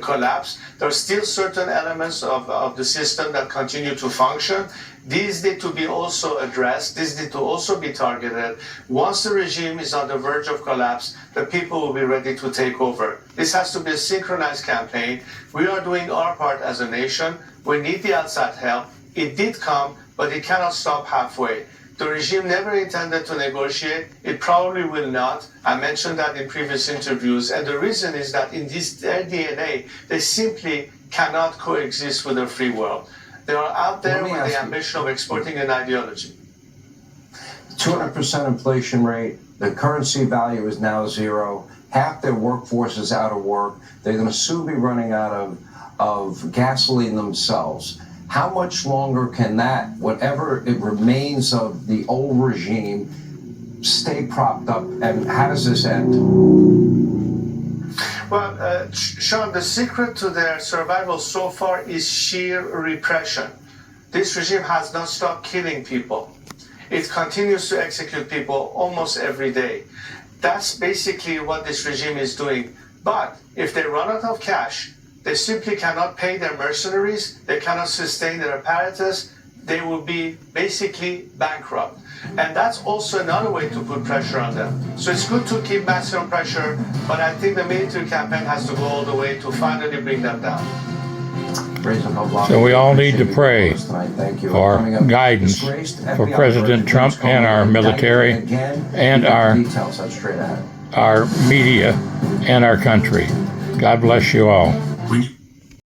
collapse. There are still certain elements of the system that continue to function. These need to be also addressed. These need to also be targeted. Once the regime is on the verge of collapse, the people will be ready to take over. This has to be a synchronized campaign. We are doing our part as a nation. We need the outside help. It did come, but it cannot stop halfway. The regime never intended to negotiate. It probably will not. I mentioned that in previous interviews. And the reason is that in their DNA, they simply cannot coexist with a free world. They are out there with the ambition of exporting an ideology.
200% inflation rate, the currency value is now zero, half their workforce is out of work, they're going to soon be running out of gasoline themselves. How much longer can that, whatever it remains of the old regime, stay propped up, and how does this end?
Well, Sean, the secret to their survival so far is sheer repression. This regime has not stopped killing people. It continues to execute people almost every day. That's basically what this regime is doing. But if they run out of cash, they simply cannot pay their mercenaries, they cannot sustain their apparatus, they will be basically bankrupt. And that's also another way to put pressure on them. So it's good to keep maximum pressure, but I think the military campaign has to go all the way to finally bring them down.
So we all need to pray for guidance for President Trump and our military and our media and our country. God bless you all.